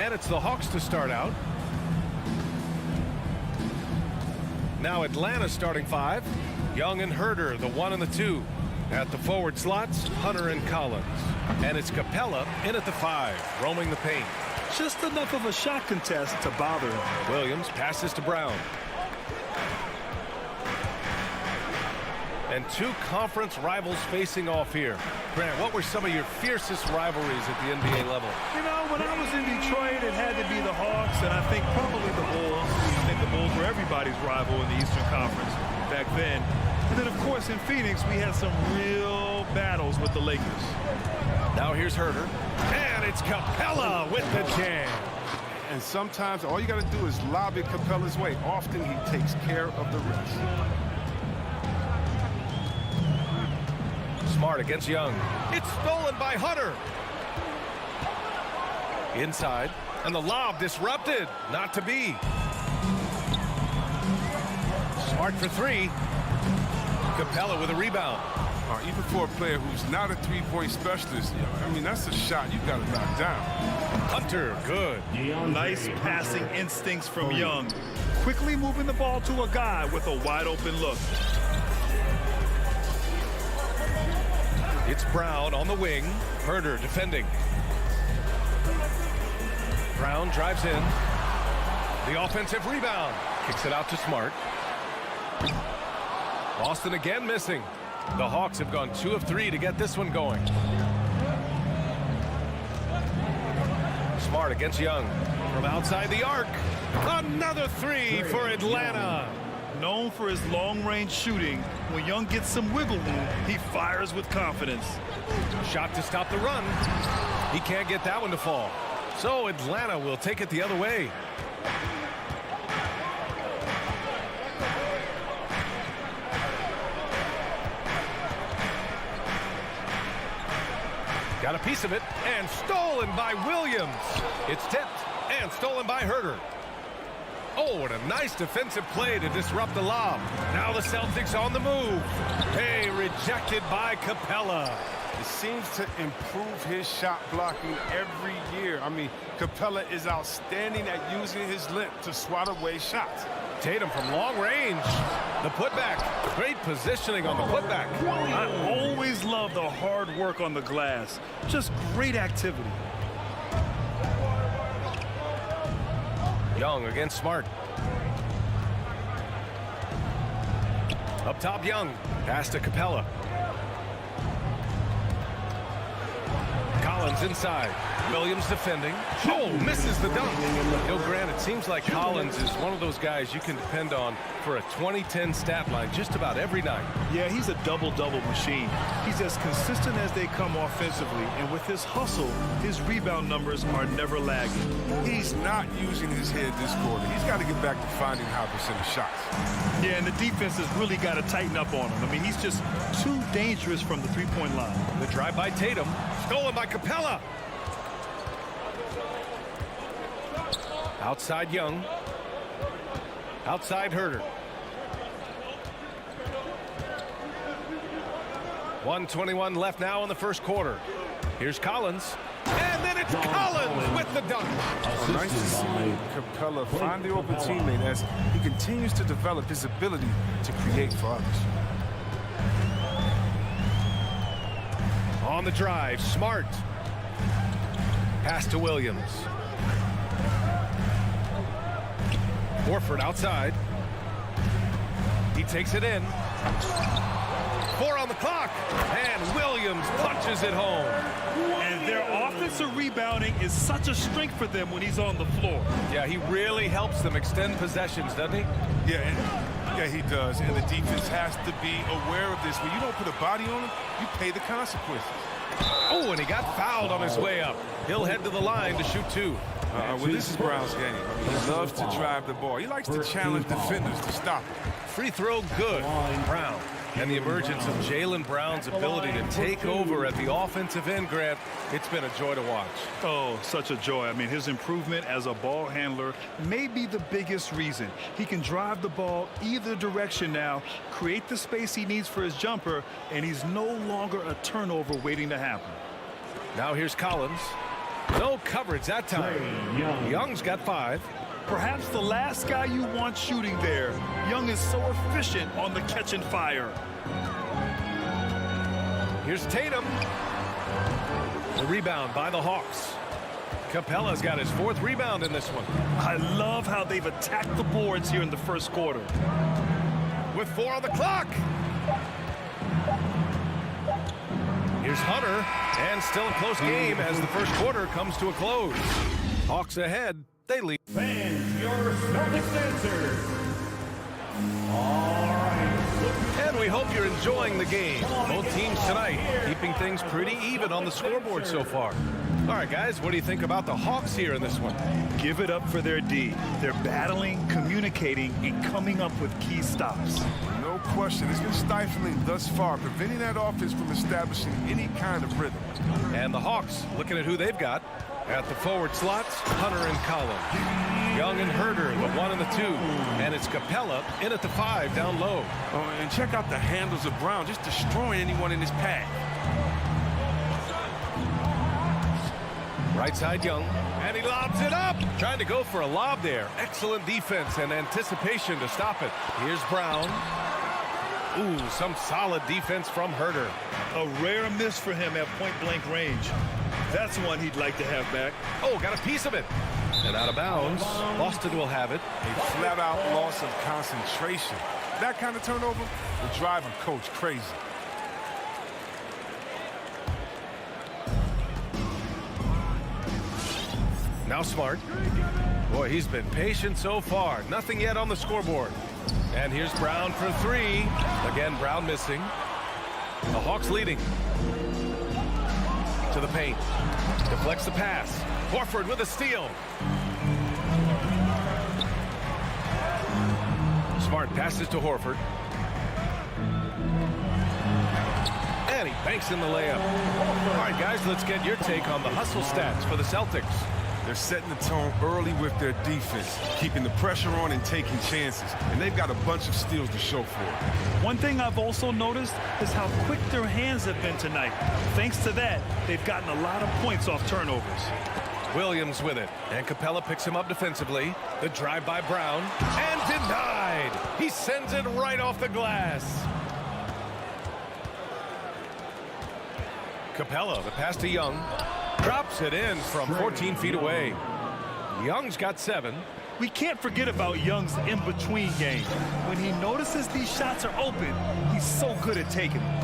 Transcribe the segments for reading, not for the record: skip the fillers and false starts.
And it's the Hawks to start out. Now Atlanta starting 5. Young and Herder, the 1 and the 2. At the forward slots, Hunter and Collins. And it's Capella in at the 5, roaming the paint. Just enough of a shot contest to bother him. Williams passes to Brown. And two conference rivals facing off here. Grant, what were some of your fiercest rivalries at the NBA level? You know, when I was in Detroit, it had to be the Hawks, and I think probably the Bulls. I think the Bulls were everybody's rival in the Eastern Conference back then. And then, of course, in Phoenix, we had some real battles with the Lakers. Now here's Herder. And it's Capella with the jam. And sometimes all you got to do is lob it Capella's way. Often he takes care of the rest. Smart against Young. It's stolen by Hunter. Inside. And the lob disrupted. Not to be. Smart for 3. Capella with a rebound. Even for a player who's not a three-point specialist, I mean, that's a shot you got to knock down. Hunter, good. Nice passing instincts from Young. Quickly moving the ball to a guy with a wide-open look. It's Brown on the wing. Herder defending. Brown drives in. The offensive rebound. Kicks it out to Smart. Boston again missing. The Hawks have gone 2 of 3 to get this one going. Smart against Young. From outside the arc. Another 3 for Atlanta. Known for his long-range shooting, when Young gets some wiggle room, he fires with confidence. Shot to stop the run. He can't get that one to fall. So Atlanta will take it the other way. Got a piece of it, and stolen by Williams. It's tipped and stolen by Herder. Oh, what a nice defensive play to disrupt the lob. Now the Celtics on the move. Hey, rejected by Capella. It seems to improve his shot blocking every year. I mean, Capella is outstanding at using his length to swat away shots. Tatum from long range. The putback. Great positioning on the putback. I always love the hard work on the glass. Just great activity. Young against Smart. Up top, Young. Pass to Capella. Collins inside. Williams defending. Oh, misses the dunk. You know, Grant, it seems like Collins is one of those guys you can depend on for a 2010 stat line just about every night. Yeah, he's a double-double machine. He's as consistent as they come offensively, and with his hustle, his rebound numbers are never lagging. He's not using his head this quarter. He's got to get back to finding high percentage shots. Yeah, and the defense has really got to tighten up on him. I mean, he's just too dangerous from the three-point line. The drive by Tatum. Stolen by Capella. Outside Young. Outside Herder. 1:21 left now in the first quarter. Here's Collins. And then it's Collins with the dunk. Nice to see Capella find the open teammate as he continues to develop his ability to create for others. On the drive, Smart. Pass to Williams. Horford outside. He takes it in. 4 on the clock. And Williams punches it home. And their offensive rebounding is such a strength for them when he's on the floor. Yeah, he really helps them extend possessions, doesn't he? Yeah, he does. And the defense has to be aware of this. When you don't put a body on him, you pay the consequences. Oh, and he got fouled on his way up. He'll head to the line to shoot 2. Well, this is Brown's game. He loves to drive the ball. He likes to challenge defenders to stop it. Free throw good. Brown. And the emergence of Jaylen Brown's ability to take over at the offensive end, Grant, it's been a joy to watch. Oh, such a joy. I mean, his improvement as a ball handler may be the biggest reason. He can drive the ball either direction now, create the space he needs for his jumper, and he's no longer a turnover waiting to happen. Now here's Collins. No coverage that time. Young's got 5. Perhaps the last guy you want shooting there. Young is so efficient on the catch and fire. Here's Tatum. The rebound by the Hawks. Capella's got his 4th rebound in this one. I love how they've attacked the boards here in the first quarter. With 4 on the clock. Here's Hunter, and still a close game as the first quarter comes to a close. Hawks ahead, they lead. Fans, your Celtics answer. All right. And we hope you're enjoying the game. Both teams tonight keeping things pretty even on the scoreboard so far. All right, guys, what do you think about the Hawks here in this one? Give it up for their D. They're battling, communicating, and coming up with key stops. No question. It's been stifling thus far, preventing that offense from establishing any kind of rhythm. And the Hawks, looking at who they've got. At the forward slots, Hunter and Collins. Young and Herder, the 1 and the 2. And it's Capella in at the 5 down low. Oh, and check out the handles of Brown, just destroying anyone in his path. Right side Young, and he lobs it up. Trying to go for a lob there. Excellent defense and anticipation to stop it. Here's Brown. Ooh, some solid defense from Herder. A rare miss for him at point-blank range. That's one he'd like to have back. Oh, got a piece of it. And out of bounds. Boston will have it. A flat-out loss of concentration. That kind of turnover will drive a coach crazy. Now Smart. Boy, he's been patient so far. Nothing yet on the scoreboard. And here's Brown for 3. Again, Brown missing. The Hawks leading. To the paint. Deflects the pass. Horford with a steal. Smart passes to Horford. And he banks in the layup. All right, guys, let's get your take on the hustle stats for the Celtics. They're setting the tone early with their defense, keeping the pressure on and taking chances. And they've got a bunch of steals to show for it. One thing I've also noticed is how quick their hands have been tonight. Thanks to that, they've gotten a lot of points off turnovers. Williams with it, and Capella picks him up defensively. The drive by Brown, and denied. He sends it right off the glass. Capella, the pass to Young. Drops it in from 14 feet away. Young's got 7. We can't forget about Young's in-between game. When he notices these shots are open, he's so good at taking them.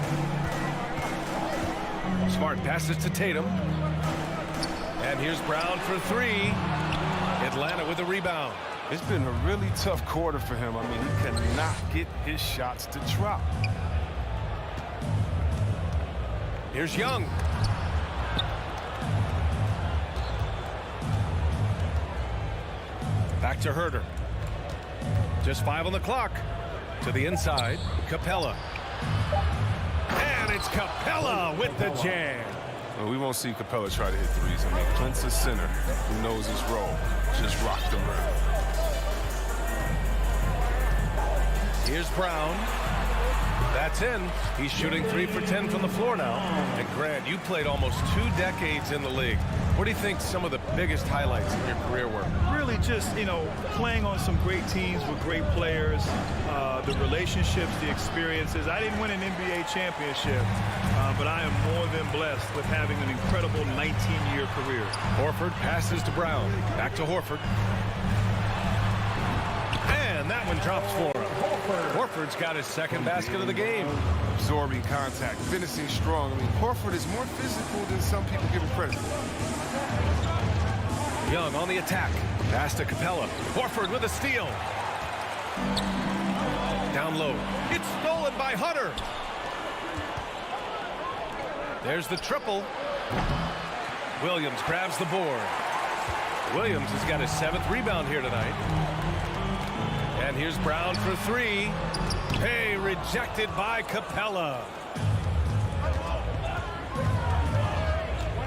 Smart passes to Tatum. And here's Brown for 3. Atlanta with a rebound. It's been a really tough quarter for him. I mean, he cannot get his shots to drop. Here's Young. Back to Herder. Just 5 on the clock. To the inside, Capella. And it's Capella with the jam. Well, we won't see Capella try to hit threes. I mean, Clint's a center who knows his role. Just rock the rim. Here's Brown. That's in. He's shooting 3 for 10 from the floor now. And Grant, you played almost 2 decades in the league. What do you think some of the biggest highlights in your career were? Really just, playing on some great teams with great players, the relationships, the experiences. I didn't win an NBA championship, but I am more than blessed with having an incredible 19-year career. Horford passes to Brown. Back to Horford. And that one drops for him. Horford's got his 2nd basket of the game. Absorbing contact, finishing strong. I mean, Horford is more physical than some people give him credit for. Young on the attack. Pass to Capella. Horford with a steal. Down low. It's stolen by Hunter. There's the triple. Williams grabs the board. Williams has got his 7th rebound here tonight. And here's Brown for 3. Hey, rejected by Capella.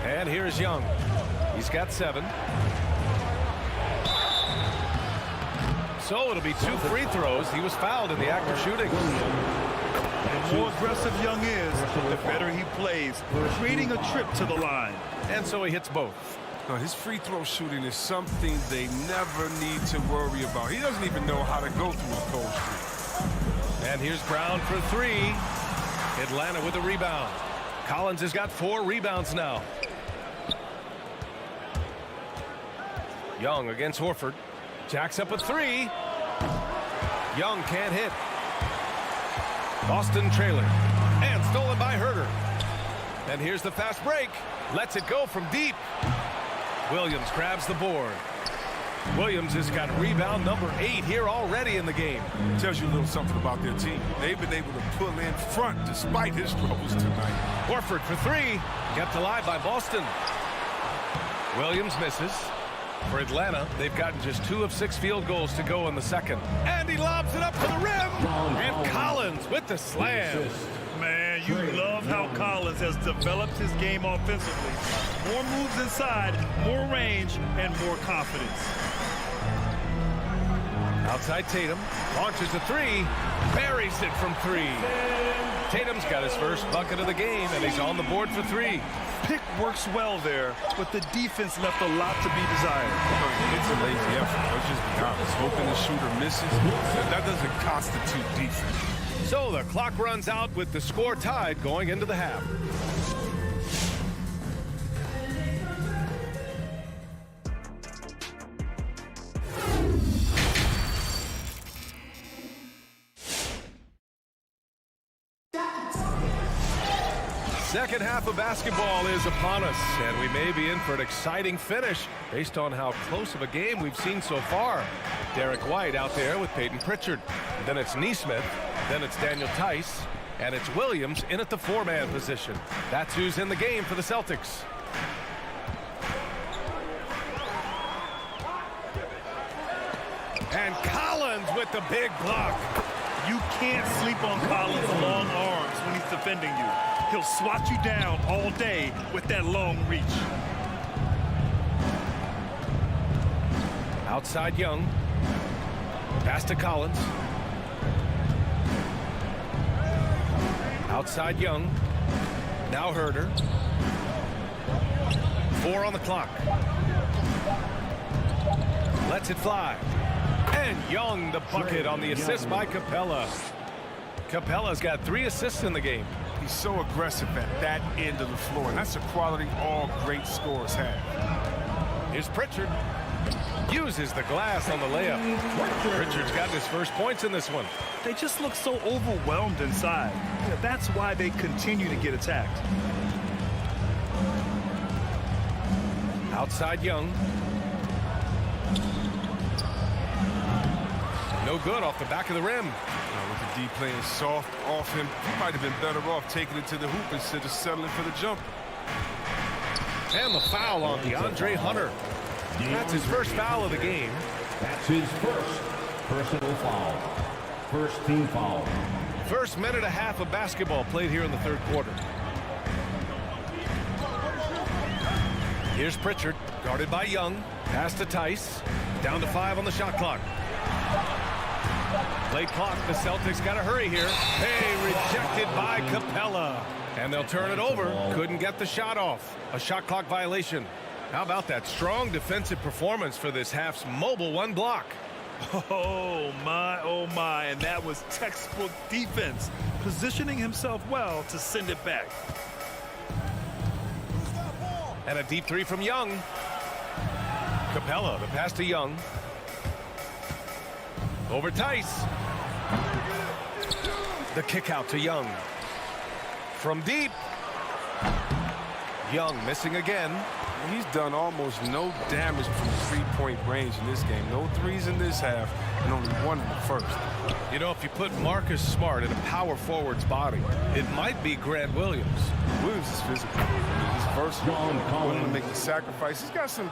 And here's Young. He's got 7. So it'll be 2 free throws. He was fouled in the act of shooting. The more aggressive Young is, the better he plays, creating a trip to the line. and so he hits both. Now, his free throw shooting is something they never need to worry about. He doesn't even know how to go through a cold streak. And here's Brown for three. Atlanta with a rebound. Collins has got 4 rebounds now. Young against Horford. Jacks up a 3. Young can't hit. Boston trailing. And stolen by Herter. And here's the fast break. Lets it go from deep. Williams grabs the board. Williams has got rebound number 8 here already in the game. Tells you a little something about their team. They've been able to pull in front despite his troubles tonight. Horford for 3. Kept alive by Boston. Williams misses. For Atlanta, they've gotten just 2 of 6 field goals to go in the second. And he lobs it up to the rim. And Collins with the slam. Man, you love how Collins has developed his game offensively. More moves inside, more range, and more confidence. Outside Tatum. Launches a 3. Buries it from 3. Tatum's got his first bucket of the game, and he's on the board for 3. Pick works well there, but the defense left a lot to be desired. It's a lazy effort. Let's just be honest. Hoping the shooter misses, that doesn't constitute defense. So the clock runs out with the score tied going into the half. Second half of basketball is upon us, and we may be in for an exciting finish based on how close of a game we've seen so far. Derek White out there with Peyton Pritchard. Then it's Neesmith. Then it's Daniel Tice. And it's Williams in at the 4-man position. That's who's in the game for the Celtics. And Collins with the big block. You can't sleep on Collins' long arms when he's defending you. He'll swat you down all day with that long reach. Outside Young. Pass to Collins. Outside Young. Now Herter. 4 on the clock. Lets it fly. And Young the bucket on the assist by Capella. Capella's got 3 assists in the game. He's so aggressive at that end of the floor, and that's a quality all great scorers have. Here's Pritchard. Uses the glass on the layup. Pritchard's got his first points in this one. They just look so overwhelmed inside. Yeah, that's why they continue to get attacked. Outside Young. No good off the back of the rim. With the D playing soft off him, he might have been better off taking it to the hoop instead of settling for the jump. And the foul on DeAndre Hunter. That's his first foul of the game. That's his first personal foul. First team foul. First minute and a half of basketball played here in the third quarter. Here's Pritchard, guarded by Young. Pass to Tice. Down to 5 on the shot clock. Late clock, the Celtics got to hurry here. Hey, rejected by Capella. And they'll turn it over. Couldn't get the shot off. A shot clock violation. How about that strong defensive performance for this half's mobile 1 block? Oh my, and that was textbook defense, positioning himself well to send it back. And a deep 3 from Young. Capella, the pass to Young. Over Tice. The kick out to Young. From deep. Young missing again. He's done almost no damage from three-point range in this game. No threes in this half, and only 1 in the first. You know, if you put Marcus Smart in a power forward's body, it might be Grant Williams. Williams is physical. He's versatile, willing to make the sacrifice. He's got some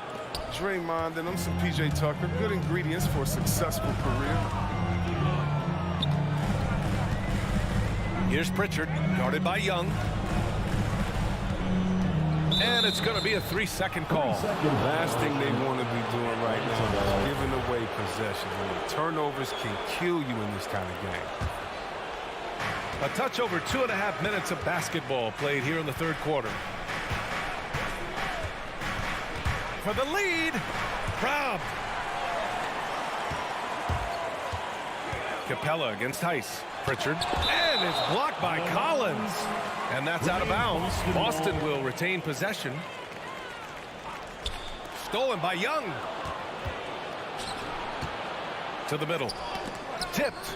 Draymond and some P.J. Tucker. Good ingredients for a successful career. Here's Pritchard, guarded by Young. And it's going to be a 3-second call. The last thing they want to be doing right now is giving away possession. Turnovers can kill you in this kind of game. A touch over 2.5 minutes of basketball played here in the third quarter. for the lead. Brown. Capella against Tice. Pritchard. And it's blocked by Collins. And that's out of bounds. Boston will retain possession. Stolen by Young. To the middle. Tipped.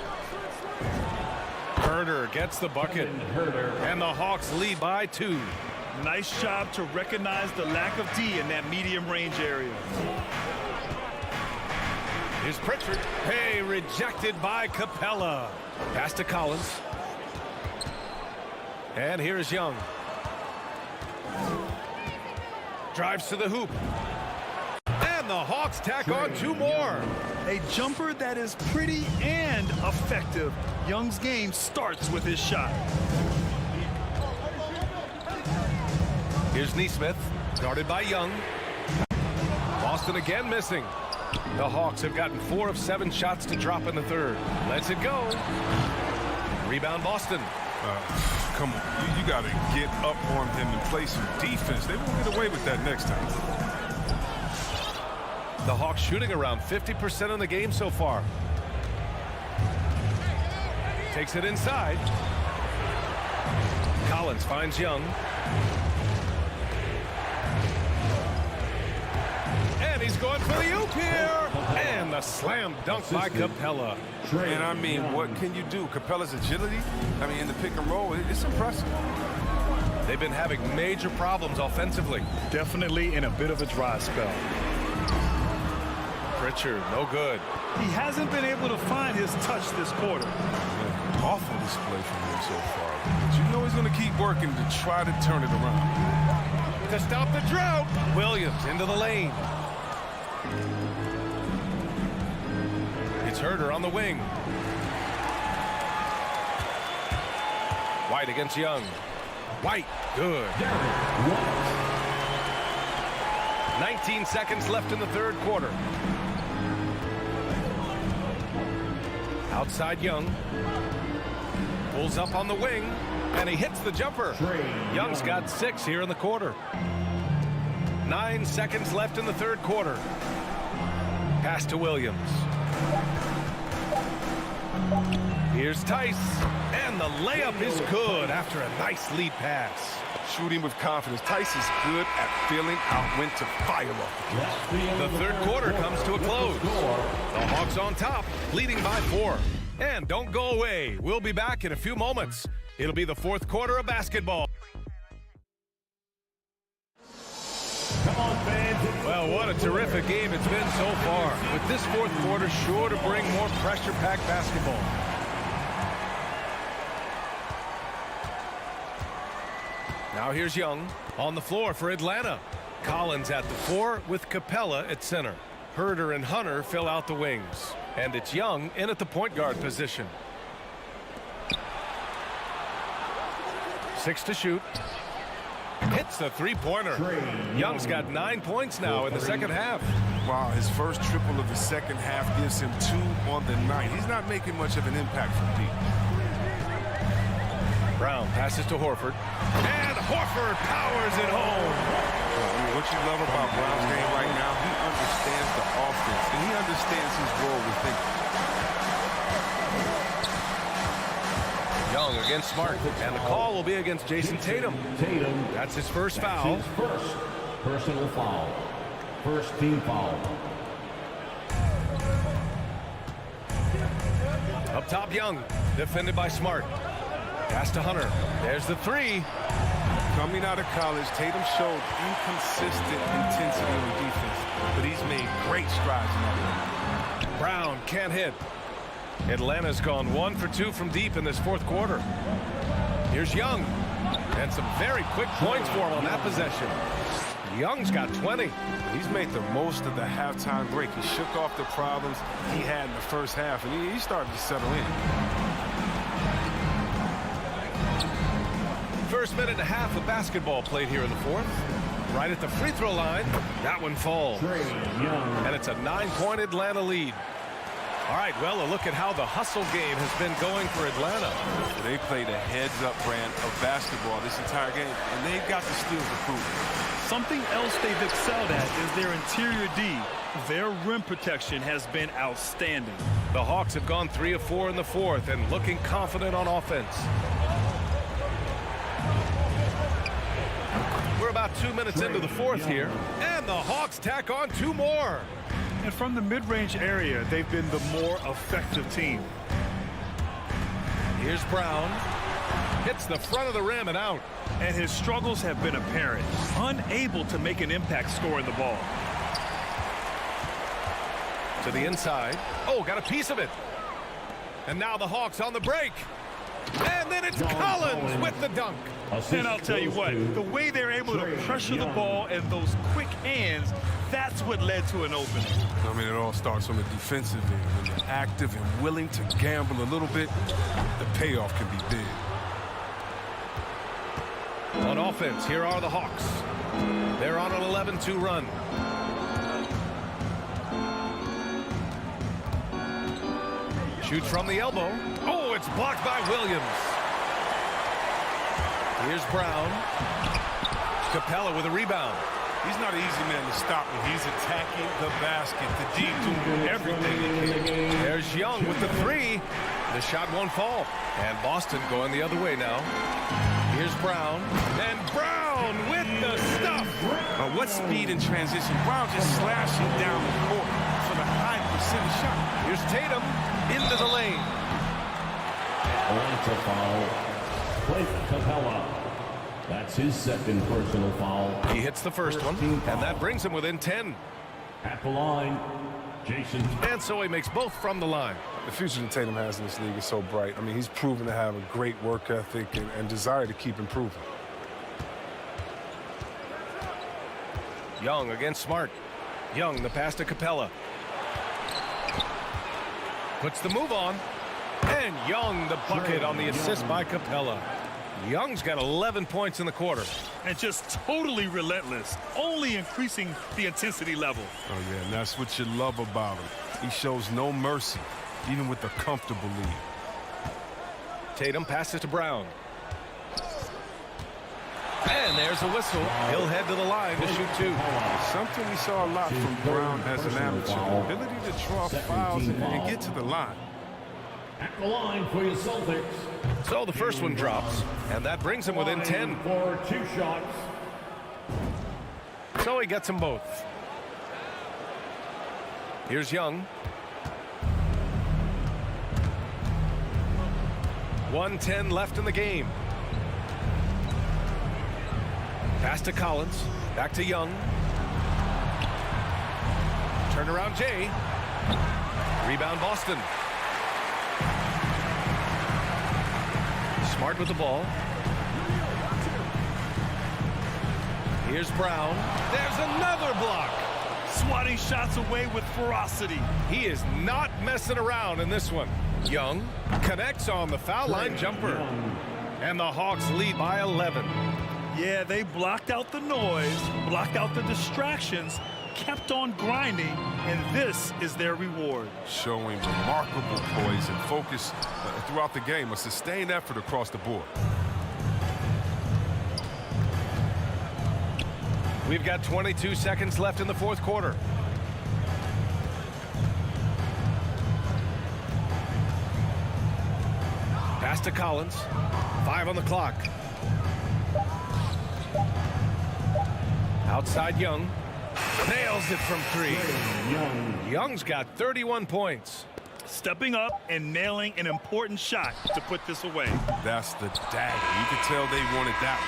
Herder gets the bucket. And the Hawks lead by 2. Nice job to recognize the lack of D in that medium range area. Here's Pritchard. Hey, rejected by Capella. Pass to Collins. And here's Young. Drives to the hoop. And the Hawks tack on 2 more. A jumper that is pretty and effective. Young's game starts with his shot. Here's Neesmith, guarded by Young. Boston again missing. The Hawks have gotten 4 of 7 shots to drop in the third. Lets it go. Rebound Boston. Come on, you got to get up on him and play some defense. They won't get away with that next time. The Hawks shooting around 50% in the game so far. Takes it inside. Collins finds Young. And he's going for the oop here. And the slam dunk by Capella. And I mean, what can you do? Capella's agility, I mean, in the pick and roll, it's impressive. They've been having major problems offensively. Definitely in a bit of a dry spell. Pritchard, no good. He hasn't been able to find his touch this quarter. Yeah, awful display from him so far. But you know he's going to keep working to try to turn it around. To stop the drought, Williams into the lane. It's Herder on the wing. White against Young. White, good. 19 seconds left in the third quarter. Outside Young. Pulls up on the wing, and he hits the jumper. Young's got 6 here in the quarter. 9 seconds left in the third quarter. Pass to Williams. Here's Tice, and the layup is good after a nice lead pass. Shooting with confidence. Tice is good at feeling out when to fire off. The third quarter comes to a close. The Hawks on top, leading by 4. And don't go away. We'll be back in a few moments. It'll be the fourth quarter of basketball. Well, what a terrific game it's been so far. With this fourth quarter sure to bring more pressure-packed basketball. Now here's Young on the floor for Atlanta. Collins at the 4 with Capella at center. Herder and Hunter fill out the wings. And it's Young in at the point guard position. 6 to shoot. Hits the three-pointer. Young's got 9 points now in the second half. Wow, his first triple of the second half gives him 2 on the night. He's not making much of an impact from deep. Brown passes to Horford. And Horford powers it home. What you love about Brown's game right now, he understands the offense, and he understands his role within it. Young against Smart, and the call will be against Jason Tatum. That's his first foul. His first personal foul. First team foul. Up top, Young, defended by Smart. Pass to Hunter. There's the 3. Coming out of college, Tatum showed inconsistent intensity on defense, but he's made great strides in that area. Brown can't hit. Atlanta's gone 1 for 2 from deep in this fourth quarter. Here's Young. And some very quick points for him on that possession. Young's got 20. He's made the most of the halftime break. He shook off the problems he had in the first half, and he started to settle in. First minute and a half of basketball played here in the fourth. Right at the free throw line. That one falls. And it's a 9-point Atlanta lead. All right, well, a look at how the hustle game has been going for Atlanta. They played a heads-up brand of basketball this entire game, and they've got the skills to prove it. Something else they've excelled at is their interior D. Their rim protection has been outstanding. The Hawks have gone 3 of 4 in the fourth and looking confident on offense. We're about 2 minutes into the fourth here, and the Hawks tack on 2 more. And from the mid-range area, they've been the more effective team. Here's Brown. Hits the front of the rim and out. And his struggles have been apparent. Unable to make an impact scoring the ball. To the inside. Oh, got a piece of it. And now the Hawks on the break. And then it's Collins with the dunk. And I'll tell you what, the way they're able to pressure the ball and those quick hands, that's what led to an opening. I mean, it all starts on the defensive end. When you're active and willing to gamble a little bit, the payoff can be big. On offense, here are the Hawks. They're on an 11-2 run. Shoots from the elbow. Oh, it's blocked by Williams. Here's Brown. Capella with a rebound. He's not an easy man to stop when he's attacking the basket. The D doing everything he can. There's Young with the 3. The shot won't fall. And Boston going the other way now. Here's Brown. And Brown with the stuff. What speed in transition. Brown just slashing down the court for the high percentage shot. Here's Tatum into the lane. That's a foul. Play Capella. That's his second personal foul. He hits the first one, and that brings him within 10. At the line, Jason. And so he makes both from the line. The future that Tatum has in this league is so bright. I mean, he's proven to have a great work ethic and desire to keep improving. Young against Smart. Young, the pass to Capella. Puts the move on. And Young, the bucket on the assist by Capella. Young's got 11 points in the quarter. And just totally relentless, only increasing the intensity level. Oh, yeah, and that's what you love about him. He shows no mercy, even with a comfortable lead. Tatum passes to Brown. And there's a whistle. He'll head to the line to shoot 2. Something we saw a lot from Brown as an amateur. The ability to draw fouls and get to the line. At the line for your Celtics. So the first one drops, and that brings him within 10. For 2 shots. So he gets them both. Here's Young. 1:10 left in the game. Pass to Collins. Back to Young. Turnaround Jay. Rebound Boston. Smart with the ball. Here's Brown. There's another block. Swatting shots away with ferocity. He is not messing around in this one. Young connects on the foul line jumper. And the Hawks lead by 11. Yeah, they blocked out the noise, blocked out the distractions, kept on grinding, and this is their reward. Showing remarkable poise and focus throughout the game, a sustained effort across the board. We've got 22 seconds left in the fourth quarter. Pass to Collins. 5 on the clock. Outside Young. Nails it from 3. Young's got 31 points. Stepping up and nailing an important shot to put this away. That's the dagger. You can tell they wanted that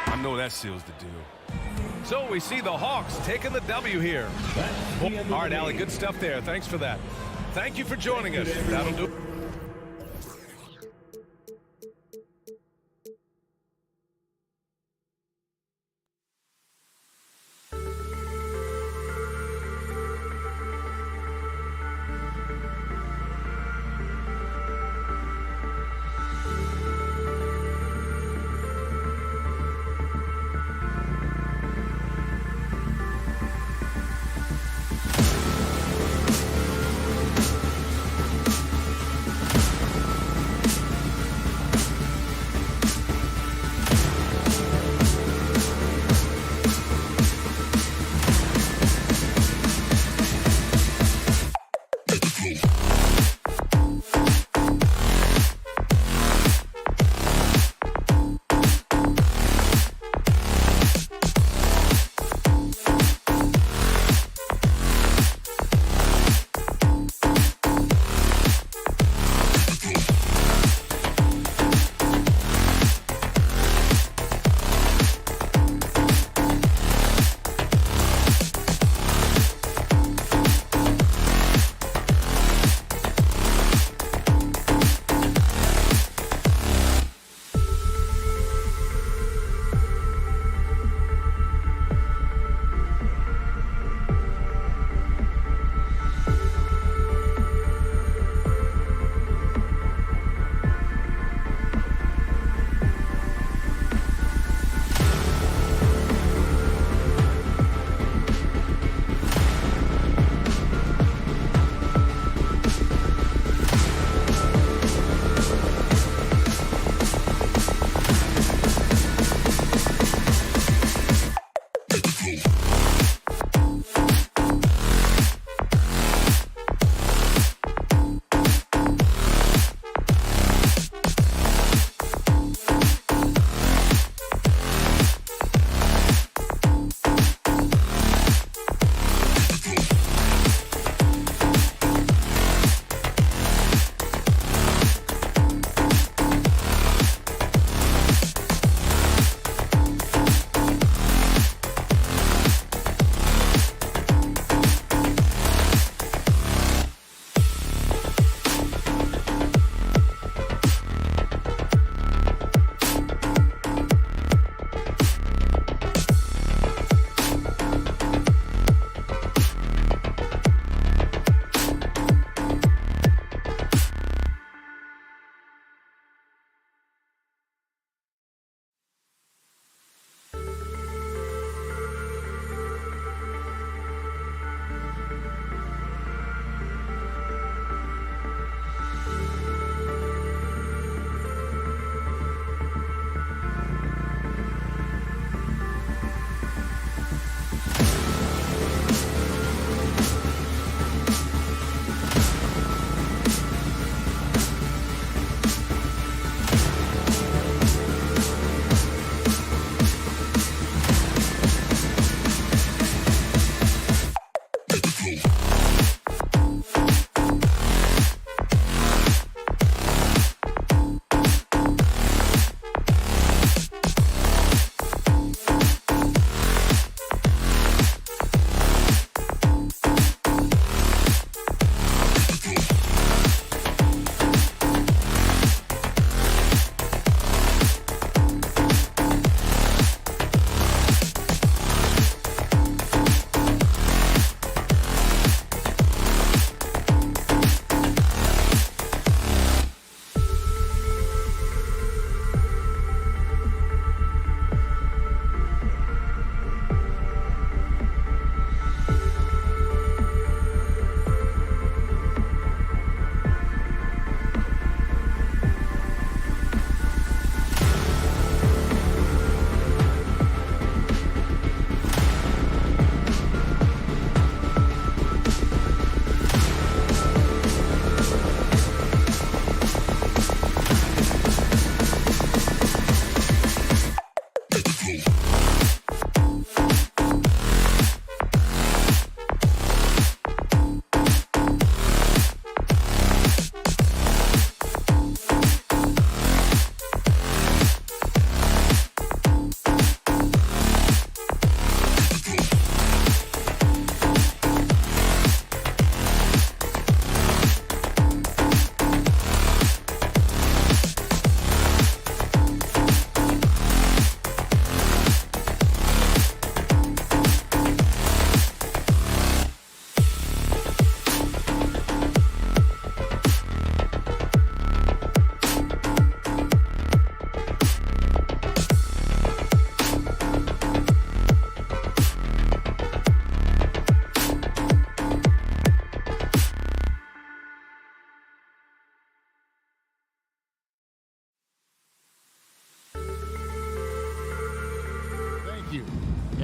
one. I know that seals the deal. So we see the Hawks taking the W here. All right, Allie, good stuff there. Thanks for that. Thank you for joining us. That'll do it.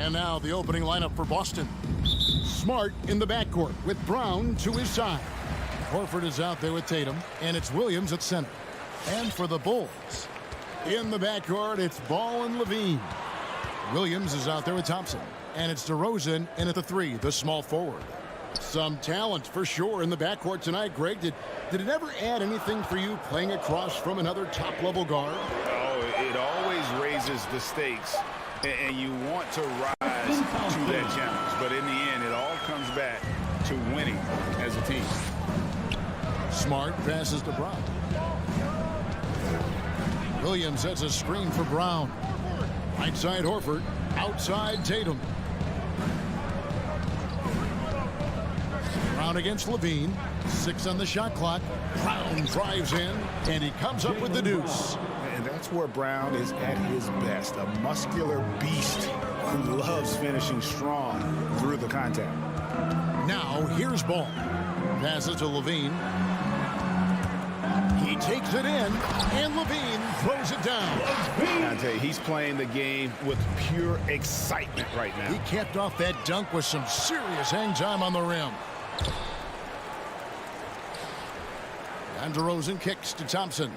And now the opening lineup for Boston. Smart in the backcourt with Brown to his side. Horford is out there with Tatum, and it's Williams at center. And for the Bulls, in the backcourt, it's Ball and Levine. Williams is out there with Thompson, and it's DeRozan in at the 3, the small forward. Some talent for sure in the backcourt tonight, Greg. Did it ever add anything for you playing across from another top-level guard? Oh, it always raises the stakes, and you want to rise to that challenge. But in the end, it all comes back to winning as a team. Smart passes to Brown. Williams sets a screen for Brown. Right side Horford, outside Tatum. Brown against Levine. 6 on the shot clock. Brown drives in, and he comes up with the deuce. And that's where Brown is at his best, a muscular beast who loves finishing strong through the contact. Now here's Ball. Passes to Levine. He takes it in, and Levine throws it down. I tell you, he's playing the game with pure excitement right now. He capped off that dunk with some serious hang time on the rim. And DeRozan kicks to Thompson.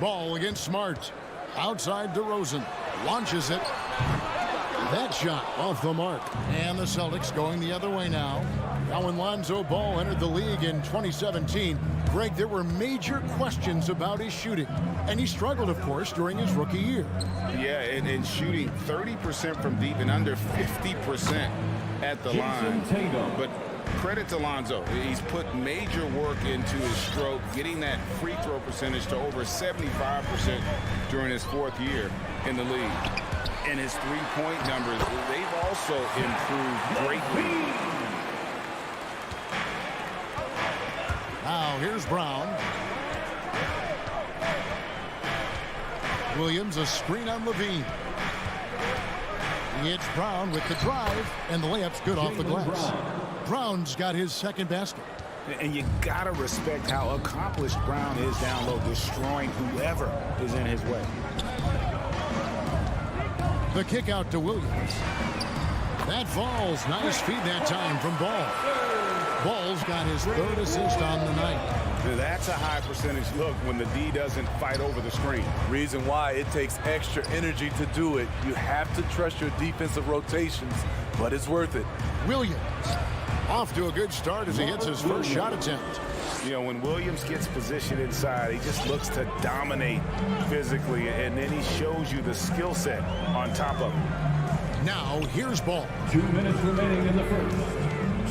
Ball against Smart. Outside DeRozan. Launches it. That shot off the mark. And the Celtics going the other way now. Now when Lonzo Ball entered the league in 2017, Greg, there were major questions about his shooting. And he struggled, of course, during his rookie year. Yeah, and shooting 30% from deep and under 50% at the line. But credit to Lonzo. He's put major work into his stroke, getting that free throw percentage to over 75% during his 4th year in the league. And his three-point numbers, they've also improved greatly. Now here's Brown. Williams a screen on Levine. It's Brown with the drive, and the layup's good off the glass. Brown's got his second basket. And you gotta respect how accomplished Brown is down low, destroying whoever is in his way. The kick out to Williams. That falls. Nice feed that time from Ball. Ball's got his 3rd assist on the night. That's a high percentage look when the D doesn't fight over the screen. Reason why it takes extra energy to do it. You have to trust your defensive rotations, but it's worth it. Williams off to a good start as he hits his first shot attempt. You know, when Williams gets positioned inside, he just looks to dominate physically, and then he shows you the skill set on top of it. Now here's Ball. 2 minutes remaining in the first.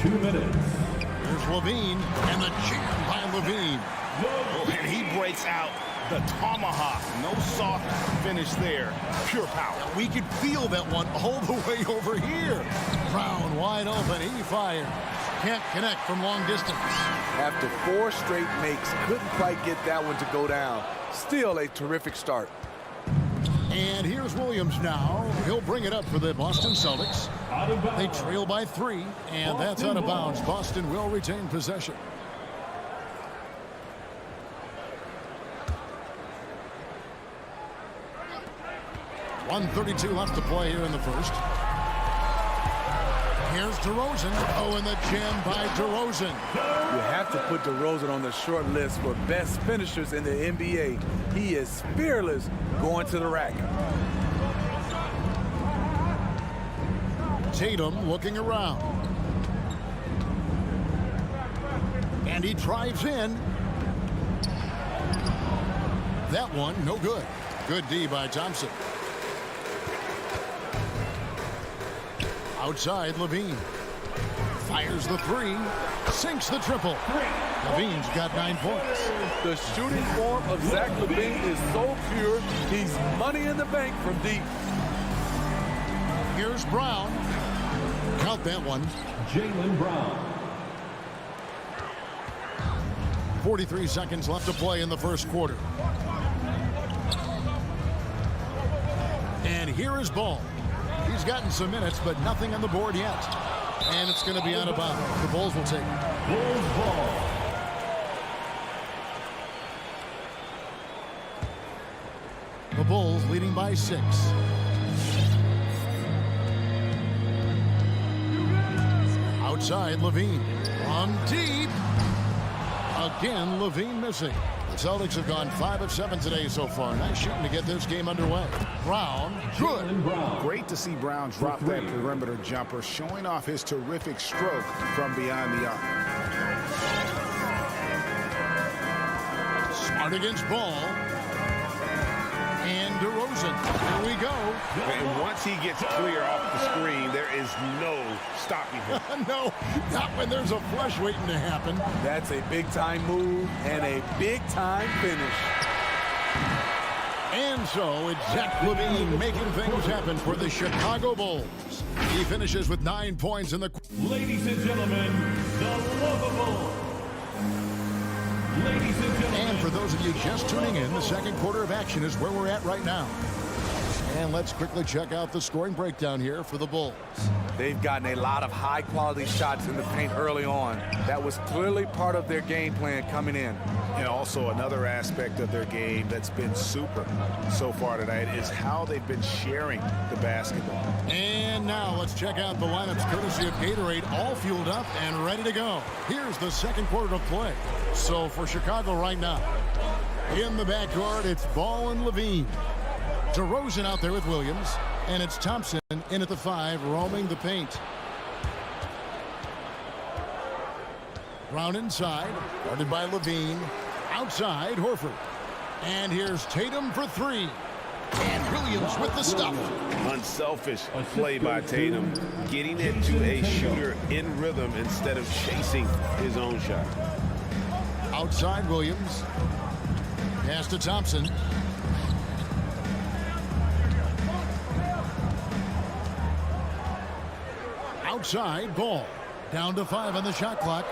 2 minutes. Here's Levine, and the jam by Levine. And he breaks out the tomahawk. No soft finish there. Pure power. We could feel that one all the way over here. Brown wide open. He fires. Can't connect from long distance. After 4 straight makes, couldn't quite get that one to go down. Still a terrific start. And here's Williams now. He'll bring it up for the Boston Celtics. They trail by 3, and that's out of bounds. Boston will retain possession. .132 left to play here in the first. Here's DeRozan. Oh, and the jam by DeRozan. You have to put DeRozan on the short list for best finishers in the NBA. He is fearless going to the rack. Tatum looking around. And he drives in. That one, no good. Good D by Thompson. Outside, Levine. Fires the 3. Sinks the triple. Levine's got 9 points. The shooting form of Zach LaVine is so pure, he's money in the bank from deep. Here's Brown. Count that one. Jaylen Brown. 43 seconds left to play in the first quarter. And here is Ball. He's gotten some minutes, but nothing on the board yet. And it's going to be out of bounds. The Bulls will take it. Bulls ball. The Bulls leading by 6. Outside, Levine. From deep. Again, Levine missing. The Celtics have gone 5 of 7 today so far. Nice shooting to get this game underway. Brown, good. Great to see Brown drop that perimeter jumper, showing off his terrific stroke from beyond the arc. Smart against Ball. And DeRozan. Here we go. And once he gets clear off the screen, there is no stopping him. No, not when there's a flush waiting to happen. That's a big-time move and a big-time finish. And so it's Zach LaVine making things happen for the Chicago Bulls. He finishes with 9 points in the... Ladies and gentlemen, the lovable. Ladies and gentlemen. And for those of you just tuning in, the second quarter of action is where we're at right now. And let's quickly check out the scoring breakdown here for the Bulls. They've gotten a lot of high-quality shots in the paint early on. That was clearly part of their game plan coming in. And also another aspect of their game that's been super so far tonight is how they've been sharing the basketball. And now let's check out the lineups courtesy of Gatorade, all fueled up and ready to go. Here's the second quarter of play. So for Chicago right now, in the backcourt, it's Ball and Levine. DeRozan out there with Williams, and it's Thompson in at the 5, roaming the paint. Brown inside, guarded by Levine. Outside, Horford. And here's Tatum for 3. And Williams with the stuff. Unselfish play by Tatum, getting it to a shooter in rhythm instead of chasing his own shot. Outside, Williams. Pass to Thompson. Outside, Ball. Down to 5 on the shot clock.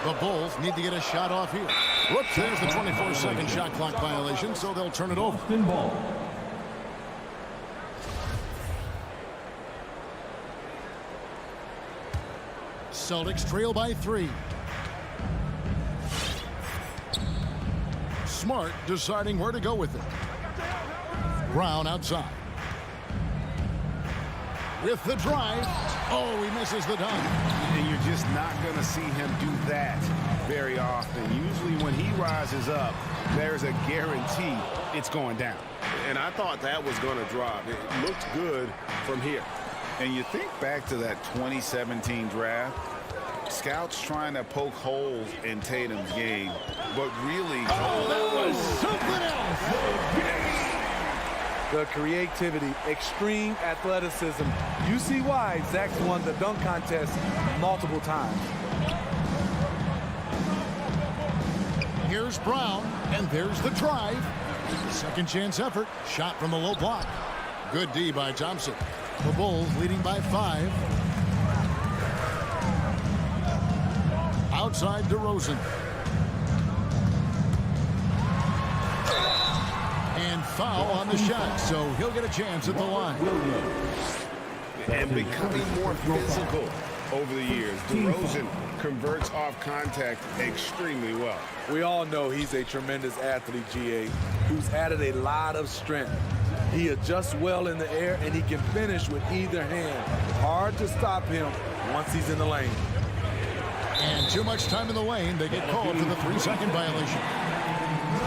The Bulls need to get a shot off here. Whoops, there's the 24-second shot clock violation, so they'll turn it over. Celtics trail by 3. Smart deciding where to go with it. Brown outside. With the drive. Oh, he misses the dunk. And you're just not going to see him do that very often. Usually when he rises up, there's a guarantee it's going down. And I thought that was going to drop. It looked good from here. And you think back to that 2017 draft, scouts trying to poke holes in Tatum's game, but really... Oh, that was something else! The creativity, extreme athleticism. You see why Zach's won the dunk contest multiple times. Here's Brown, and there's the drive. Second chance effort. Shot from the low block. Good D by Thompson. The Bulls leading by 5. Outside DeRozan. And foul on the shot, so he'll get a chance at the line. And becoming more physical over the years. DeRozan converts off contact extremely well. We all know he's a tremendous athlete, GA, who's added a lot of strength. He adjusts well in the air, and he can finish with either hand. Hard to stop him once he's in the lane. And too much time in the lane. They get called for the 3-second violation.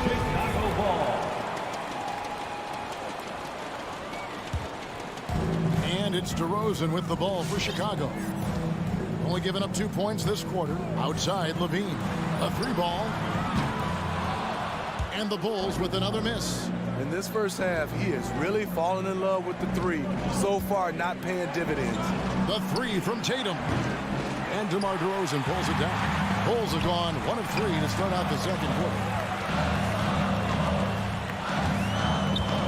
Chicago ball. And it's DeRozan with the ball for Chicago. Only giving up 2 points this quarter. Outside, Levine. A 3 ball. And the Bulls with another miss. In this first half, he is really falling in love with the 3. So far, not paying dividends. The 3 from Tatum. And DeMar DeRozan pulls it down. Bulls have gone 1 of 3 to start out the second quarter.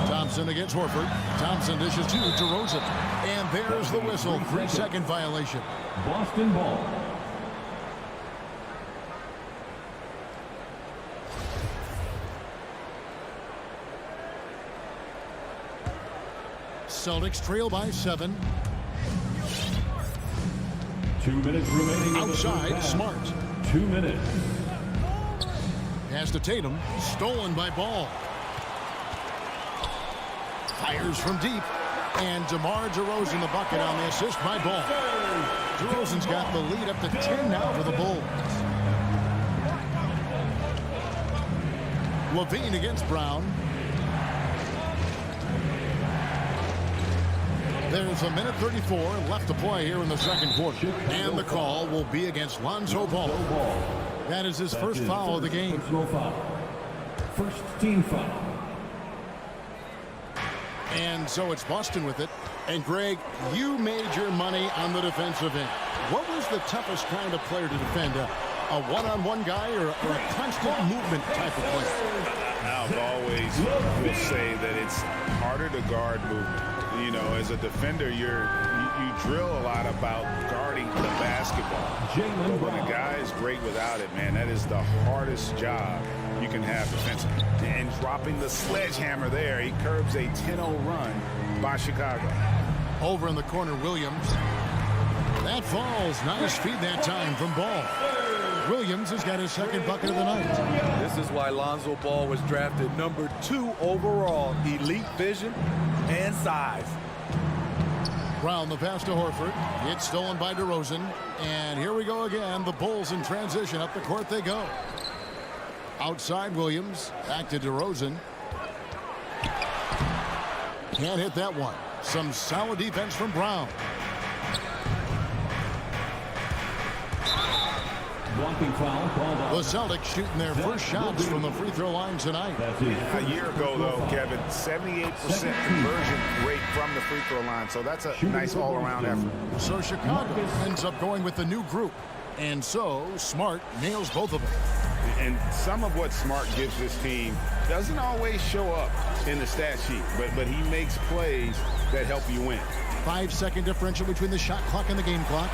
Thompson against Horford. Thompson dishes to DeRozan. And there's the whistle. 3-second violation. Boston ball. Celtics trail by 7. 2 minutes remaining. Outside, Smart. 2 minutes. Pass to Tatum. Stolen by Ball. Fires from deep. And DeMar DeRozan the bucket on the assist by Ball. DeRozan's got the lead up to 10 now for the Bulls. Levine against Brown. There's a minute 34 left to play here in the second quarter. And the call will be against Lonzo Ball. That is his first foul of the game. First team foul. And so it's Boston with it. And Greg, you made your money on the defensive end. What was the toughest kind of player to defend? A one-on-one guy or a constant movement type of player? I've always will say that it's harder to guard movement. You know, as a defender, you drill a lot about guarding the basketball. But when a guy is great without it, man, that is the hardest job you can have defensively. And dropping the sledgehammer there, he curbs a 10-0 run by Chicago. Over in the corner, Williams. That falls. Nice feed that time from Ball. Williams has got his second bucket of the night. This is why Lonzo Ball was drafted number 2 overall. Elite vision and size. Brown the pass to Horford. It's stolen by DeRozan. And here we go again. The Bulls in transition. Up the court they go. Outside Williams. Back to DeRozan. Can't hit that one. Some solid defense from Brown. Blocking foul called The Celtics shooting their first shots from the free throw line tonight. A year ago, though, Kevin, 78% conversion rate from the free throw line. So that's a nice all-around effort. So Chicago ends up going with the new group. And so Smart nails both of them. And some of what Smart gives this team doesn't always show up in the stat sheet, but he makes plays that help you win. 5-second differential between the shot clock and the game clock.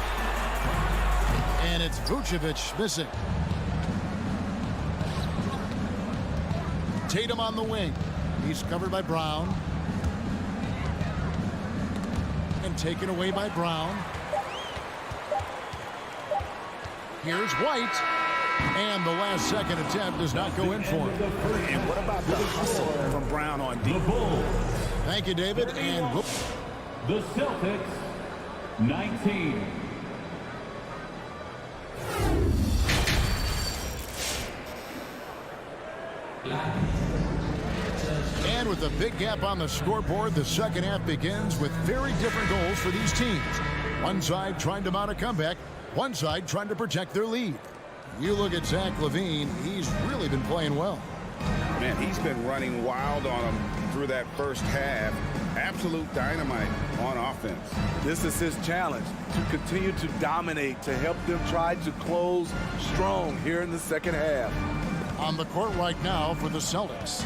And it's Vucevic missing. Tatum on the wing. He's covered by Brown. And taken away by Brown. Here's White. And the last second attempt does not go in for him. And what about the hustle from Brown on deep? Thank you, David. And the Celtics, 19. And with a big gap on the scoreboard, the second half begins with very different goals for these teams. One side trying to mount a comeback, one side trying to protect their lead. You look at Zach LaVine, he's really been playing well. Man, he's been running wild on them through that first half. Absolute dynamite on offense. This is his challenge, to continue to dominate, to help them try to close strong here in the second half. On the court right now for the Celtics,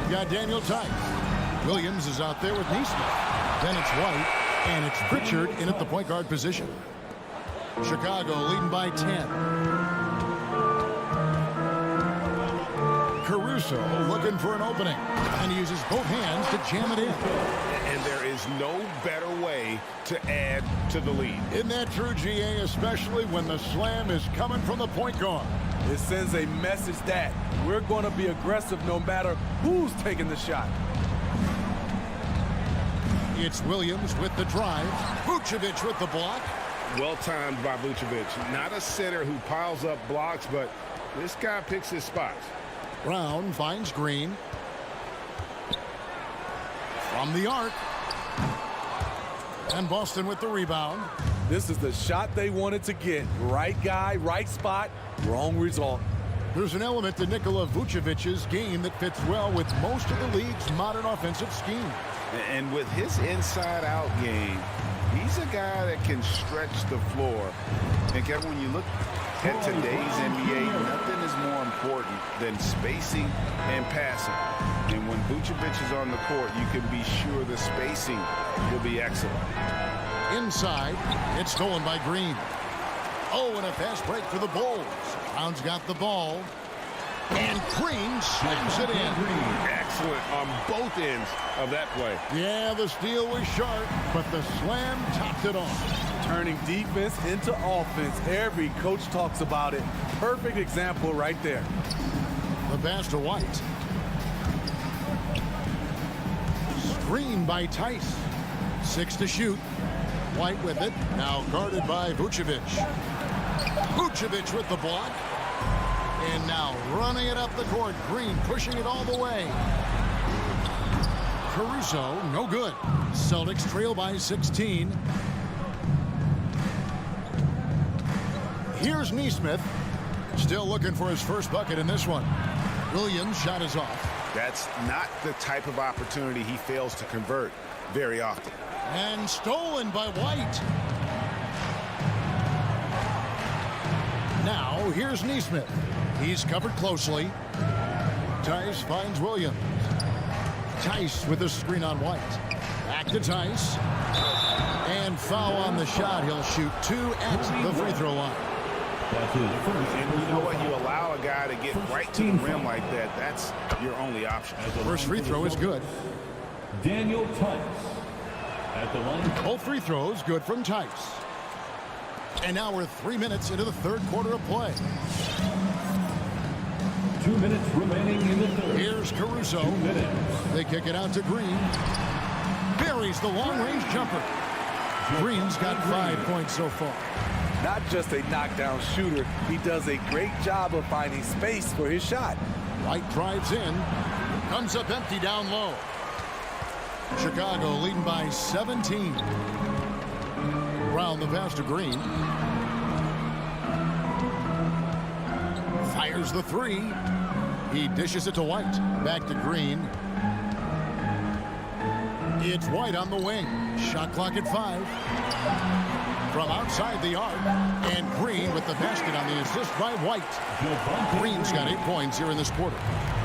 we've got Daniel Tice. Williams is out there with Neesmith. Then it's White, and it's Pritchard in at the point guard position. Chicago leading by 10. Caruso looking for an opening, and he uses both hands to jam it in. And there is no better way to add to the lead. Isn't that true, GA, especially when the slam is coming from the point guard? It sends a message that we're going to be aggressive no matter who's taking the shot. It's Williams with the drive. Vucevic with the block. Well timed by Vucevic. Not a center who piles up blocks, but this guy picks his spots. Brown finds Green. From the arc. And Boston with the rebound. This is the shot they wanted to get. Right guy, right spot, wrong result. There's an element to Nikola Vucevic's game that fits well with most of the league's modern offensive scheme. And with his inside-out game, he's a guy that can stretch the floor. And Kevin, when you look at today's NBA, nothing is more important than spacing and passing. And when Vucevic is on the court, you can be sure the spacing will be excellent. Inside, it's stolen by Green. Oh, and a fast break for the Bulls. Brown's got the ball. And Green slams it in. Excellent on both ends of that play. Yeah, the steal was sharp, but the slam topped it off. Turning defense into offense. Every coach talks about it. Perfect example right there. The pass to White. Green by Tice. 6 to shoot. White with it. Now guarded by Vucevic. Vucevic with the block. And now running it up the court. Green pushing it all the way. Caruso, no good. Celtics trail by 16. Here's Nesmith. Still looking for his first bucket in this one. Williams' shot is off. That's not the type of opportunity he fails to convert very often. And stolen by White. Now, here's Nesmith. He's covered closely. Tice finds Williams. Tice with a screen on White. Back to Tice. And foul on the shot. He'll shoot 2 at the free throw line. That's his first. And you know what? You allow a guy to get right to the rim like that. That's your only option. First free throw is good. Daniel Tice at the line. Both free throws good from Tice. And now we're 3 minutes into the third quarter of play. 2 minutes remaining in the third. Here's Caruso. 2 minutes. They kick it out to Green. Buries the long-range jumper. Green's got 5 points so far. Not just a knockdown shooter, he does a great job of finding space for his shot. White drives in. Comes up empty down low. Chicago leading by 17. Brown the pass to Green. Fires the three. He dishes it to White. Back to Green. It's White on the wing. Shot clock at 5. From outside the arc. And Green with the basket on the assist by White. Green's got 8 points here in this quarter.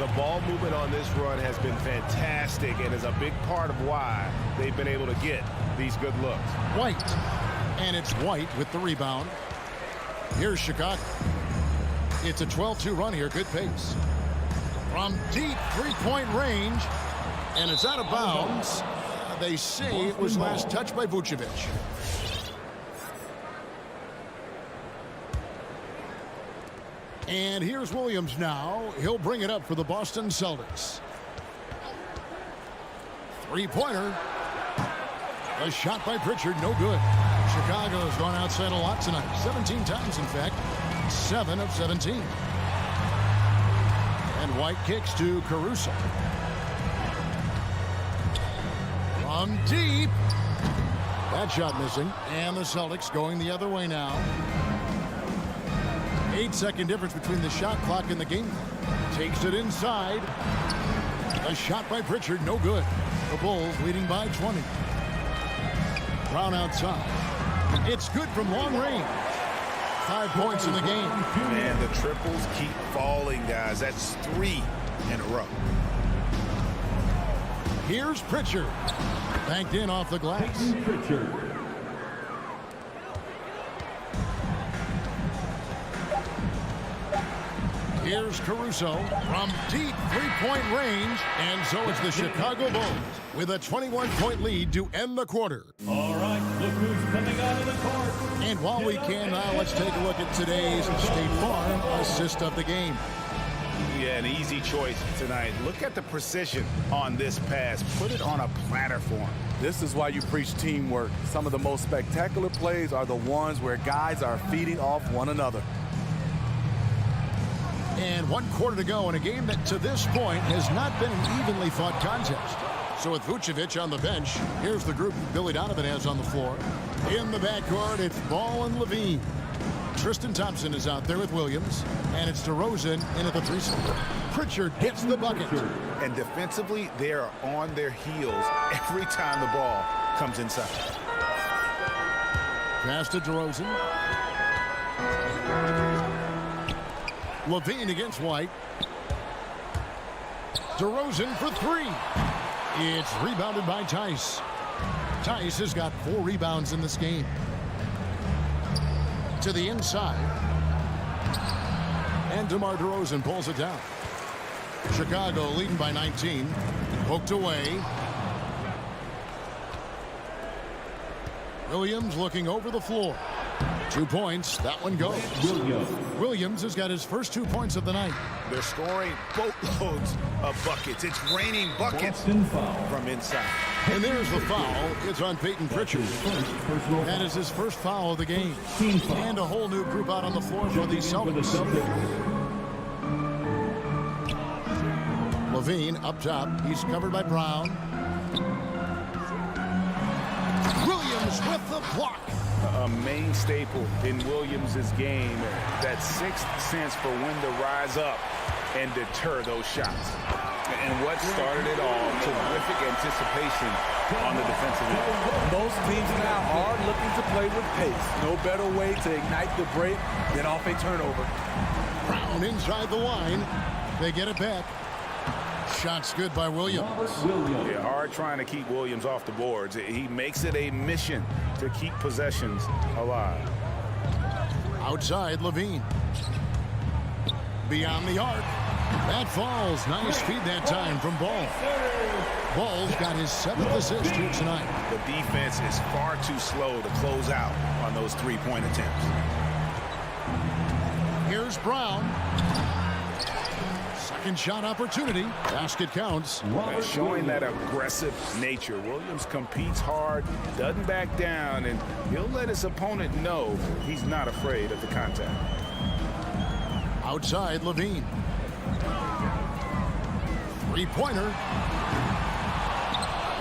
The ball movement on this run has been fantastic and is a big part of why they've been able to get these good looks. White. And it's White with the rebound. Here's Chicago. It's a 12-2 run here. Good pace. From deep three-point range. And it's out of bounds. They say it was last touched by Vucevic. And here's Williams now. He'll bring it up for the Boston Celtics. Three-pointer. A shot by Pritchard, no good. Chicago's gone outside a lot tonight. 17 times, in fact. 7 of 17. And White kicks to Caruso. From deep. That shot missing. And the Celtics going the other way now. 8-second difference between the shot clock and the game. Takes it inside. A shot by Pritchard, no good. The Bulls leading by 20. Brown outside. It's good from long range. 5 points in the game. Man, the triples keep falling, guys. That's 3 in a row. Here's Pritchard. Banked in off the glass. Pritchard. Here's Caruso from deep three-point range. And so it's the Chicago Bulls with a 21-point lead to end the quarter. All right, look who's coming out of the court. And while we can now, let's take a look at today's State Farm assist of the game. Yeah, an easy choice tonight. Look at the precision on this pass. Put it on a platter for him. This is why you preach teamwork. Some of the most spectacular plays are the ones where guys are feeding off one another. And 1 quarter to go in a game that to this point has not been an evenly fought contest. So with Vucevic on the bench, here's the group Billy Donovan has on the floor. In the backcourt, it's Ball and Levine. Tristan Thompson is out there with Williams. And it's DeRozan in at the 3 spot. Pritchard hits the bucket. And defensively, they are on their heels every time the ball comes inside. Pass to DeRozan. Levine against White. DeRozan for 3. It's rebounded by Tice. Tice has got 4 rebounds in this game. To the inside. And DeMar DeRozan pulls it down. Chicago leading by 19. Poked away. Williams looking over the floor. 2 points. That one goes. Williams has got his first 2 points of the night. They're scoring boatloads of buckets. It's raining buckets Boston foul. from inside. And there's the foul. It's on Peyton Pritchard. Personal That is his first foul of the game. Team foul. And a whole new group out on the floor for the for the Celtics. Celtics. Levine up top. He's covered by Brown. Williams with the block. A main staple in Williams' game, that sixth sense for when to rise up and deter those shots. And what started it all, terrific anticipation on the defensive end. Most teams now are looking to play with pace. No better way to ignite the break than off a turnover. Brown inside the line. They get it back. Shots good by Williams. Yeah, hard trying to keep Williams off the boards. He makes it a mission to keep possessions alive. Outside, Levine. Beyond the arc. That falls. Nice feed that time from Ball. Ball's got his 7th assist here tonight. The defense is far too slow to close out on those three-point attempts. Here's Brown. Second shot opportunity. Basket counts. Showing that aggressive nature. Williams competes hard, doesn't back down, and he'll let his opponent know he's not afraid of the contact. Outside, Levine. Three-pointer.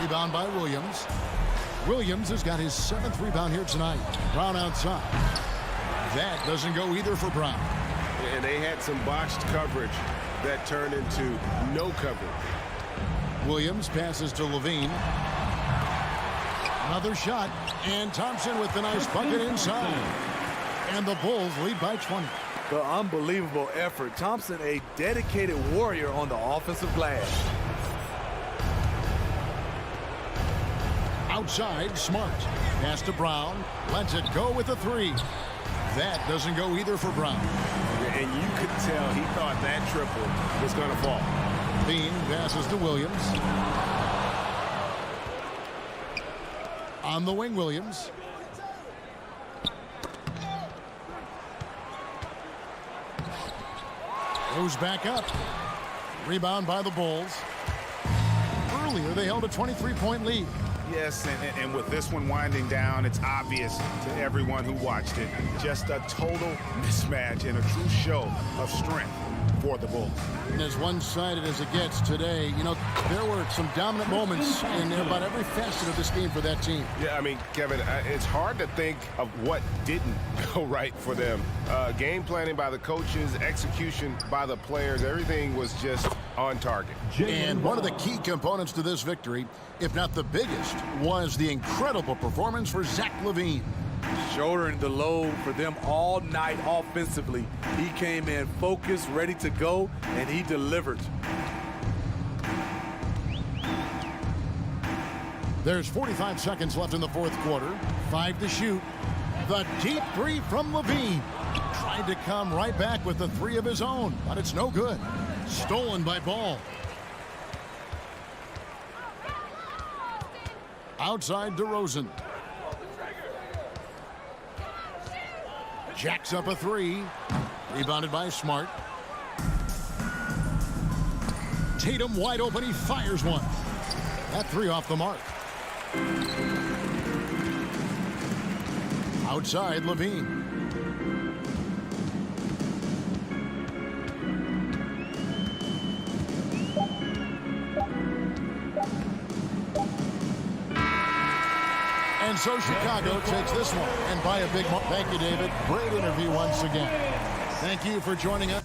Rebound by Williams. Williams has got his 7th rebound here tonight. Brown outside. That doesn't go either for Brown. And they had some botched coverage that turned into no coverage. Williams passes to Levine. Another shot. And Thompson with the nice bucket inside. And the Bulls lead by 20. The unbelievable effort. Thompson, a dedicated warrior on the offensive glass. Outside, Smart. Pass to Brown. Lets it go with the three. That doesn't go either for Brown. And you could tell he thought that triple was going to fall. Bean passes to Williams. On the wing, Williams. Goes back up. Rebound by the Bulls. Earlier, they held a 23-point lead. Yes, and with this one winding down, it's obvious to everyone who watched it. Just a total mismatch and a true show of strength for the Bulls. And as one-sided as it gets today, you know, there were some dominant moments in about every facet of this game for that team. Yeah, I mean, Kevin, it's hard to think of what didn't go right for them. Game planning by the coaches, execution by the players, everything was just on target. And one of the key components to this victory, if not the biggest, was the incredible performance for Zach LaVine. Shouldering the load for them all night offensively. He came in focused, ready to go, and he delivered. There's 45 seconds left in the fourth quarter. 5 to shoot. The deep three from LaVine. Tried to come right back with the three of his own, but it's no good. Stolen by Ball. Outside DeRozan. Jacks up a three. Rebounded by Smart. Tatum wide open. He fires one. That three off the mark. Outside LaVine. And so Chicago takes this one, and by a big mark. Thank you, David. Great interview once again. Thank you for joining us.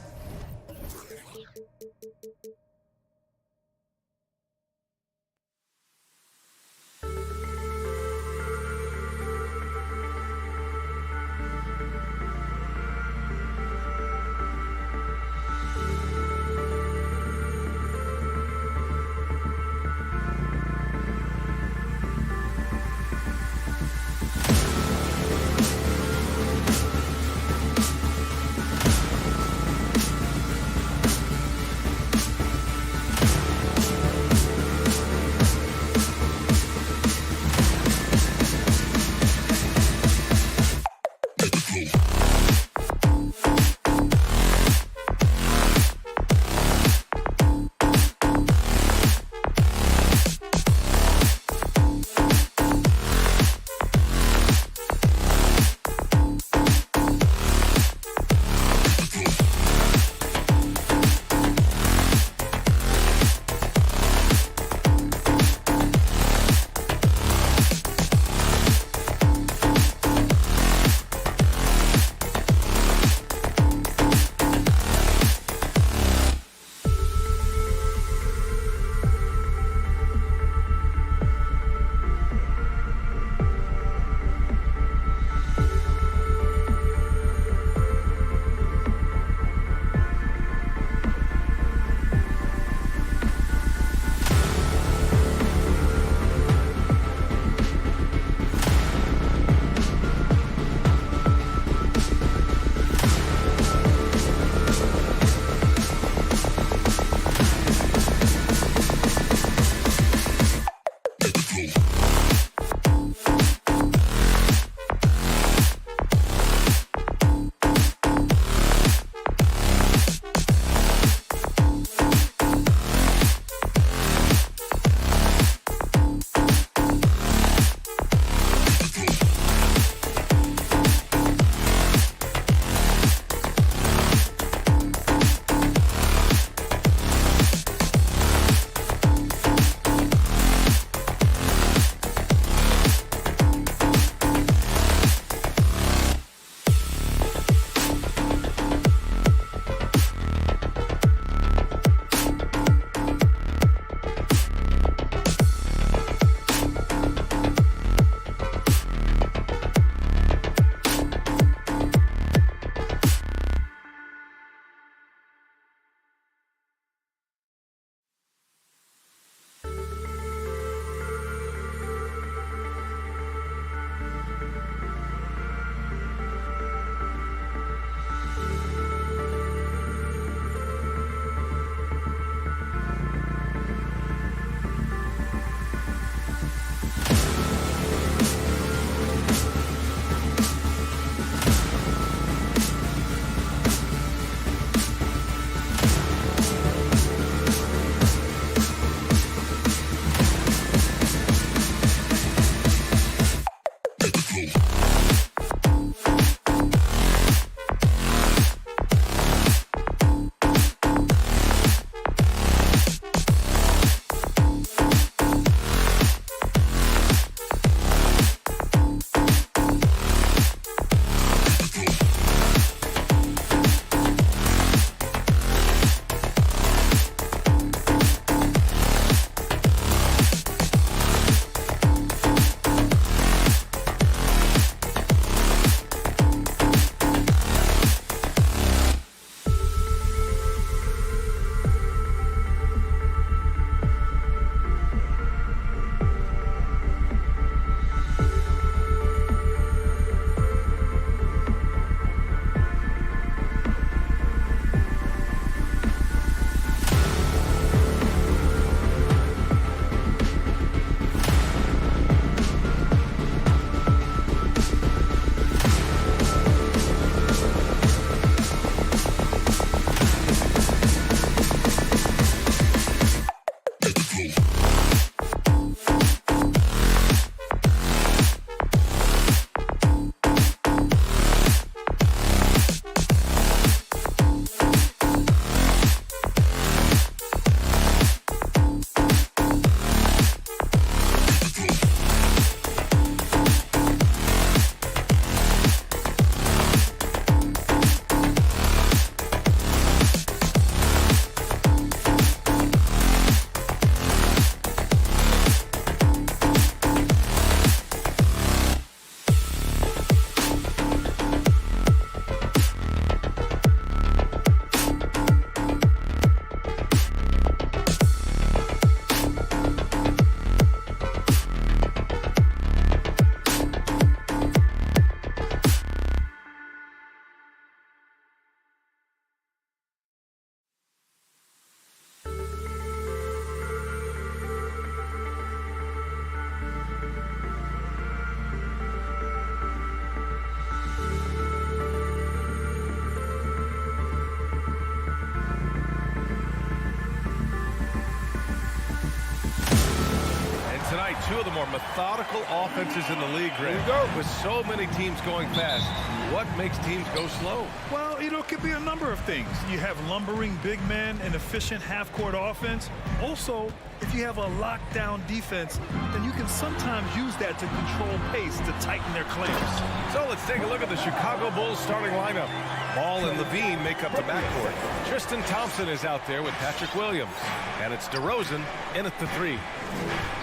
two of the more methodical offenses in the league, Greg. With so many teams going fast, what makes teams go slow? Well, it could be a number of things. You have lumbering big men and efficient half-court offense. Also, if you have a lockdown defense, then you can sometimes use that to control pace to tighten their claims. So let's take a look at the Chicago Bulls starting lineup. Ball and Levine make up the backcourt. Tristan Thompson is out there with Patrick Williams. And it's DeRozan in at the three.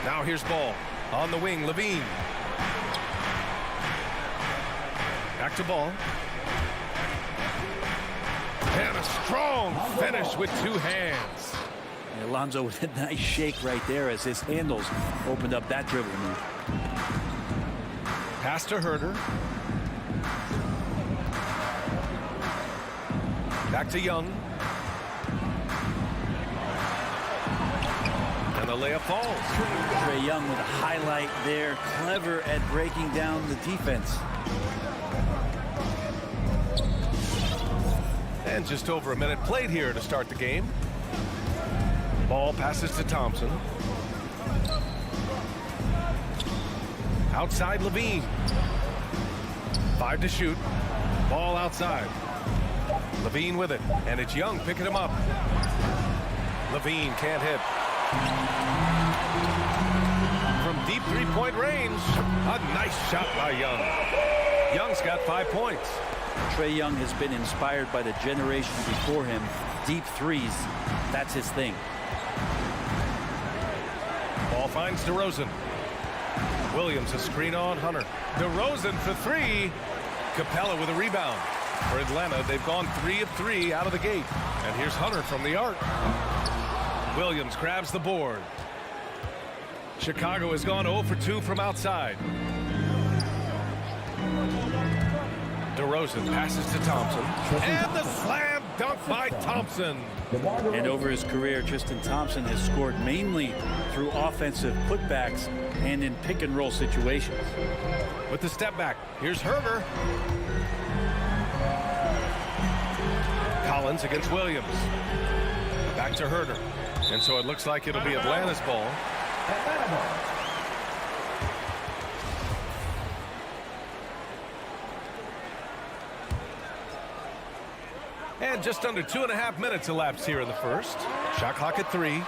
Now here's Ball. On the wing, Levine. Back to Ball. And a strong finish with two hands. And Alonzo with a nice shake right there as his handles opened up that dribble move. Pass to Herter. Back to Young. And the layup falls. Trae Young with a highlight there. Clever at breaking down the defense. And just over a minute played here to start the game. Ball passes to Thompson. Outside Levine. 5 to shoot. Ball outside. Levine with it. And it's Young picking him up. Levine can't hit. From deep three-point range. A nice shot by Young. Young's got 5 points. Trae Young has been inspired by the generation before him. Deep threes, that's his thing. Ball finds DeRozan. Williams a screen on Hunter. DeRozan for three. Capella with a rebound. For Atlanta, they've gone 3 of 3 out of the gate. And here's Hunter from the arc. Williams grabs the board. Chicago has gone 0 for 2 from outside. DeRozan passes to Thompson. And the slam dunk by Thompson. And over his career, Tristan Thompson has scored mainly through offensive putbacks and in pick and roll situations. With the step back, here's Herter. Collins against Williams. Back to Herter. And so it looks like it'll be Atlanta's ball. And just under 2.5 minutes elapsed here in the first. Shot clock at 3.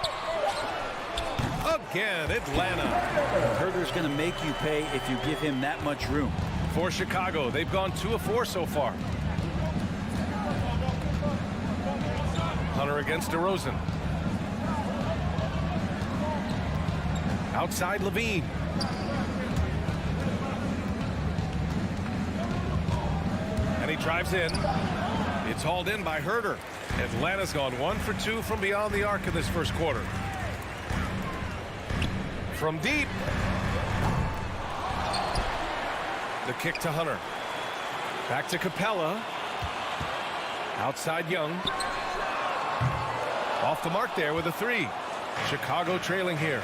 Again, Atlanta. Herter's going to make you pay if you give him that much room. For Chicago, they've gone 2 of 4 so far. Hunter against DeRozan. Outside Levine. And he drives in. It's hauled in by Herter. Atlanta's gone 1 for 2 from beyond the arc in this first quarter. From deep. The kick to Hunter. Back to Capella. Outside Young. Off the mark there with a 3. Chicago trailing here.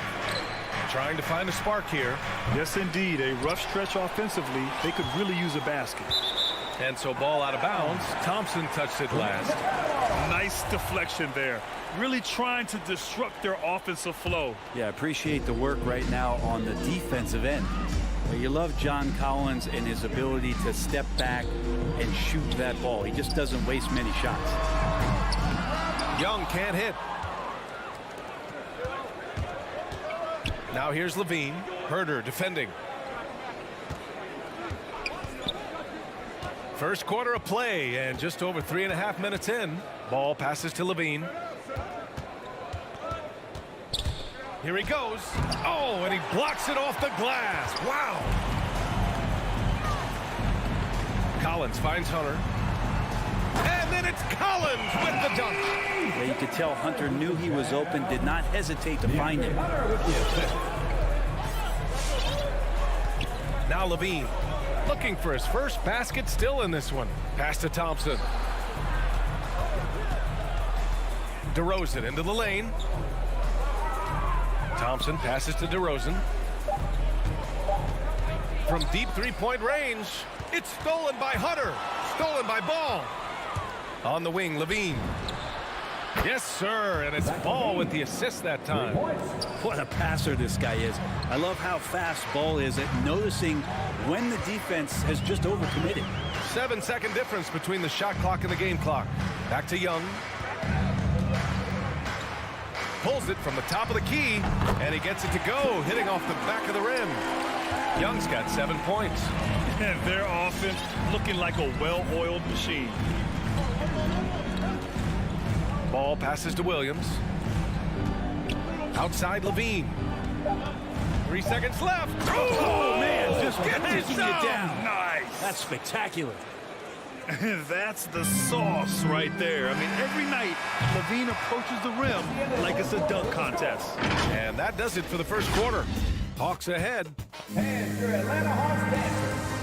Trying to find a spark here. Yes, indeed. A rough stretch offensively. They could really use a basket. And so ball out of bounds. Thompson touched it last. Nice deflection there. Really trying to disrupt their offensive flow. Yeah, appreciate the work right now on the defensive end. Well, you love John Collins and his ability to step back and shoot that ball. He just doesn't waste many shots. Young can't hit. Now here's Levine. Herter defending. First quarter of play and just over 3.5 minutes in. Ball passes to Levine. Here he goes. Oh, and he blocks it off the glass. Wow. Collins finds Hunter. And then it's Collins with the dunk. Yeah, you could tell Hunter knew he was open, did not hesitate to find him. Now Levine looking for his first basket, still in this one. Pass to Thompson. DeRozan into the lane. Thompson passes to DeRozan. From deep three-point range, it's stolen by Hunter. Stolen by Ball. On the wing, Levine. Yes, sir, and it's Ball with the assist that time. What a passer this guy is. I love how fast Ball is at noticing when the defense has just overcommitted. 7-second difference between the shot clock and the game clock. Back to Young. Pulls it from the top of the key, and he gets it to go, hitting off the back of the rim. Young's got 7 points. And their offense looking like a well-oiled machine. Ball passes to Williams. Outside Levine. 3 seconds left. Oh, man, just Get taking it you down. Nice. That's spectacular. That's the sauce right there. I mean, every night, Levine approaches the rim like it's a dunk contest. And that does it for the first quarter. Hawks ahead. And your Atlanta Hawks dancer.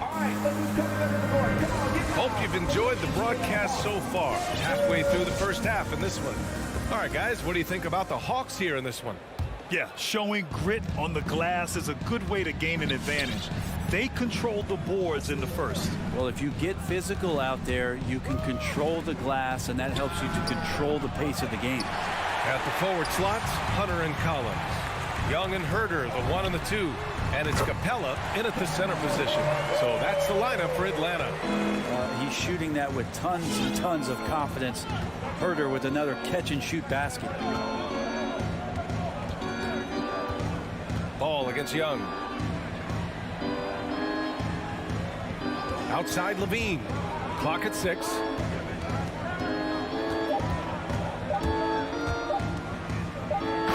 All right, look who's coming under the board. Come on, get Hope you've enjoyed the broadcast so far. Halfway through the first half in this one. All right, guys, what do you think about the Hawks here in this one? Yeah, showing grit on the glass is a good way to gain an advantage. They controlled the boards in the first. Well, if you get physical out there, you can control the glass, and that helps you to control the pace of the game. At the forward slots, Hunter and Collins. Young and Herder, the 1 and the 2. And it's Capella in at the center position. So that's the lineup for Atlanta. He's shooting that with tons and tons of confidence. Herder with another catch-and-shoot basket. Ball against Young. Outside Levine. Clock at 6.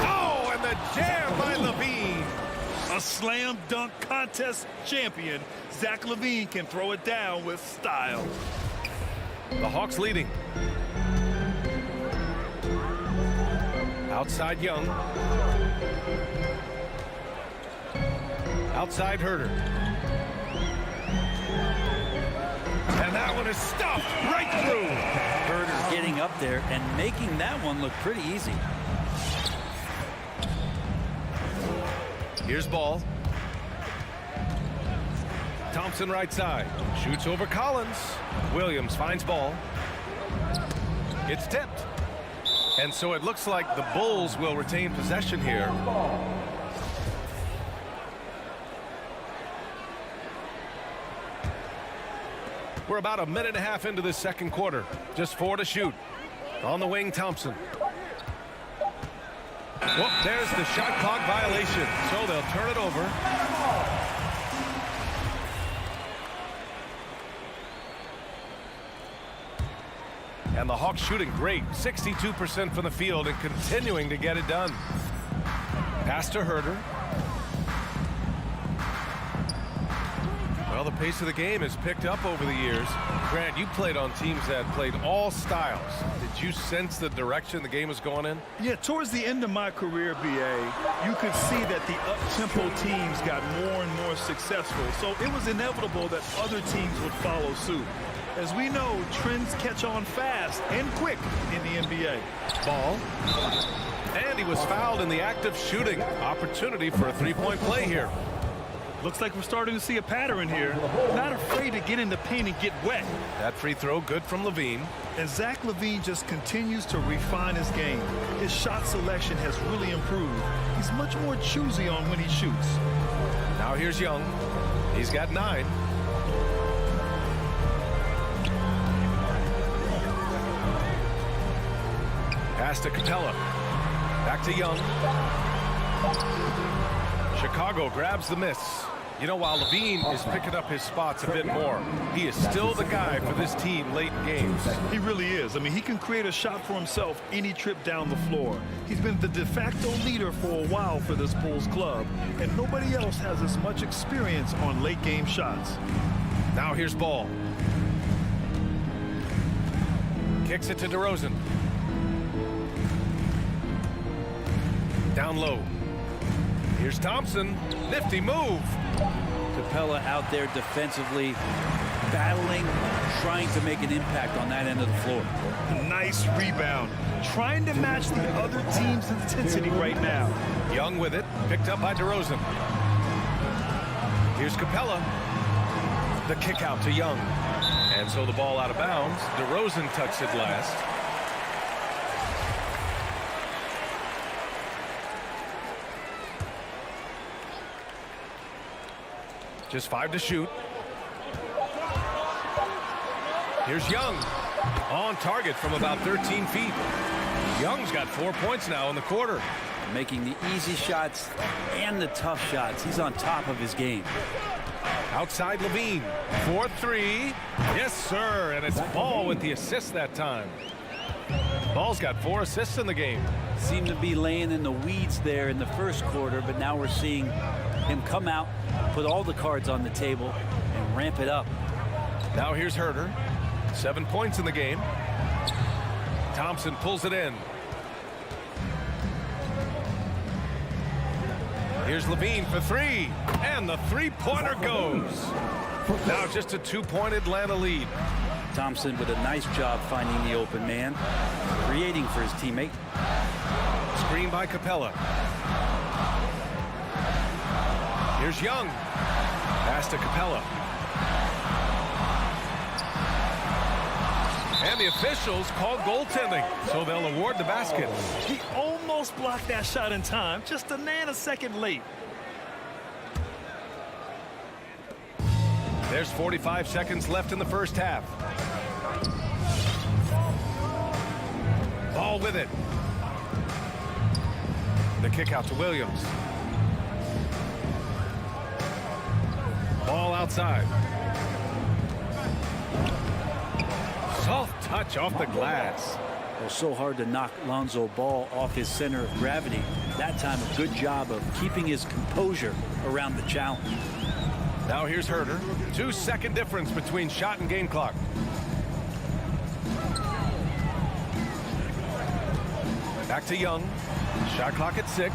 Oh, and the jam by Levine. A slam dunk contest champion, Zach LaVine can throw it down with style. The Hawks leading. Outside Young. Outside Herder. And that one is stuffed right through. Herder getting up there and making that one look pretty easy. Here's Ball. Thompson right side. Shoots over Collins. Williams finds Ball. It's tipped. And so it looks like the Bulls will retain possession here. We're about a minute and a half into this second quarter. Just 4 to shoot. On the wing, Thompson. Whoop, there's the shot clock violation. So they'll turn it over. And the Hawks shooting great. 62% from the field and continuing to get it done. Pass to Herder. Well, the pace of the game has picked up over the years. Grant, you played on teams that played all styles. Did you sense the direction the game was going in? Yeah, towards the end of my career, BA, you could see that the up-tempo teams got more and more successful. So it was inevitable that other teams would follow suit. As we know, trends catch on fast and quick in the NBA. Ball. And he was fouled in the act of shooting. Opportunity for a three-point play here. Looks like we're starting to see a pattern here. Not afraid to get in the paint and get wet. That free throw good from Levine. And Zach LaVine just continues to refine his game. His shot selection has really improved. He's much more choosy on when he shoots. Now here's Young. He's got 9. Pass to Capella. Back to Young. Chicago grabs the miss. You know, while Levine is picking up his spots a bit more, he is still the guy for this team late in games. He really is. I mean, he can create a shot for himself any trip down the floor. He's been the de facto leader for a while for this Bulls club, and nobody else has as much experience on late game shots. Now here's Ball. Kicks it to DeRozan. Down low. Here's Thompson. Nifty move. Capella out there defensively, battling, trying to make an impact on that end of the floor. Nice rebound. Trying to match the other team's intensity right now. Young with it. Picked up by DeRozan. Here's Capella. The kick out to Young. And so the ball out of bounds. DeRozan touched it last. Just 5 to shoot. Here's Young. On target from about 13 feet. Young's got 4 points now in the quarter. Making the easy shots and the tough shots. He's on top of his game. Outside Levine. 4-3. Yes, sir. And it's Ball with the assist that time. Ball's got 4 assists in the game. Seemed to be laying in the weeds there in the first quarter, but now we're seeing him come out, put all the cards on the table, and ramp it up. Now here's Herter. 7 points in the game. Thompson pulls it in. Here's Levine for 3. And the three-pointer goes. Now just a 2-point Atlanta lead. Thompson with a nice job finding the open man, creating for his teammate. Screen by Capella. Here's Young. Pass to Capella. And the officials called goaltending, so they'll award the basket. He almost blocked that shot in time, just a nanosecond late. There's 45 seconds left in the first half. Ball with it. The kick out to Williams. Ball outside. Soft touch off the glass. It was so hard to knock Lonzo Ball off his center of gravity. That time, a good job of keeping his composure around the challenge. Now here's Herter. 2-second difference between shot and game clock. Back to Young. Shot clock at 6.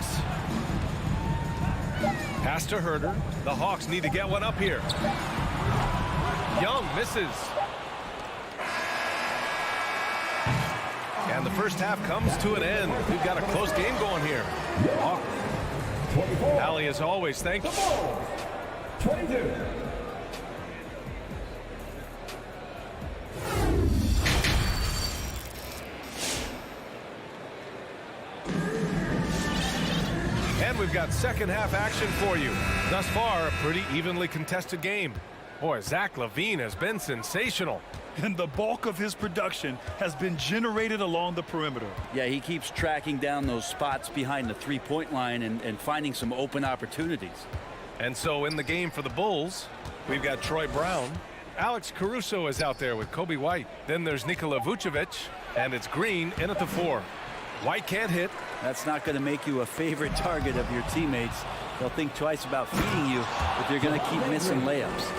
Pass to Herter. The Hawks need to get one up here. Young misses. And the first half comes to an end. We've got a close game going here. Allie, as always, thank you. 22. And we've got second half action for you. Thus far, a pretty evenly contested game. Boy, Zach LaVine has been sensational. And the bulk of his production has been generated along the perimeter. Yeah, he keeps tracking down those spots behind the three-point line and finding some open opportunities. And so in the game for the Bulls, we've got Troy Brown. Alex Caruso is out there with Kobe White. Then there's Nikola Vucevic, and it's Green in at the 4. White can't hit. That's not going to make you a favorite target of your teammates. They'll think twice about feeding you if you're going to keep missing layups.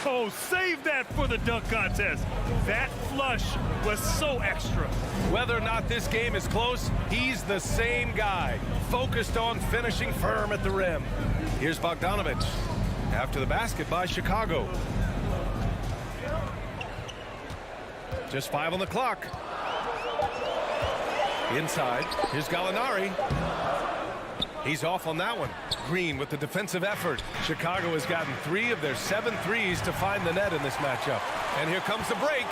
Oh, save that for the dunk contest. That flush was so extra. Whether or not this game is close, he's the same guy, focused on finishing firm at the rim. Here's Bogdanovich. After the basket by Chicago. Just 5 on the clock. Inside. Here's Gallinari. He's off on that one. Green with the defensive effort. Chicago has gotten 3 of their 7 threes to find the net in this matchup. And here comes the break.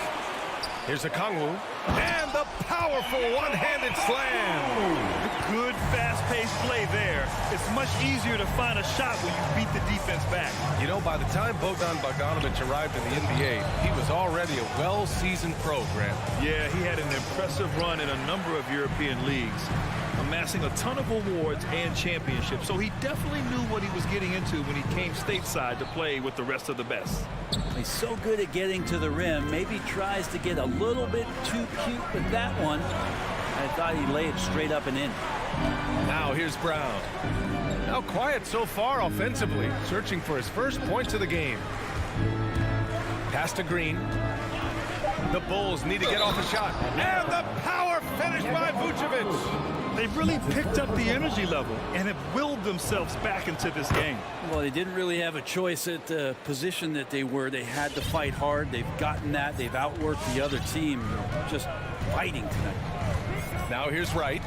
Here's Okongwu. And the powerful one-handed slam. Good fast-paced play there. It's much easier to find a shot when you beat the defense back. You know, by the time Bogdan Bogdanovich arrived in the NBA, he was already a well-seasoned pro, Grant. Yeah, he had an impressive run in a number of European leagues, amassing a ton of awards and championships. So he definitely knew what he was getting into when he came stateside to play with the rest of the best. He's so good at getting to the rim. Maybe tries to get a little bit too cute with that one. I thought he'd lay it straight up and in. Now here's Brown. Now quiet so far offensively, searching for his first points of the game. Pass to Green. The Bulls need to get off a shot. And the power finish by Vucevic. They've really picked up the energy level and have willed themselves back into this game. Well, they didn't really have a choice at the position that they were. They had to fight hard. They've gotten that. They've outworked the other team. Just fighting tonight. Now here's Wright.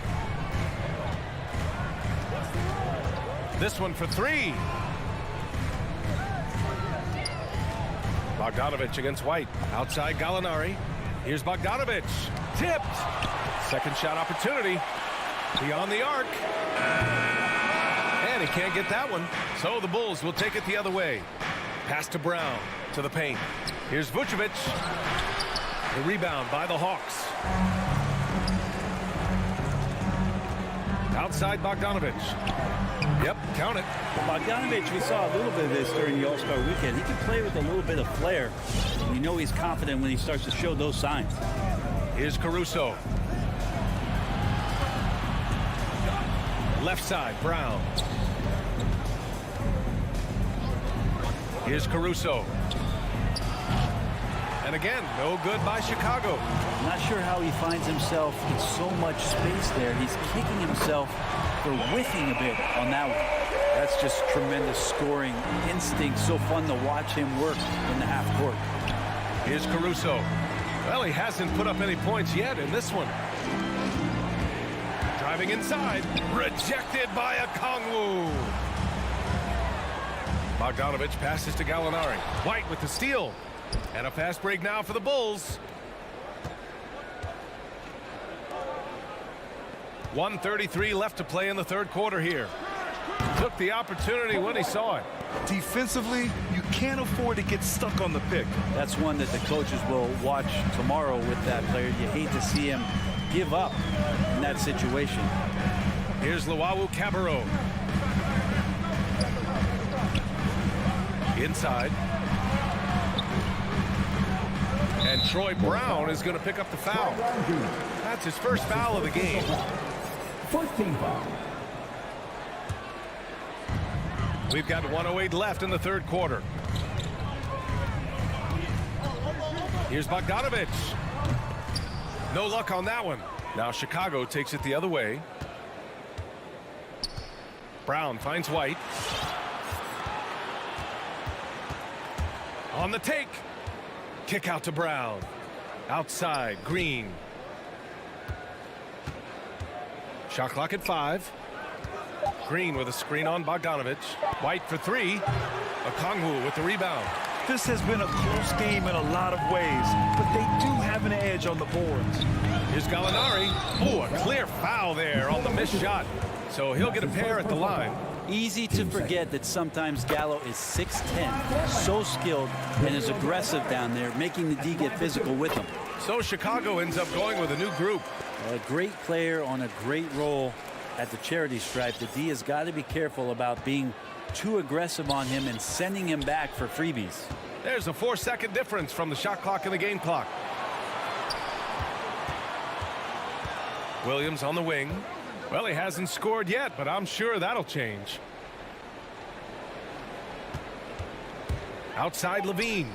This one for 3. Bogdanovich against White. Outside Gallinari. Here's Bogdanovich. Tipped. Second shot opportunity. Beyond the arc. And he can't get that one. So the Bulls will take it the other way. Pass to Brown, to the paint. Here's Vucevic. The rebound by the Hawks. Outside Bogdanovich. Yep, count it. Bogdanovich, we saw a little bit of this during the All-Star weekend. He can play with a little bit of flair. You know he's confident when he starts to show those signs. Here's Caruso. Left side, Brown. Here's Caruso. And again, no good by Chicago. I'm not sure how he finds himself in so much space there. He's kicking himself for whiffing a bit on that one. That's just tremendous scoring instinct. So fun to watch him work in the half court. Here's Caruso. Well, he hasn't put up any points yet in this one. Driving inside. Rejected by Okongwu. Bogdanovich passes to Gallinari. White with the steal. And a fast break now for the Bulls. 1:33 left to play in the third quarter here. Took the opportunity when he saw it. Defensively, you can't afford to get stuck on the pick. That's one that the coaches will watch tomorrow with that player. You hate to see him give up in that situation. Here's Luau Cabarro. Inside. And Troy Brown is going to pick up the foul. That's his first foul of the game. 14 foul. We've got 1:08 left in the third quarter. Here's Bogdanovich. No luck on that one. Now Chicago takes it the other way. Brown finds White. On the take. Kick out to Brown. Outside, Green. Shot clock at 5. Green with a screen on Bogdanovich. White for 3. Okongwu with the rebound. This has been a close game in a lot of ways, but they do have an edge on the boards. Here's Gallinari. Oh, a clear foul there on the missed shot. So he'll get a pair at the line. Easy to forget that sometimes Gallo is 6'10", so skilled and is aggressive down there, making the D get physical with him. So Chicago ends up going with a new group. A great player on a great role at the charity stripe. The D has got to be careful about being too aggressive on him and sending him back for freebies. There's a 4-second difference from the shot clock and the game clock. Williams on the wing. Well, he hasn't scored yet, but I'm sure that'll change. Outside Levine.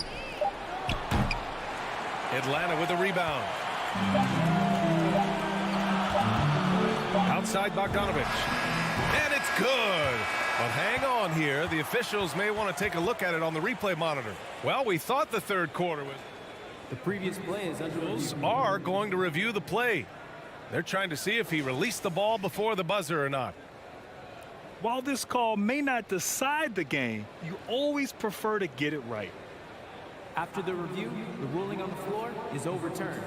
Atlanta with a rebound. Outside Bogdanovich. And it's good. But hang on here. The officials may want to take a look at it on the replay monitor. Well, we thought the third quarter was... The previous play is under review. Are going to review the play. They're trying to see if he released the ball before the buzzer or not. While this call may not decide the game, you always prefer to get it right. After the review, the ruling on the floor is overturned.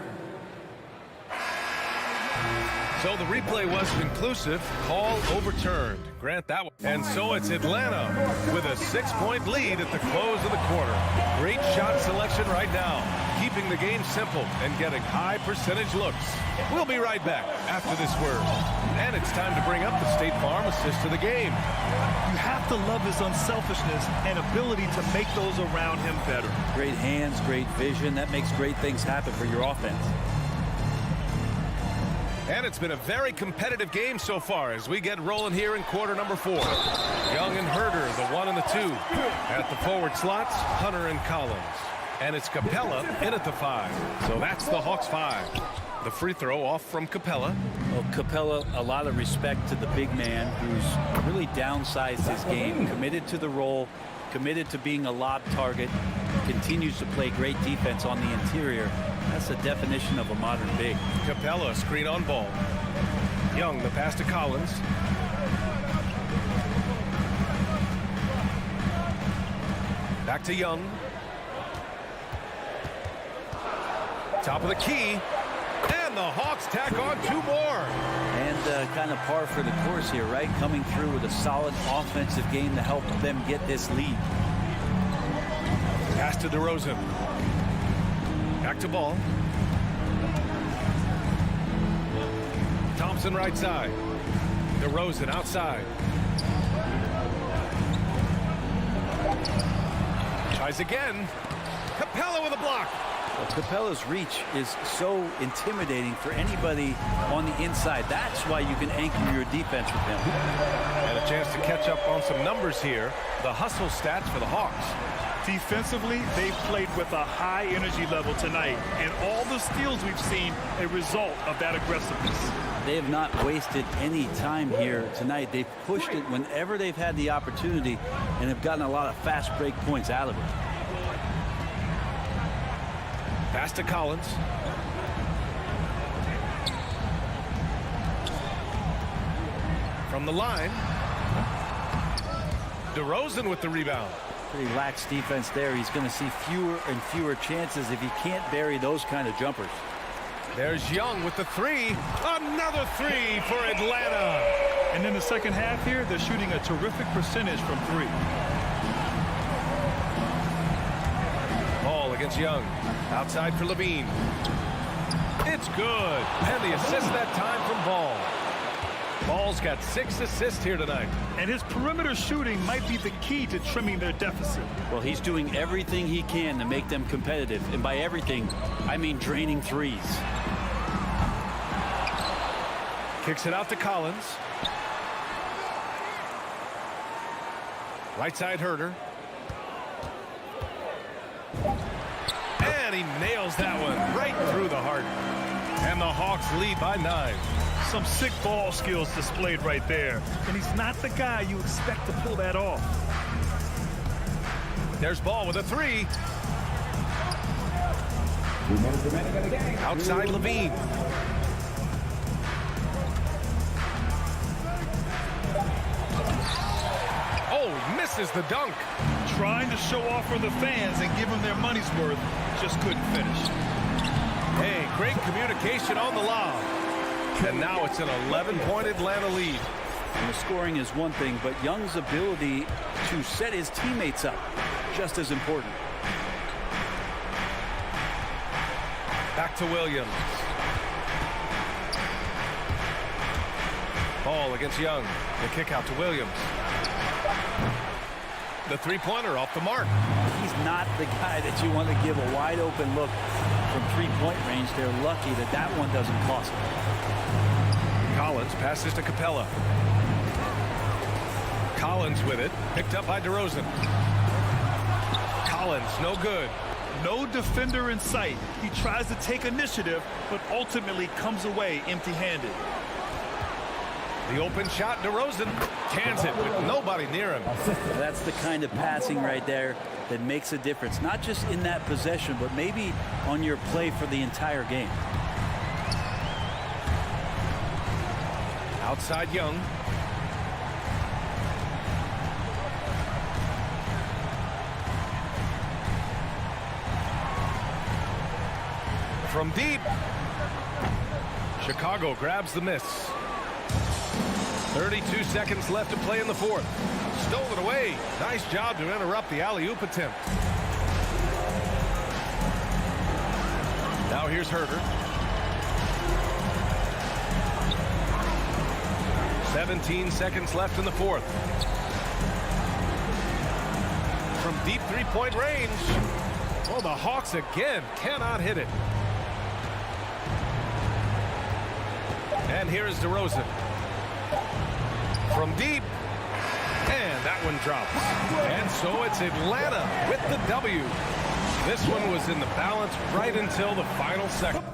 So the replay was conclusive. Call overturned. Grant that one. And so it's Atlanta with a 6-point lead at the close of the quarter. Great shot selection right now. Keeping the game simple and getting high percentage looks. We'll be right back after this word. And it's time to bring up the State Farm assist to the game. You have to love his unselfishness and ability to make those around him better. Great hands, great vision. That makes great things happen for your offense. And it's been a very competitive game so far as we get rolling here in quarter number 4. Young and Herder, the 1 and the 2. At the forward slots, Hunter and Collins. And it's Capella in at the 5. So that's the Hawks 5. The free throw off from Capella. Well, Capella, a lot of respect to the big man who's really downsized his game, committed to the role, committed to being a lob target, continues to play great defense on the interior. That's the definition of a modern big. Capella, screen on ball. Young, the pass to Collins. Back to Young. Top of the key. And the Hawks tack on 2 more. And kind of par for the course here, right? Coming through with a solid offensive game to help them get this lead. to DeRozan. Back to Ball. Thompson right side. DeRozan outside. Tries again. Capella with a block. Well, Capella's reach is so intimidating for anybody on the inside. That's why you can anchor your defense with him. And a chance to catch up on some numbers here. The hustle stats for the Hawks. Defensively, they've played with a high energy level tonight, and all the steals we've seen a result of that aggressiveness. They have not wasted any time here tonight. They've pushed it whenever they've had the opportunity and have gotten a lot of fast break points out of it. Pass to Collins. From the line. DeRozan with the rebound. Pretty lax defense there. He's going to see fewer and fewer chances if he can't bury those kind of jumpers. There's Young with the three. Another three for Atlanta. And in the second half here, they're shooting a terrific percentage from three. Ball against Young. Outside for Levine. It's good. And the assist that time from Ball. Ball's got 6 assists here tonight. And his perimeter shooting might be the key to trimming their deficit. Well, he's doing everything he can to make them competitive. And by everything, I mean draining threes. Kicks it out to Collins. Right side Herter. And he nails that one right through the heart. And the Hawks lead by 9. Some sick ball skills displayed right there. And he's not the guy you expect to pull that off. There's Ball with a three. Outside Levine. Oh, misses the dunk. Trying to show off for the fans and give them their money's worth. Just couldn't finish. Hey, great communication on the lob. And now it's an 11-point Atlanta lead. And the scoring is one thing, but Young's ability to set his teammates up just as important. Back to Williams. Ball against Young. The kick out to Williams. The three-pointer off the mark. He's not the guy that you want to give a wide-open look from three-point range. They're lucky that that one doesn't cost them. Collins passes to Capella. Collins with it. Picked up by DeRozan. Collins, no good. No defender in sight. He tries to take initiative, but ultimately comes away empty-handed. The open shot, DeRozan cans it with nobody near him. That's the kind of passing right there that makes a difference, not just in that possession, but maybe on your play for the entire game. Outside Young. From deep. Chicago grabs the miss. 32 seconds left to play in the fourth. Stolen away. Nice job to interrupt the alley-oop attempt. Now here's Herter. 17 seconds left in the fourth. From deep three-point range. Oh, the Hawks again cannot hit it. And here is DeRozan. From deep. And that one drops. And so it's Atlanta with the W. This one was in the balance right until the final second.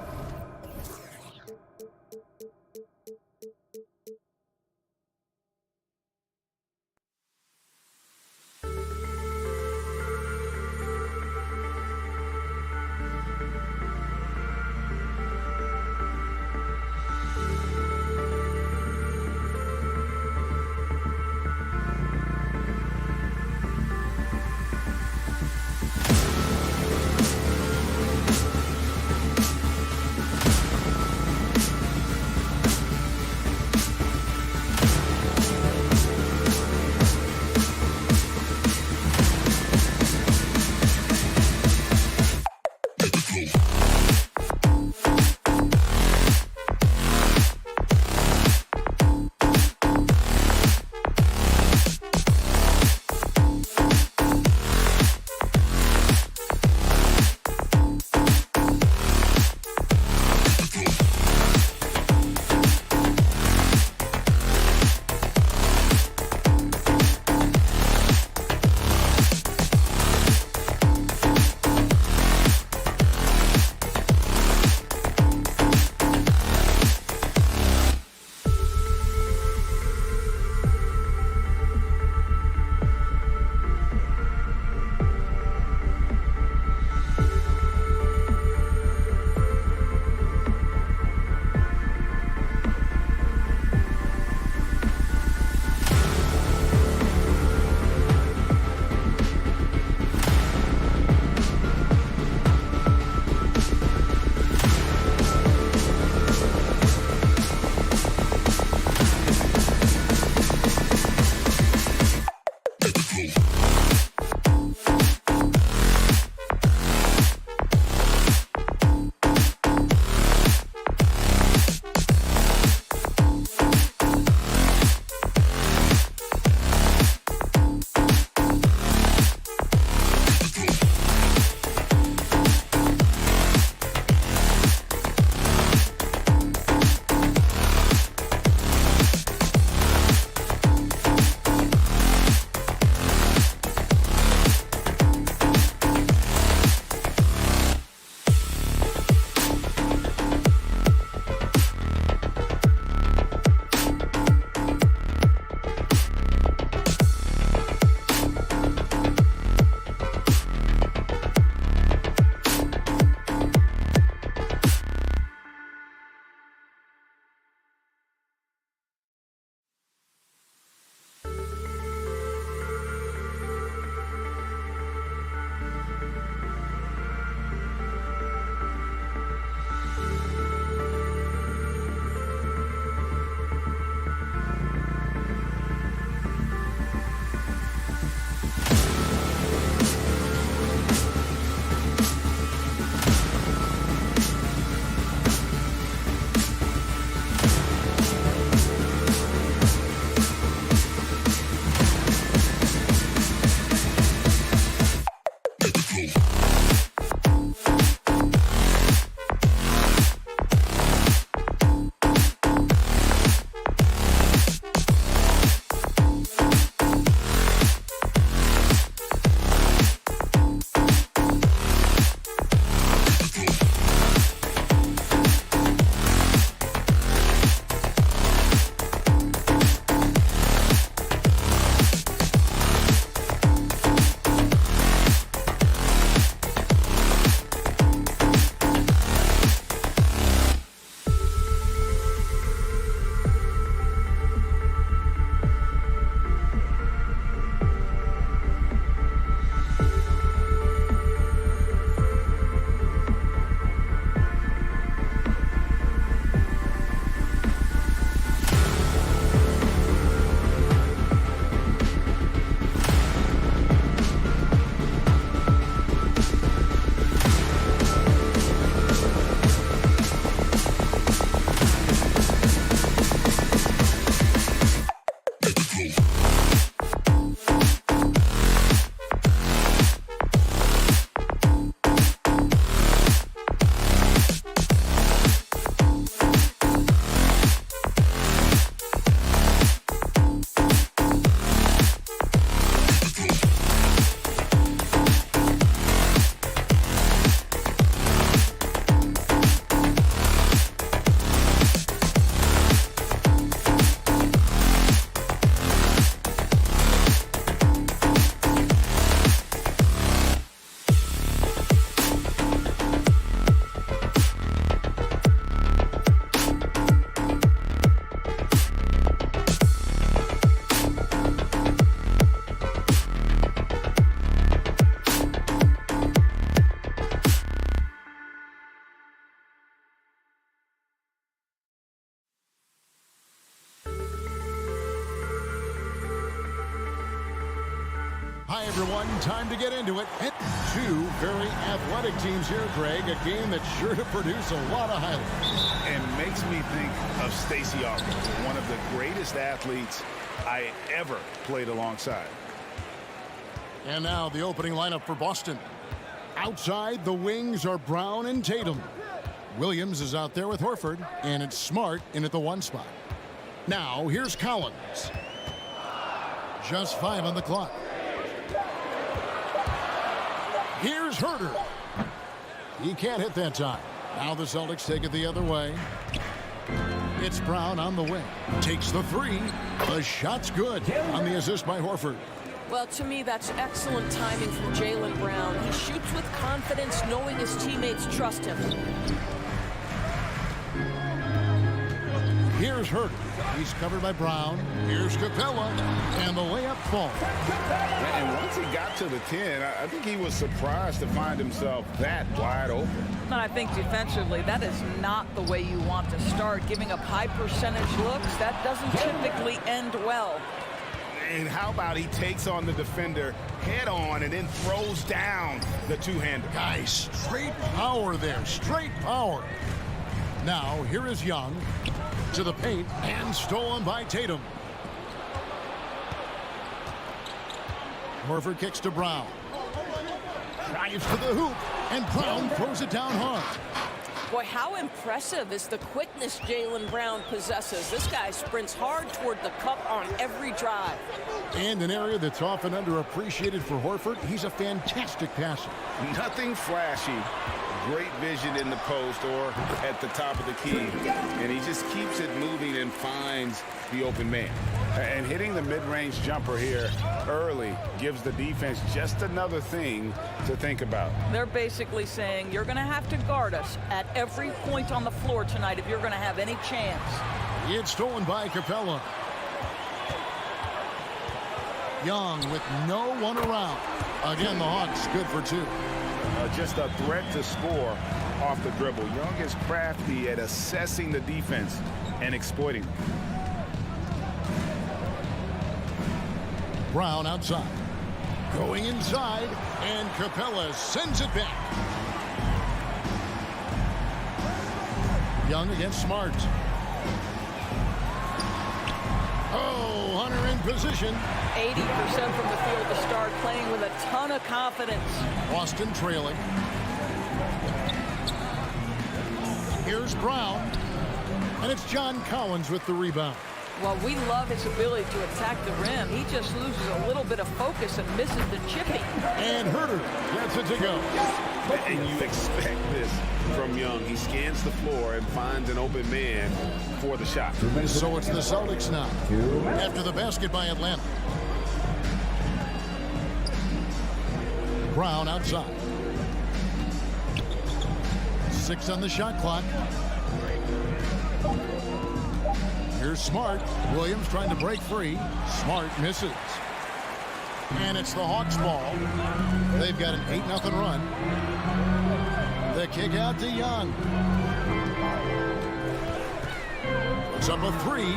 Hi, everyone. Time to get into it. Two very athletic teams here, Greg. A game that's sure to produce a lot of highlights. And makes me think of Stacey Augmon, one of the greatest athletes I ever played alongside. And now the opening lineup for Boston. Outside, the wings are Brown and Tatum. Williams is out there with Horford, and it's Smart in at the 1 spot. Now, here's Collins. Just 5 on the clock. Here's Herter. He can't hit that time. Now the Celtics take it the other way. It's Brown on the wing. Takes the 3. The shot's good on the assist by Horford. Well, to me, that's excellent timing from Jaylen Brown. He shoots with confidence, knowing his teammates trust him. Here's Herter. He's covered by Brown. Here's Capella. And the layup falls. And once he got to the 10, I think he was surprised to find himself that wide open. And I think defensively, that is not the way you want to start. Giving up high percentage looks, that doesn't typically end well. And how about he takes on the defender head on and then throws down the two-hander. Guys, straight power there. Straight power. Now, here is Young. To the paint and stolen by Tatum. Horford kicks to Brown. Drives to the hoop, and Brown throws it down hard. Boy, how impressive is the quickness Jaylen Brown possesses. This guy sprints hard toward the cup on every drive. And an area that's often underappreciated for Horford, he's a fantastic passer. Nothing flashy. Great vision in the post or at the top of the key. And he just keeps it moving and finds the open man. And hitting the mid-range jumper here early gives the defense just another thing to think about. They're basically saying you're going to have to guard us at every point on the floor tonight if you're going to have any chance. It's stolen by Capella. Young with no one around. Again, the Hawks good for 2. Just a threat to score off the dribble. Young is crafty at assessing the defense and exploiting them. Brown outside. Going inside, and Capella sends it back. Young against Smart. Oh, Hunter in position. 80% from the field to start, playing with a ton of confidence. Boston trailing. Here's Brown. And it's John Collins with the rebound. Well, we love his ability to attack the rim. He just loses a little bit of focus and misses the chipping. And Herter gets it to go. And you expect this from Young. He scans the floor and finds an open man for the shot. So it's the Celtics now after the basket by Atlanta. Brown outside. 6 on the shot clock. Here's Smart. Williams trying to break free. Smart misses. And it's the Hawks ball. They've got an 8-0 run. The kick out to Young. Puts up a 3.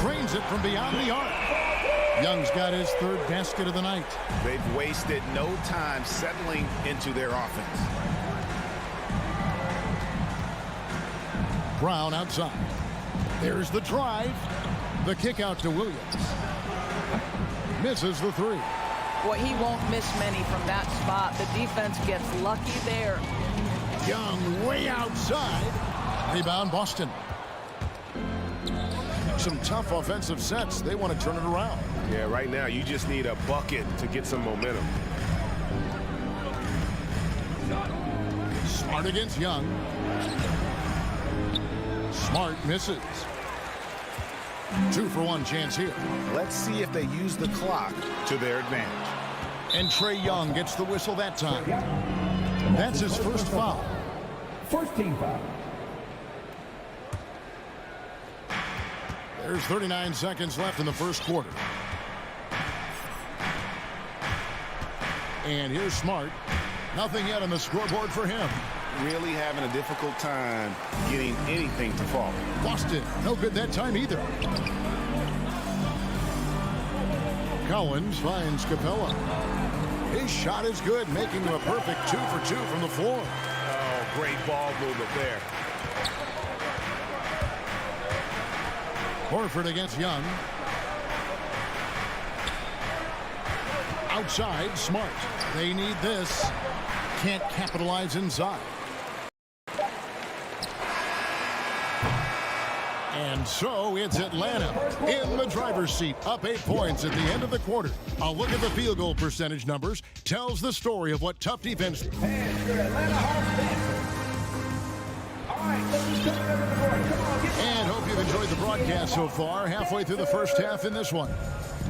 Cranes it from beyond the arc. Young's got his 3rd basket of the night. They've wasted no time settling into their offense. Brown outside. There's the drive. The kick out to Williams. Misses the 3. Boy, he won't miss many from that spot. The defense gets lucky there. Young way outside. Rebound Boston. Some tough offensive sets. They want to turn it around. Yeah, right now you just need a bucket to get some momentum. Smart against Young. Smart misses. 2-for-1 chance here. Let's see if they use the clock to their advantage. And Trae Young gets the whistle that time. That's his first foul. First team foul. There's 39 seconds left in the first quarter. And here's Smart. Nothing yet on the scoreboard for him. Really having a difficult time getting anything to fall. Boston, no good that time either. Collins finds Capella. His shot is good, making him a perfect 2-for-2 from the floor. Oh, great ball movement there. Horford against Young. Outside, Smart. They need this. Can't capitalize inside. And so it's Atlanta in the driver's seat, up 8 points at the end of the quarter. A look at the field goal percentage numbers tells the story of what tough defense. And your Atlanta Hawks dancers. All right, let's come over the board. Come on, get And hope you've enjoyed the broadcast so far. Halfway through the first half in this one.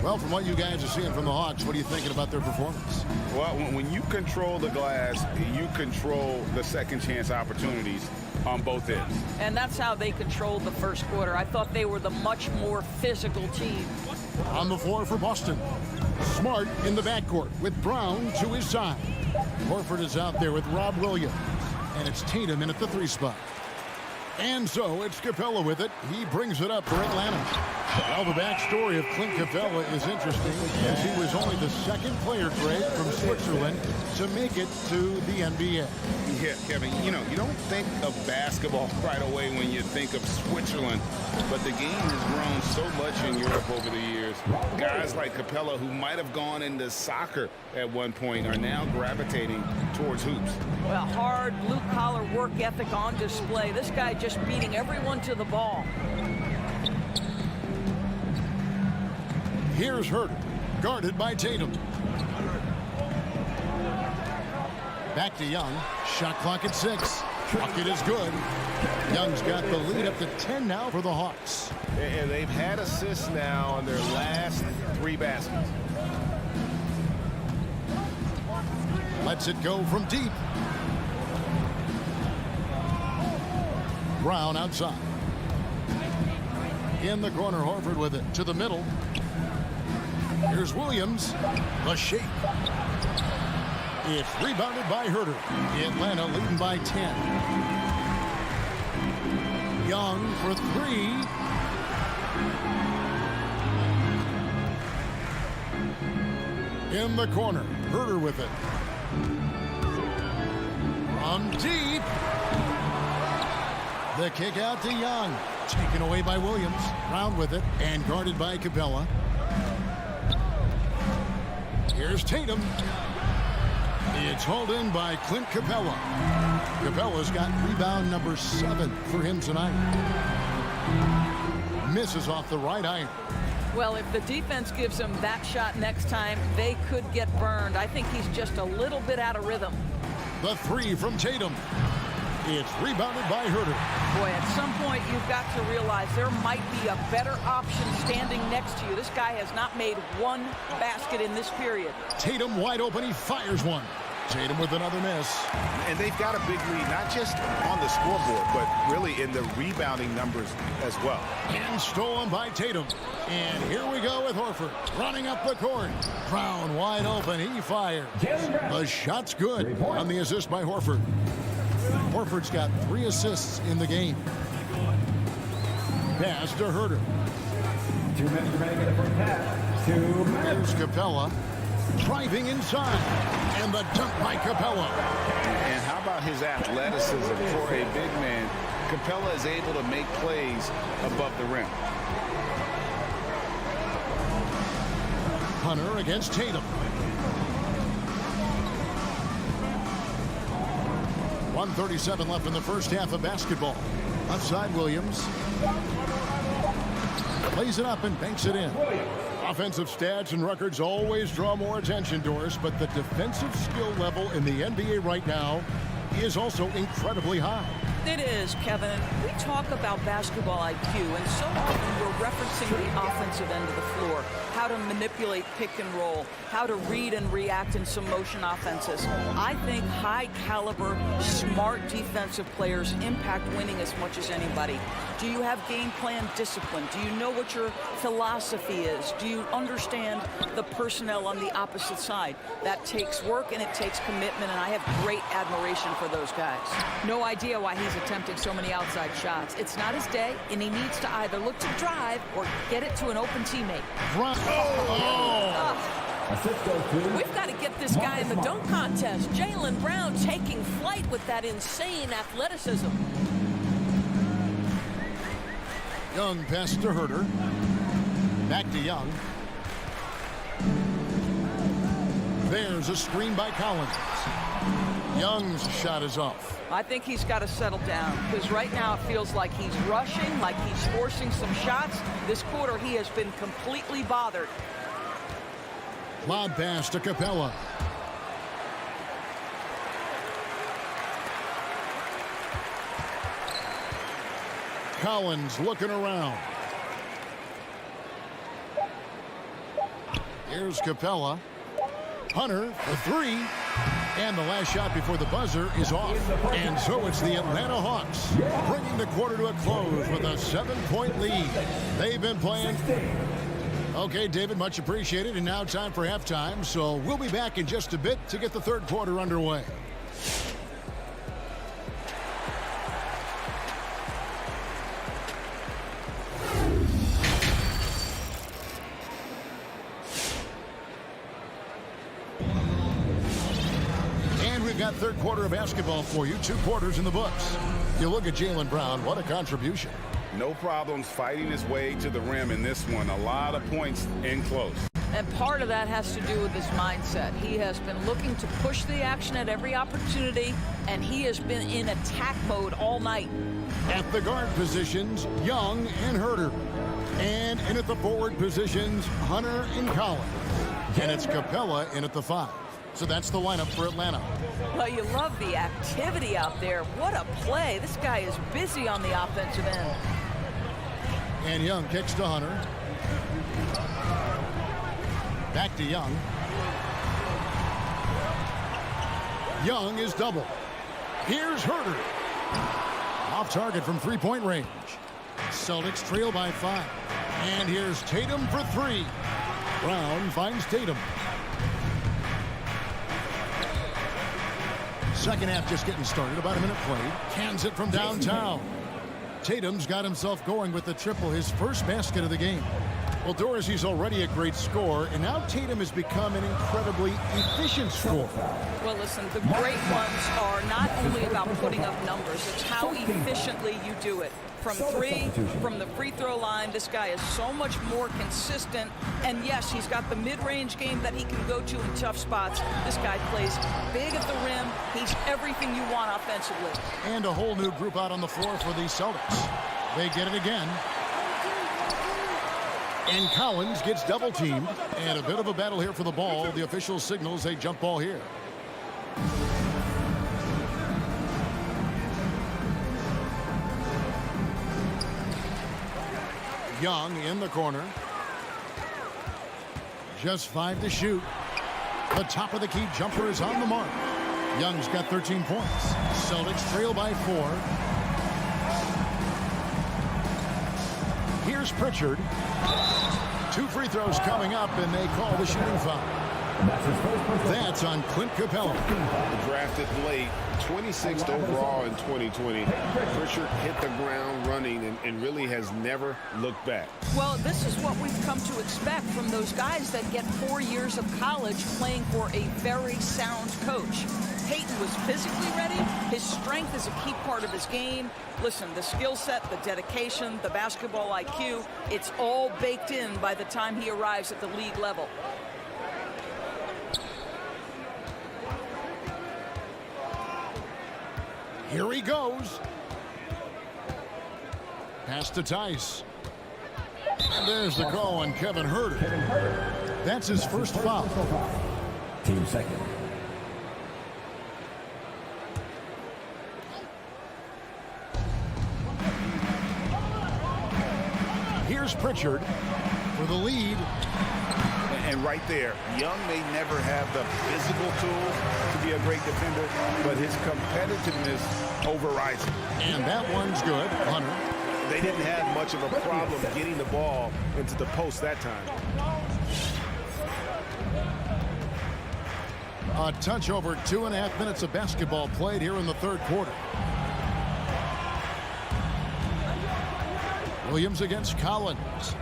Well, from what you guys are seeing from the Hawks, what are you thinking about their performance? Well, when you control the glass, you control the second chance opportunities on both ends. And that's how they controlled the first quarter. I thought they were the much more physical team. On the floor for Boston. Smart in the backcourt with Brown to his side. Horford is out there with Rob Williams. And it's Tatum in at the 3 spot. And so it's Capella with it. He brings it up for Atlanta. Well, the backstory of Clint Capella is interesting, as he was only the 2nd player, Greg, from Switzerland to make it to the NBA. Yeah, Kevin, you know, you don't think of basketball right away when you think of Switzerland, but the game has grown so much in Europe over the years. Guys like Capella, who might have gone into soccer at one point, are now gravitating towards hoops. Well, hard, blue-collar work ethic on display. This guy just beating everyone to the ball. Here's Herter, guarded by Tatum. Back to Young. Shot clock at 6. Bucket is good. Young's got the lead up to 10 now for the Hawks. And they've had assists now on their last 3 baskets. Lets it go from deep. Brown outside. In the corner, Horford with it to the middle. Here's Williams. The shake. It's rebounded by Herter. Atlanta leading by 10. Young for 3. In the corner, Herter with it. From deep. The kick out to Young. Taken away by Williams. Brown with it and guarded by Capella. Here's Tatum. It's hauled in by Clint Capella. Capella's got rebound number 7 for him tonight. Misses off the right iron. Well, if the defense gives him that shot next time, they could get burned. I think he's just a little bit out of rhythm. The 3 from Tatum. It's rebounded by Herter. Boy, at some point you've got to realize there might be a better option standing next to you. This guy has not made one basket in this period. Tatum wide open. He fires one. Tatum with another miss. And they've got a big lead, not just on the scoreboard, but really in the rebounding numbers as well. And stolen by Tatum. And here we go with Horford running up the court. Brown wide open. He fires. The shot's good on the assist by Horford. Horford's got 3 assists in the game. Pass to Herter. 2 minutes remaining in the first half. 2 minutes. Here's Capella driving inside. And the dunk by Capella. And how about his athleticism for a big man? Capella is able to make plays above the rim. Hunter against Tatum. 1:37 left in the first half of basketball. Outside Williams. Plays it up and banks it in. Offensive stats and records always draw more attention, Doris, but the defensive skill level in the NBA right now is also incredibly high. It is, Kevin. We talk about basketball IQ, and so often we're referencing the offensive end of the floor, how to manipulate pick and roll, how to read and react in some motion offenses. I think high-caliber, smart defensive players impact winning as much as anybody. Do you have game plan discipline? Do you know what your philosophy is? Do you understand the personnel on the opposite side? That takes work and it takes commitment, and I have great admiration for those guys. No idea why he's attempting so many outside shots. It's not his day, and he needs to either look to drive or get it to an open teammate. We've got to get this guy in the dunk contest. Jaylen Brown taking flight with that insane athleticism. Young pass to Herter. Back to Young. There's a screen by Collins. Young's shot is off. I think he's got to settle down, because right now it feels like he's rushing, like he's forcing some shots. This quarter he has been completely bothered. Lob pass to Capella. Collins looking around. Here's Capella. Hunter, the 3. And the last shot before the buzzer is off. And so it's the Atlanta Hawks bringing the quarter to a close with a 7-point lead. They've been playing. Okay, David, much appreciated. And now time for halftime. So we'll be back in just a bit to get the third quarter underway. Got third quarter of basketball for you. 2 quarters in the books. You look at Jaylen Brown. What a contribution. No problems fighting his way to the rim in this one. A lot of points in close. And part of that has to do with his mindset. He has been looking to push the action at every opportunity, and he has been in attack mode all night. At the guard positions, Young and Herter. And in at the forward positions, Hunter and Collins. And it's Capella in at the 5. So that's the lineup for Atlanta. Well, you love the activity out there. What a play. This guy is busy on the offensive end. And Young kicks to Hunter. Back to Young. Young is double. Here's Herter. Off target from 3-point range. Celtics trail by 5. And here's Tatum for 3. Brown finds Tatum. Second half just getting started. About a minute played. Cans it from downtown. Tatum's got himself going with the triple, his first basket of the game. Well, Doris, he's already a great scorer, and now Tatum has become an incredibly efficient scorer. Well, listen, the great ones are not only about putting up numbers, it's how efficiently you do it. from three, from the free throw line. This guy is so much more consistent. And yes, he's got the mid-range game that he can go to in tough spots. This guy plays big at the rim. He's everything you want offensively. And a whole new group out on the floor for the Celtics. They get it again. And Collins gets double-teamed. And a bit of a battle here for the ball. The official signals a jump ball here. Young in the corner. Just 5 to shoot. The top of the key jumper is on the mark. Young's got 13 points. Celtics trail by 4. Here's Pritchard. 2 free throws coming up, and they call the shooting foul. That's on Clint Capella. Drafted late, 26th overall in 2020. Pritchard hit the ground running and really has never looked back. Well, this is what we've come to expect from those guys that get 4 years of college playing for a very sound coach. Peyton was physically ready. His strength is a key part of his game. Listen, the skill set, the dedication, the basketball IQ, it's all baked in by the time he arrives at the league level. Here he goes. Pass to Tice. And there's the call on Kevin Huerter. That's his first foul. Team second. Here's Pritchard for the lead. And right there, Young may never have the physical tools to be a great defender, but his competitiveness overrides it. And that one's good. Hunter. They didn't have much of a problem getting the ball into the post that time. A touch over 2.5 minutes of basketball played here in the third quarter. Williams against Collins.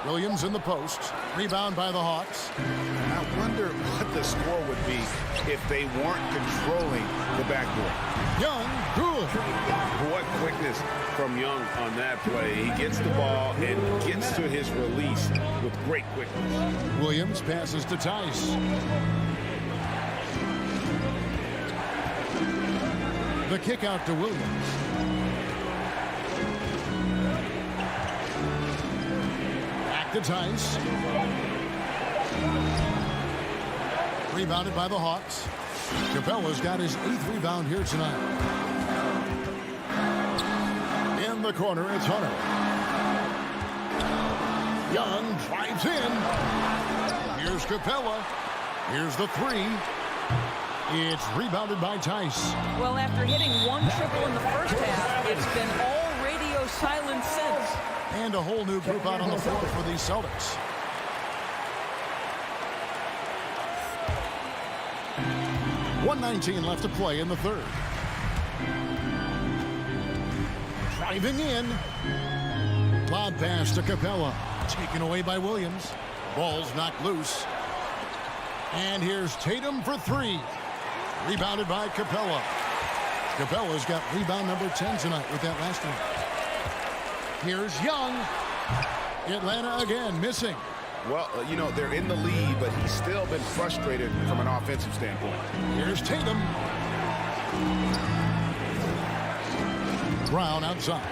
Williams in the post. Rebound by the Hawks. I wonder what the score would be if they weren't controlling the backcourt. Young, good. What quickness from Young on that play. He gets the ball and gets to his release with great quickness. Williams passes to Tice. The kick out to Williams. Back to Tice. Rebounded by the Hawks. Capella's got his 8th rebound here tonight. In the corner, it's Hunter. Young drives in. Here's Capella. Here's the 3. It's rebounded by Tice. Well, after hitting 1 triple in the first half, it's been all radio silence since. And a whole new group out on the floor for the Celtics. .119 left to play in the third. Driving in. Lob pass to Capella. Taken away by Williams. Ball's knocked loose. And here's Tatum for 3. Rebounded by Capella. Capella's got rebound number 10 tonight with that last one. Here's Young. Atlanta again missing. Well, you know, they're in the lead, but he's still been frustrated from an offensive standpoint. Here's Tatum. Brown outside.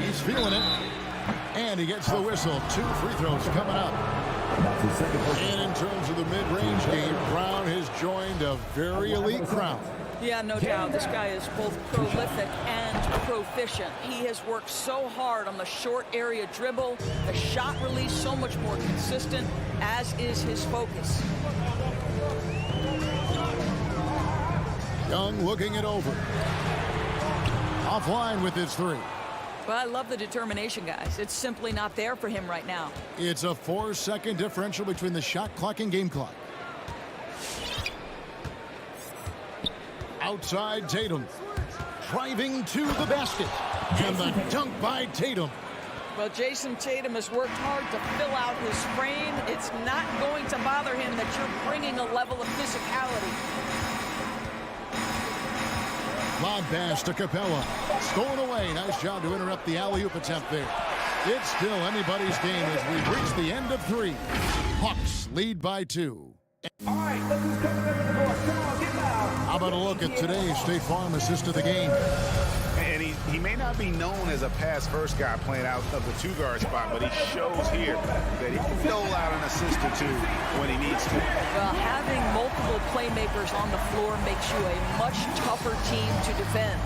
He's feeling it. And he gets the whistle. 2 free throws coming up. And in terms of the mid-range game, Brown has joined a very elite crowd. Yeah, no doubt. This guy is both prolific and proficient. He has worked so hard on the short area dribble, the shot release so much more consistent, as is his focus. Young looking it over. Offline with his 3. Well, I love the determination, guys. It's simply not there for him right now. It's a 4-second differential between the shot clock and game clock. Outside Tatum. Driving to the basket. And the dunk by Tatum. Well, Jason Tatum has worked hard to fill out his frame. It's not going to bother him that you're bringing a level of physicality. Lob pass to Capella. Stolen away. Nice job to interrupt the alley-oop attempt there. It's still anybody's game as we've reached the end of 3. Hawks lead by 2. All right, look who's coming up to the board. Come on, get loud. How about a look at today's State Farm assist of the game? And he may not be known as a pass-first guy playing out of the 2-guard spot, but he shows here that he can dole out an assist or 2 when he needs to. Well, having multiple playmakers on the floor makes you a much tougher team to defend.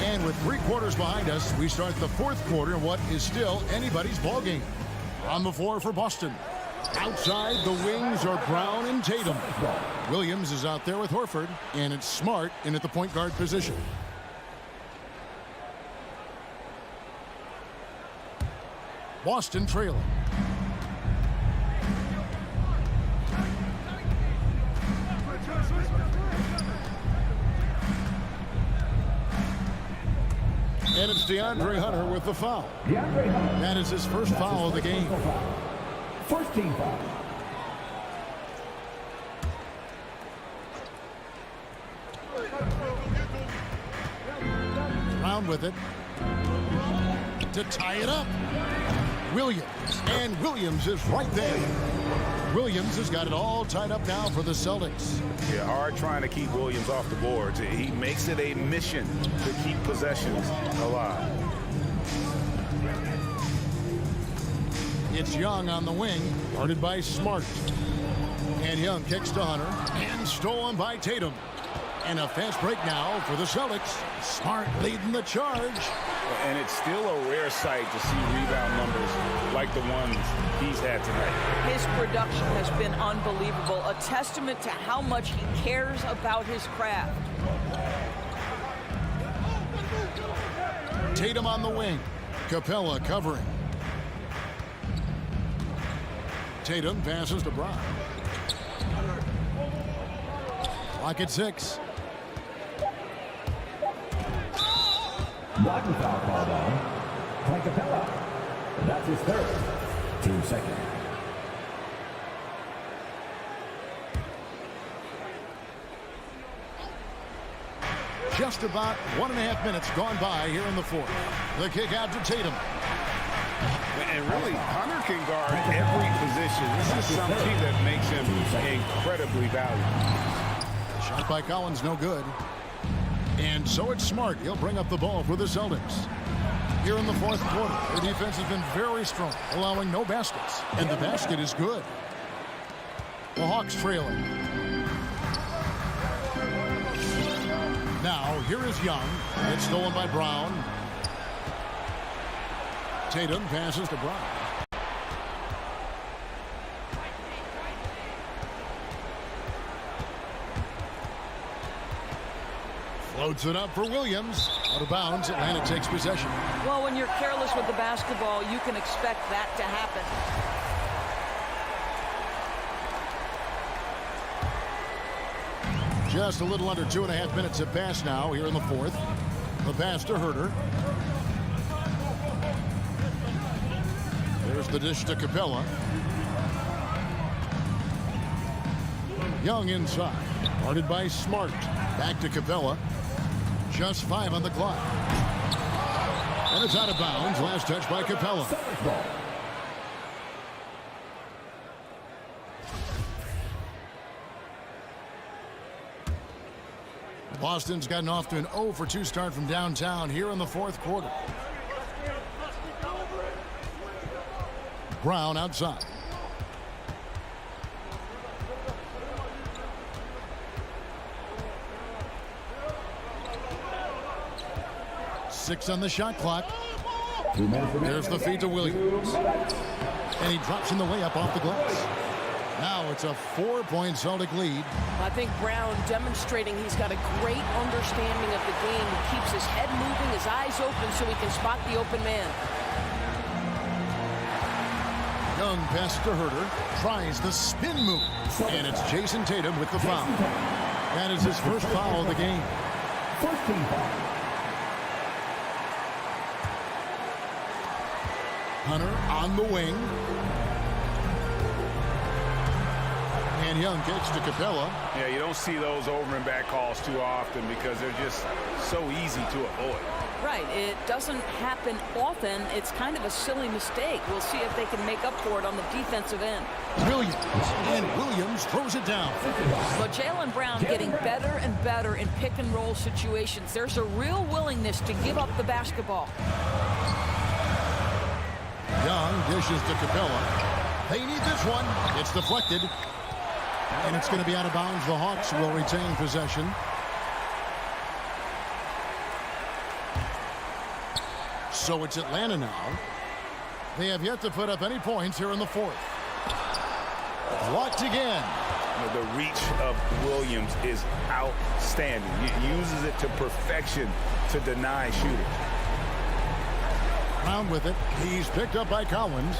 And with 3 quarters behind us, we start the 4th quarter in what is still anybody's ballgame. On the floor for Boston. Outside, the wings are Brown and Tatum. Williams is out there with Horford, and it's Smart in at the point guard position. Boston trailing. And it's DeAndre Hunter with the foul. That is his first foul of the game. First team foul. Brown with it. To tie it up. Williams. And Williams is right there. Williams has got it all tied up now for the Celtics. Yeah, hard trying to keep Williams off the boards. He makes it a mission to keep possessions alive. It's Young on the wing, guarded by Smart. And Young kicks to Hunter, and stolen by Tatum. And a fast break now for the Celtics. Smart leading the charge. And it's still a rare sight to see rebound numbers like the ones he's had tonight. His production has been unbelievable, a testament to how much he cares about his craft. Tatum on the wing. Capella covering. Tatum passes to Brown. Clock at 6. Blocking foul called on Frank Capella. That's his 3rd. 2 seconds. Just about 1.5 minutes gone by here in the 4th. The kick out to Tatum. And really, Hunter can guard every position. This is something that makes him incredibly valuable. Shot by Collins, no good. And so it's Smart. He'll bring up the ball for the Celtics. Here in the 4th quarter, the defense has been very strong, allowing no baskets. And the basket is good. The Hawks trailing. Now, here is Young. It's stolen by Brown. Tatum passes to Brown. Floats it up for Williams. Out of bounds, Atlanta takes possession. Well, when you're careless with the basketball, you can expect that to happen. Just a little under 2.5 minutes have passed now here in the 4th. The pass to Herter. There's the dish to Capella. Young inside. Guarded by Smart. Back to Capella. Just 5 on the clock. And it's out of bounds. Last touch by Capella. Boston's gotten off to an 0 for 2 start from downtown here in the 4th quarter. Brown outside. Six on the shot clock. There's the feed to Williams. And he drops in the layup off the glass. Now it's a 4-point Celtic lead. I think Brown demonstrating he's got a great understanding of the game. He keeps his head moving, his eyes open so he can spot the open man. Young passes to Herter. Tries the spin move. And it's Jason Tatum with the foul. That is his first foul of the game. First team foul. Hunter on the wing. And Young kicks to Capella. Yeah, you don't see those over and back calls too often because they're just so easy to avoid. Right. It doesn't happen often. It's kind of a silly mistake. We'll see if they can make up for it on the defensive end. Williams. And Williams throws it down. But Jaylen Brown getting better and better in pick-and-roll situations. There's a real willingness to give up the basketball. Young dishes to Capella. They need this one. It's deflected. And it's going to be out of bounds. The Hawks will retain possession. So it's Atlanta now. They have yet to put up any points here in the fourth. Blocked again. The reach of Williams is outstanding. He uses it to perfection to deny shooters. Brown with it. He's picked up by Collins.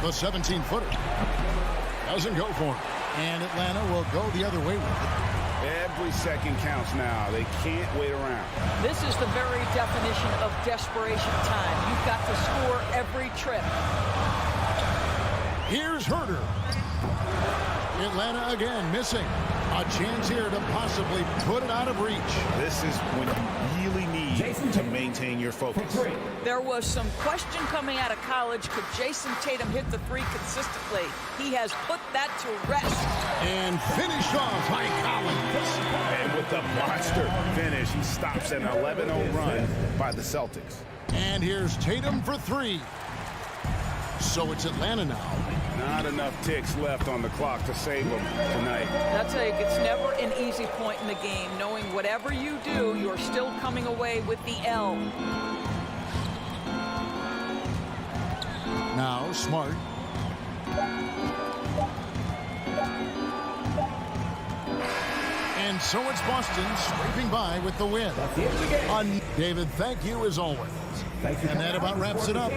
The 17-footer. Doesn't go for him. And Atlanta will go the other way with it. Every second counts now. They can't wait around. This is the very definition of desperation time. You've got to score every trip. Here's Herter. Atlanta again missing. A chance here to possibly put it out of reach. This is when you really need to maintain your focus. There was some question coming out of college. Could Jason Tatum hit the three consistently? He has put that to rest. And finished off by Collins. And with the monster finish, he stops an 11-0 run by the Celtics. And here's Tatum for three. So it's Atlanta now. Not enough ticks left on the clock to save them tonight. I'll tell you, it's never an easy point in the game, knowing whatever you do, you're still coming away with the L. Now Smart. And so it's Boston scraping by with the win. David, thank you as always. And that about wraps it up.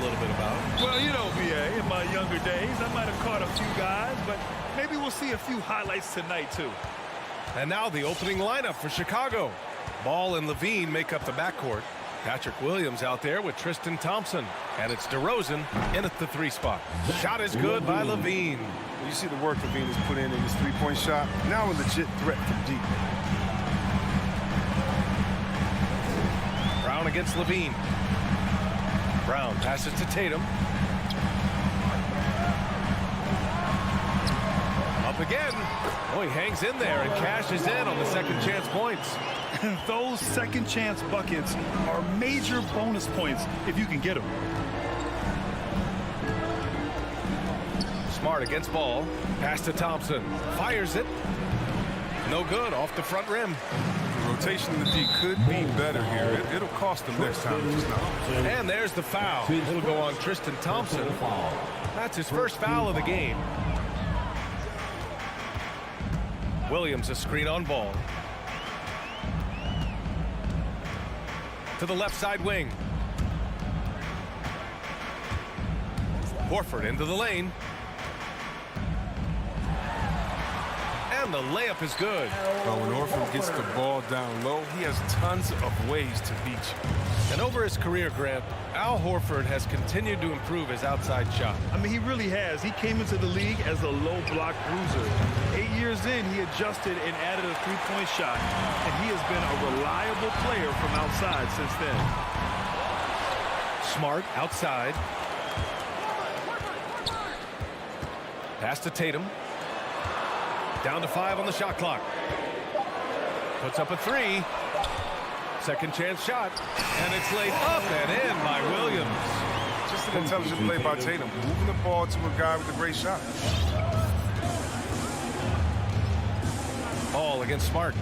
little bit about. Well, you know, BA, in my younger days, I might have caught a few guys, but maybe we'll see a few highlights tonight, too. And now the opening lineup for Chicago. Ball and Levine make up the backcourt. Patrick Williams out there with Tristan Thompson. And it's DeRozan in at the 3 spot. Shot is good by Levine. You see the work Levine has put in his three-point shot. Now a legit threat from deep. Brown against Levine. Brown passes to Tatum. Up again. Oh, he hangs in there and cashes in on the second chance points. And those second chance buckets are major bonus points if you can get them. Smart against Ball. Pass to Thompson. Fires it. No good. Off the front rim. The rotation in the D could be better here. It'll cost them next time. Just not. And there's the foul. It'll go on Tristan Thompson. That's his first foul of the game. Williams a screen on Ball. To the left side wing. Horford into the lane. And the layup is good. Well, when Horford gets the ball down low, he has tons of ways to beat you. And over his career, Grant, Al Horford has continued to improve his outside shot. I mean, he really has. He came into the league as a low block bruiser. 8 years in, he adjusted and added a three-point shot. And he has been a reliable player from outside since then. Smart outside. Pass to Tatum. Down to 5 on the shot clock. Puts up a 3. Second chance shot. And it's laid up and in by Williams. Just an intelligent play by Tatum. Moving the ball to a guy with a great shot. Ball against Smart.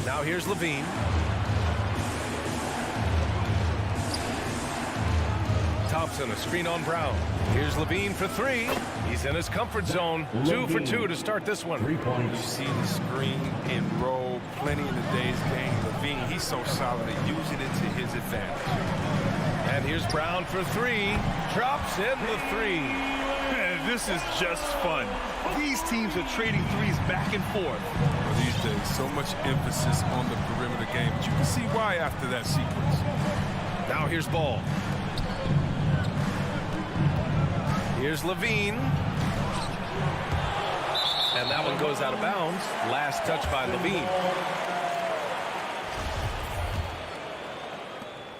Now here's Levine. Thompson, a screen on Brown. Here's Levine for 3. He's in his comfort zone. 2 for 2 to start this one. You see the screen and roll plenty in the day's game. Levine, he's so solid at using it to his advantage. And here's Brown for 3. Drops in the 3. Man, this is just fun. These teams are trading threes back and forth. Well, these days, so much emphasis on the perimeter game. But you can see why after that sequence. Now here's Ball. Here's Levine. And that one goes out of bounds. Last touch by Levine.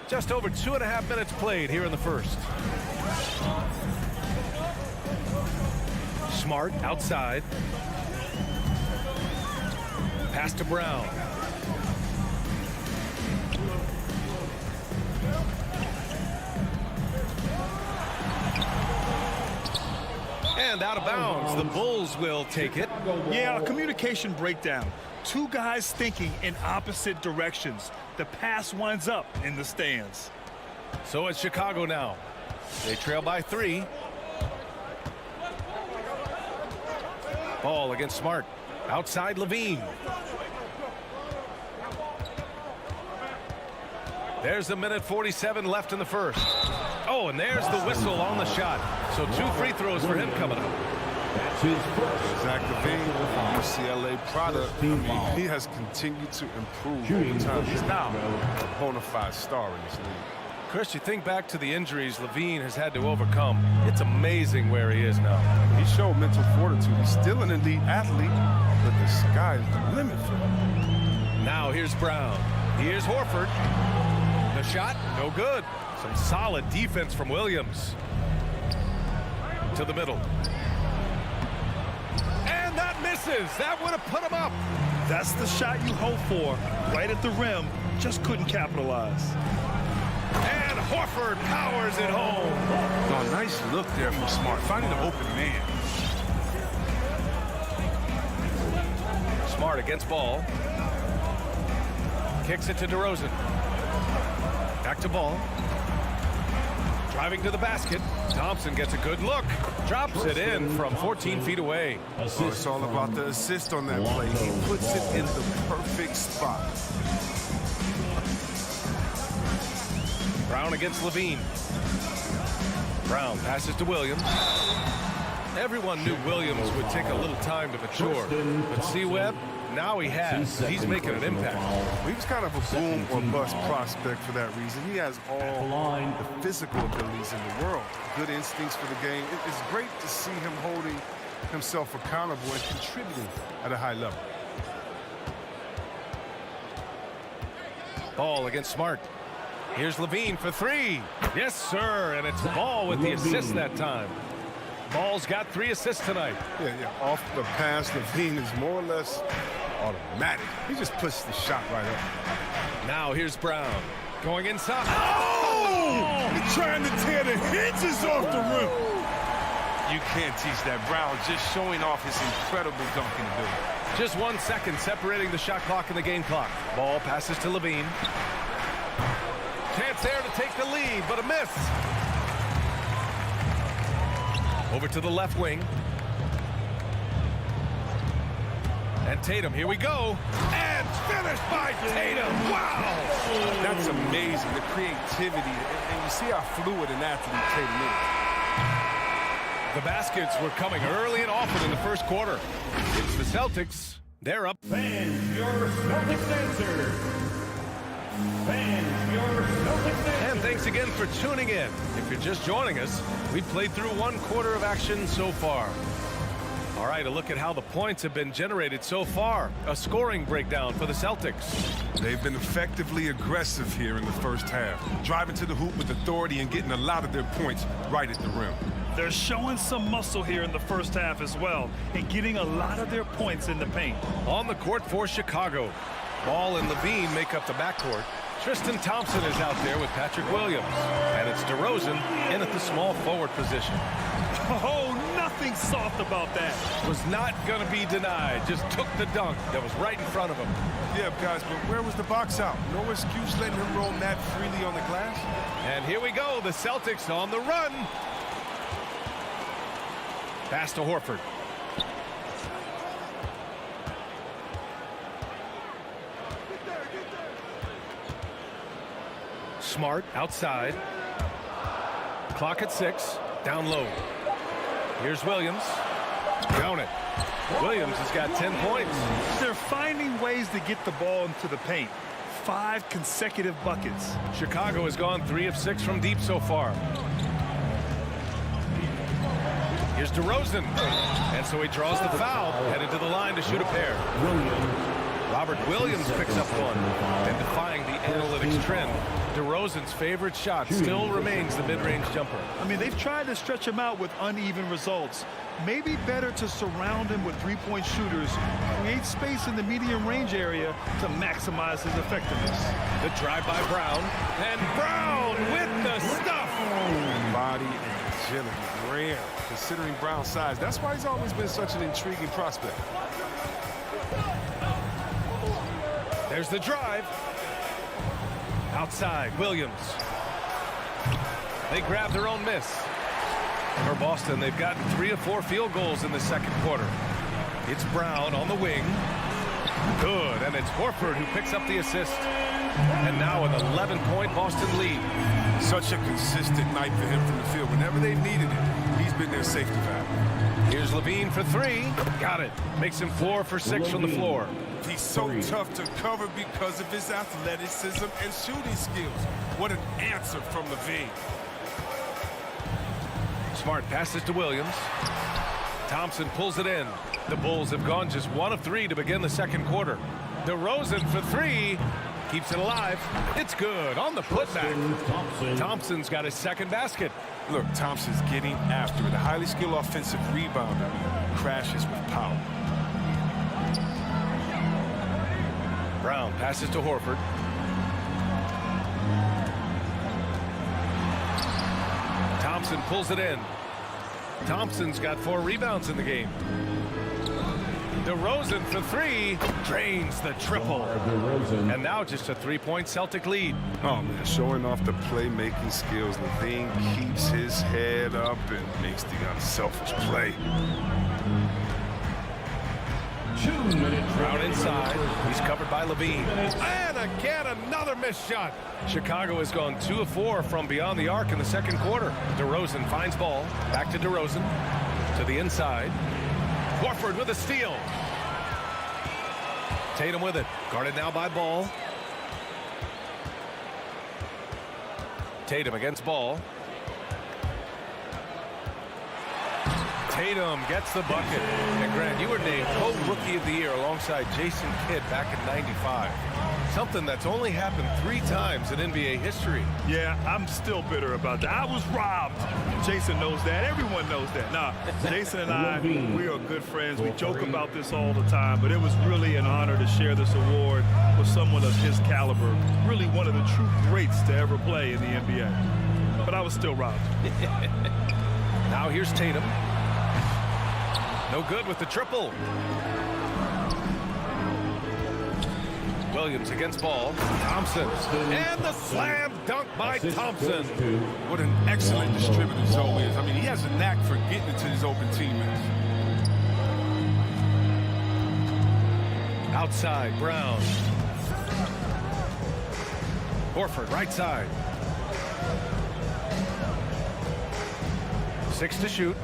Just over 2.5 minutes played here in the first. Smart outside. Pass to Brown. And out of bounds. The Bulls will take it. Yeah, a communication breakdown. Two guys thinking in opposite directions. The pass winds up in the stands. So it's Chicago now. They trail by 3. Ball against Smart. Outside Levine. There's a minute 47 left in the first. Oh, and there's the whistle on the shot. So 2 free throws for him coming up. That's his first. Zach Levine, CLA product. I mean, he has continued to improve over time. He's now a bona fide star in this league. Chris, you think back to the injuries Levine has had to overcome. It's amazing where he is now. He showed mental fortitude. He's still an elite athlete, but the sky is the limit for him. Now here's Brown. Here's Horford. The shot, no good. Some solid defense from Williams. To the middle. And that misses. That would have put him up. That's the shot you hope for. Right at the rim. Just couldn't capitalize. And Horford powers it home. Oh, nice look there from Smart, finding an open man. Smart against Ball. Kicks it to DeRozan. Back to Ball. Driving to the basket. Thompson gets a good look. Drops it in from 14 feet away. Oh, it's all about the assist on that play. He puts it in the perfect spot. Brown against Levine. Brown passes to Williams. Everyone knew Williams would take a little time to mature, but C-Webb, now he has. He's making an impact. He was kind of a boom or bust prospect for that reason. He has all the physical abilities in the world, good instincts for the game. It's great to see him holding himself accountable and contributing at a high level. Ball against Smart. Here's Levine for three. Yes, sir, and it's Ball with the assist that time. Ball's got 3 assists tonight. Yeah. Off the pass, Levine is more or less automatic. He just pushes the shot right up. Now here's Brown. Going inside. Oh! He's trying to tear the hinges off the rim. You can't teach that. Brown just showing off his incredible dunking ability. Just 1 second separating the shot clock and the game clock. Ball passes to Levine. Chance there to take the lead, but a miss. Over to the left wing. And Tatum, here we go. And finished by Tatum. Wow! That's amazing, the creativity. And you see how fluid an athlete Tatum is. The baskets were coming early and often in the first quarter. It's the Celtics. They're up. Fans, your Celtics answer. Fans, your Celtics answer. And thanks again for tuning in. If you're just joining us, we've played through 1 quarter of action so far. All right, a look at how the points have been generated so far. A scoring breakdown for the Celtics. They've been effectively aggressive here in the first half, driving to the hoop with authority and getting a lot of their points right at the rim. They're showing some muscle here in the first half as well and getting a lot of their points in the paint. On the court for Chicago. Ball and Levine make up the backcourt. Tristan Thompson is out there with Patrick Williams. And it's DeRozan in at the small forward position. Oh, nothing soft about that. Was not going to be denied. Just took the dunk that was right in front of him. Yeah, guys, but where was the box out? No excuse letting him roll that freely on the glass. And here we go. The Celtics on the run. Pass to Horford. Smart outside. Clock at 6. Down low. Here's Williams. Down it. Williams has got 10 points. They're finding ways to get the ball into the paint. 5 consecutive buckets. Chicago has gone 3 of 6 from deep so far. Here's DeRozan. And so he draws the foul. Headed to the line to shoot a pair. Robert Williams picks up one. And defying the analytics trend, DeRozan's favorite shot still remains the mid-range jumper. I mean, they've tried to stretch him out with uneven results. Maybe better to surround him with three-point shooters, create space in the medium range area to maximize his effectiveness. The drive by Brown. And Brown with the stuff. Body and agility, rare, considering Brown's size. That's why he's always been such an intriguing prospect. There's the drive. Outside, Williams. They grab their own miss. For Boston, they've gotten 3 of 4 field goals in the second quarter. It's Brown on the wing. Good, and it's Horford who picks up the assist. And now an 11-point Boston lead. Such a consistent night for him from the field. Whenever they've needed it, he's been their safety valve. Here's Levine for 3. Got it. Makes him 4 for 6 from the floor. He's so tough to cover because of his athleticism and shooting skills. What an answer from Levine. Smart passes to Williams. Thompson pulls it in. The Bulls have gone just 1 of 3 to begin the second quarter. DeRozan for 3. Keeps it alive. It's good on the putback. Thompson's got his second basket. Look, Thompson's getting after it. A highly skilled offensive rebounder crashes with power. Brown passes to Horford. Thompson pulls it in. Thompson's got 4 rebounds in the game. DeRozan for 3. Drains the triple. And now just a 3-point Celtic lead. Oh, man, showing off the playmaking skills. Levine keeps his head up and makes the unselfish play. Brown inside. He's covered by Levine. And again, another missed shot. Chicago has gone 2 of 4 from beyond the arc in the second quarter. DeRozan finds ball. Back to DeRozan. To the inside. Horford with a steal. Tatum with it. Guarded now by Ball. Tatum against Ball. Tatum gets the bucket. And Grant, you were named co-rookie of the year alongside Jason Kidd back in '95. Something that's only happened 3 times in NBA history. Yeah, I'm still bitter about that. I was robbed. Jason knows that. Everyone knows that. Nah, Jason and I, we are good friends. We joke about this all the time, but it was really an honor to share this award with someone of his caliber. Really one of the true greats to ever play in the NBA. But I was still robbed. Now here's Tatum. No good with the triple. Williams against Ball. Thompson. And the slam dunk by Thompson. What an excellent distributor Zoe is. I mean, he has a knack for getting it to his open teammates. Outside, Brown. Horford, right side. 6 to shoot.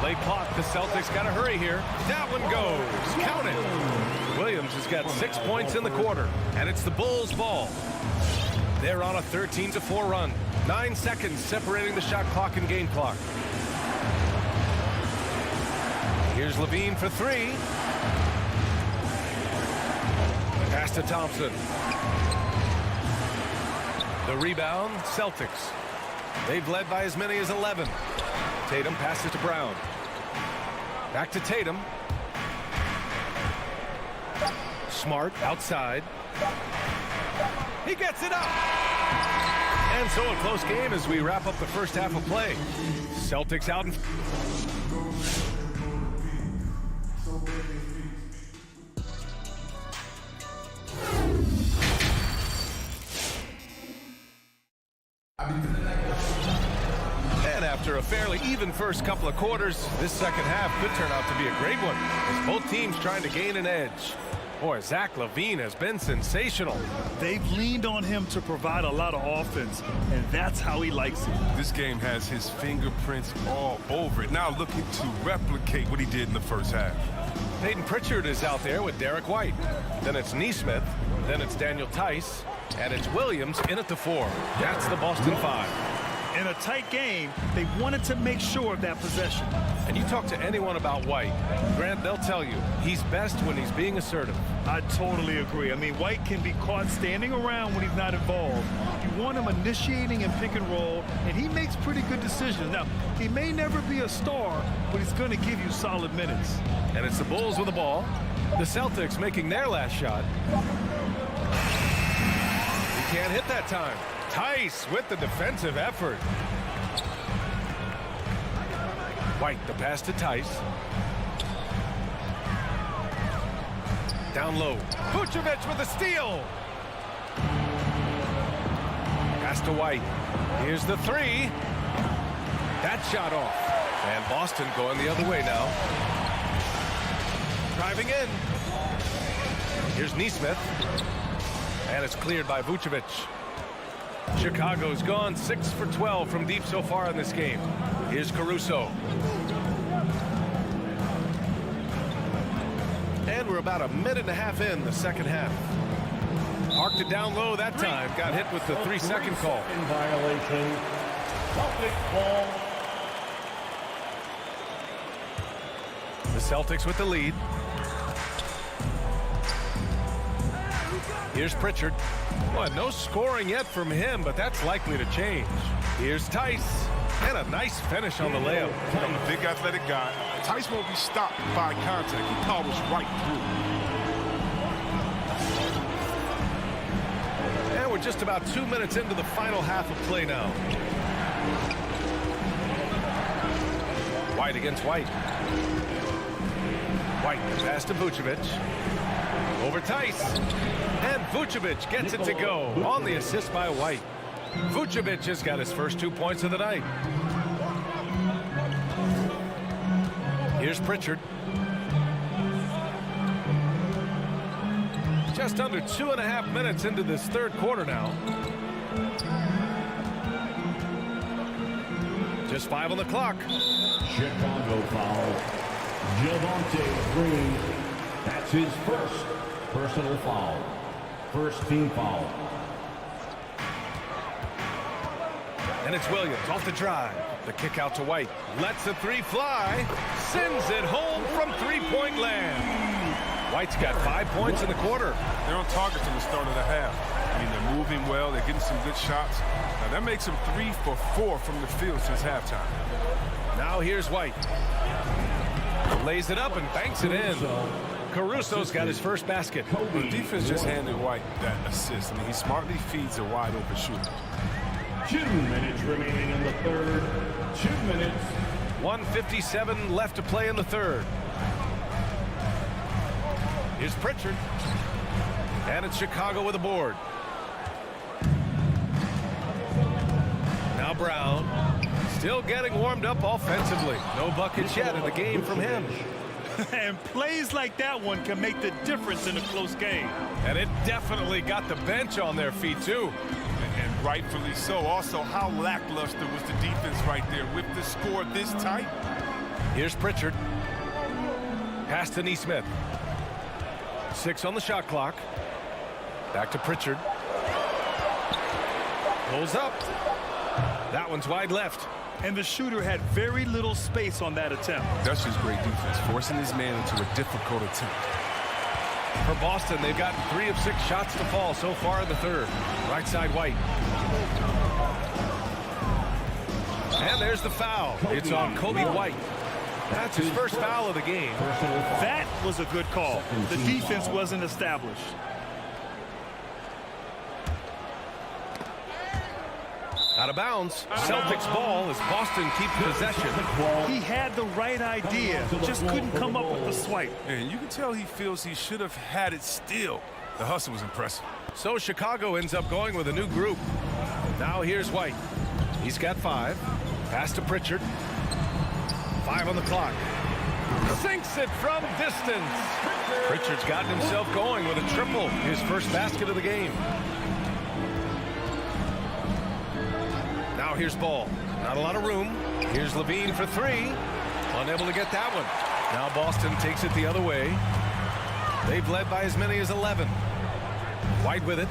Late clock. The Celtics got to hurry here. That one goes. Count it. Williams has got 6 points in the quarter, and it's the Bulls' ball. They're on a 13-4 run. 9 seconds separating the shot clock and game clock. Here's Levine for 3. Pass to Thompson. The rebound, Celtics. They've led by as many as 11. Tatum passes to Brown. Back to Tatum. Smart outside. He gets it up. And so a close game as we wrap up the first half of play. Celtics out in... After a fairly even first couple of quarters, this second half could turn out to be a great one as both teams trying to gain an edge. Boy, Zach LaVine has been sensational. They've leaned on him to provide a lot of offense, and that's how he likes it. This game has his fingerprints all over it. Now looking to replicate what he did in the first half. Peyton Pritchard is out there with Derek White. Then it's Nesmith. Then it's Daniel Tice. And it's Williams in at the 4. That's the Boston 5. In a tight game, they wanted to make sure of that possession. And you talk to anyone about White, Grant, they'll tell you he's best when he's being assertive. I totally agree. I mean, White can be caught standing around when he's not involved. You want him initiating and pick and roll, and he makes pretty good decisions. Now, he may never be a star, but he's going to give you solid minutes. And it's the Bulls with the ball. The Celtics making their last shot. He can't hit that time. Tice with the defensive effort. White, the pass to Tice. Down low. Vucevic with a steal. Pass to White. Here's the 3. That shot off. And Boston going the other way now. Driving in. Here's Nesmith. And it's cleared by Vucevic. Chicago's gone 6 for 12 from deep so far in this game. Here's Caruso. And we're about a minute and a half in the second half. Parked it down low that time. Got hit with the 3-second call. In violation. Celtics ball. The Celtics with the lead. Here's Pritchard. Well, no scoring yet from him, but that's likely to change. Here's Tice. And a nice finish on the layup. From the big athletic guy, Tice won't be stopped by contact. He powers right through. And we're just about 2 minutes into the final half of play now. White against White. White pass to Vucevic. Over Tice. And Vucevic gets it to go on the assist by White. Vucevic has got his first 2 points of the night. Here's Pritchard. Just under 2.5 minutes into this third quarter now. Just 5 on the clock. Chicago foul. Javonte Green. That's his first personal foul. First team foul. And it's Williams off the drive. The kick out to White. Lets the three fly. Sends it home from three-point land. White's got 5 points in the quarter. They're on target from the start of the half. I mean, they're moving well. They're getting some good shots. Now, that makes them 3 for 4 from the field since halftime. Now here's White. Lays it up and banks it in. Caruso's got his first basket. The defense just handed White that assist. I mean, he smartly feeds a wide-open shooter. 2 minutes remaining in the third. 2 minutes. 1:57 left to play in the third. Here's Pritchard. And it's Chicago with a board. Now Brown. Still getting warmed up offensively. No buckets yet in the game from him. And plays like that one can make the difference in a close game. And it definitely got the bench on their feet, too. And rightfully so. Also, how lackluster was the defense right there with the score this tight? Here's Pritchard. Pass to Nesmith. 6 on the shot clock. Back to Pritchard. Pulls up. That one's wide left. And the shooter had very little space on that attempt. That's just great defense, forcing his man into a difficult attempt. For Boston, they've got 3 of 6 shots to fall so far in the third. Right side White. And there's the foul. It's on Kobe White. That's his first foul of the game. That was a good call. The defense wasn't established. Out of bounds. Celtics ball as Boston keeps possession. He had the right idea, just couldn't come up with the swipe. And you can tell he feels he should have had it still. The hustle was impressive. So Chicago ends up going with a new group. Now here's White. He's got 5. Pass to Pritchard. 5 on the clock. Sinks it from distance. Pritchard's gotten himself going with a triple. His first basket of the game. Now here's Ball. Not a lot of room. Here's Levine for 3. Unable to get that one. Now Boston takes it the other way. They've led by as many as 11. White with it.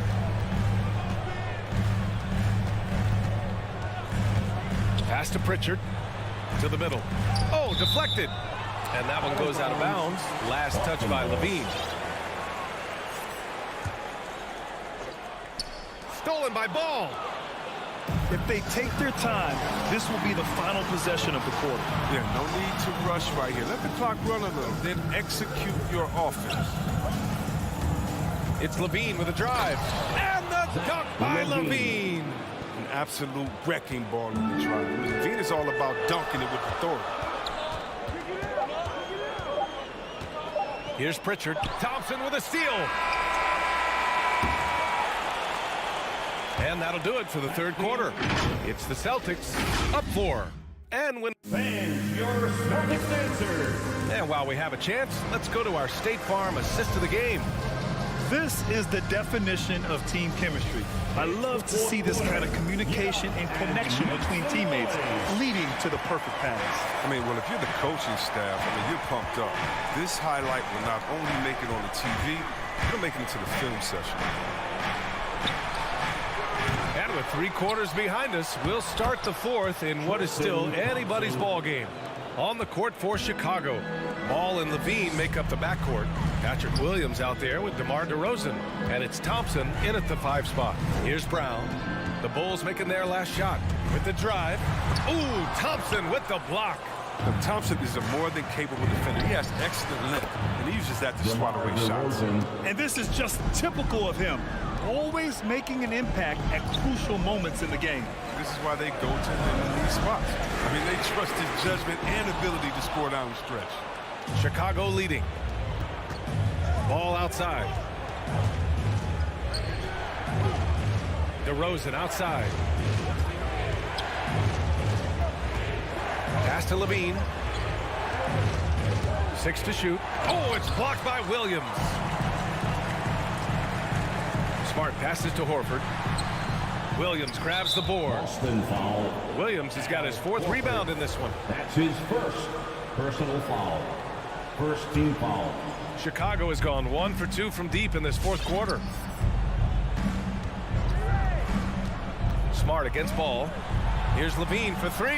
Pass to Pritchard. To the middle. Oh, deflected. And that one goes out of bounds. Last touch by Levine. Stolen by Ball. If they take their time, this will be the final possession of the quarter. Yeah, no need to rush right here. Let the clock run a little, then execute your offense. It's Levine with a drive. And the dunk by Levine. An absolute wrecking ball in the drive. Levine is all about dunking it with authority. Here's Pritchard. Thompson with a steal. And that'll do it for the third quarter. It's the Celtics up 4. And when fans, your Celtics answer. And while we have a chance, let's go to our State Farm assist of the game. This is the definition of team chemistry. I love to see this kind of communication and connection between teammates leading to the perfect pass. I mean, well, if you're the coaching staff, I mean, you're pumped up. This highlight will not only make it on the TV, it'll make it into the film session. And with 3 quarters behind us, we'll start the fourth in what is still anybody's ball game. On the court for Chicago, Ball and Levine make up the backcourt. Patrick Williams out there with DeMar DeRozan. And it's Thompson in at the 5 spot. Here's Brown. The Bulls making their last shot with the drive. Ooh, Thompson with the block. Now, Thompson is a more than capable defender. He has excellent length, and he uses that to swat away shots. And this is just typical of him. Always making an impact at crucial moments in the game. This is why they go to him in these spots. I mean, they trust his judgment and ability to score down the stretch. Chicago leading. Ball outside. DeRozan outside. Pass to Levine. 6 to shoot. Oh, it's blocked by Williams. Smart passes to Horford. Williams grabs the board. Boston foul. Williams has got his 4th rebound in this one. That's his first personal foul. First team foul. Chicago has gone 1 for 2 from deep in this 4th quarter. Smart against ball. Here's Levine for 3.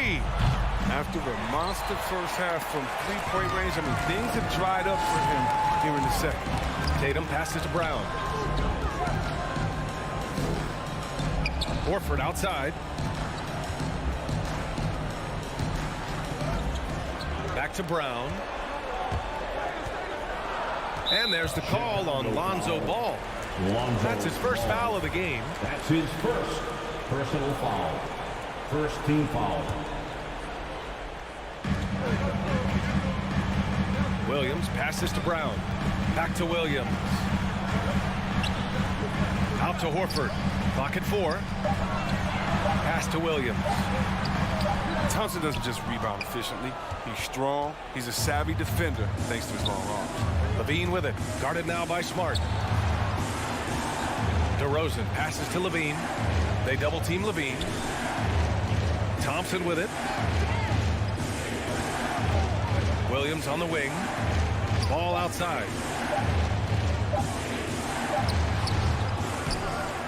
After a monster first half from three-point range, I mean, things have dried up for him here in the second. Tatum passes to Brown. Horford outside. Back to Brown. And there's the call on Lonzo Ball. That's his first foul of the game. That's his first personal foul. First team foul. Williams passes to Brown. Back to Williams. Out to Horford. Clock at 4. Pass to Williams. Thompson doesn't just rebound efficiently. He's strong. He's a savvy defender thanks to his long arms. Levine with it. Guarded now by Smart. DeRozan passes to Levine. They double team Levine. Thompson with it. Williams on the wing. Ball outside.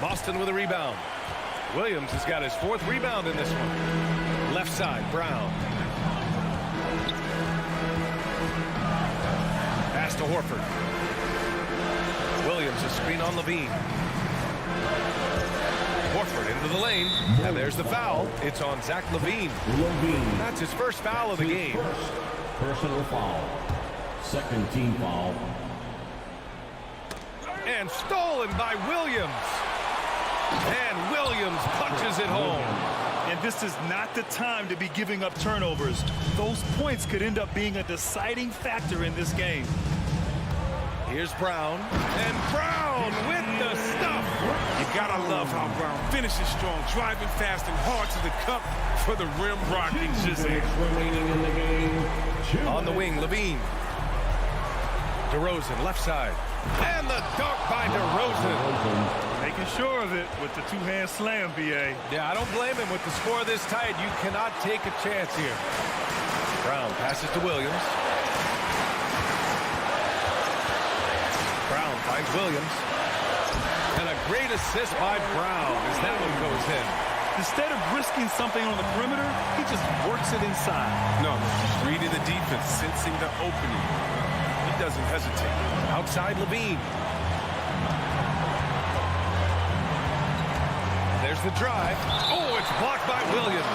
Boston with a rebound. Williams has got his 4th rebound in this one. Left side, Brown. Pass to Horford. Williams, a screen on Levine. Horford into the lane. And there's the foul. It's on Zach Levine. That's his first foul of the game. Personal foul. Second team foul. And stolen by Williams. And Williams punches it home. And this is not the time to be giving up turnovers. Those points could end up being a deciding factor in this game. Here's Brown. And Brown with the stuff. You gotta love how Brown finishes strong, driving fast and hard to the cup for the rim rocking. Just remaining in the game. On the wing, Levine. DeRozan, left side. And the dunk by DeRozan. Making sure of it with the two-hand slam, B.A. Yeah, I don't blame him with the score this tight. You cannot take a chance here. Brown passes to Williams. Brown finds Williams. And a great assist by Brown as that one goes in. Instead of risking something on the perimeter, he just works it inside. No, he's reading the defense, sensing the opening. He doesn't hesitate. Outside Levine. There's the drive. Oh, it's blocked by Williams.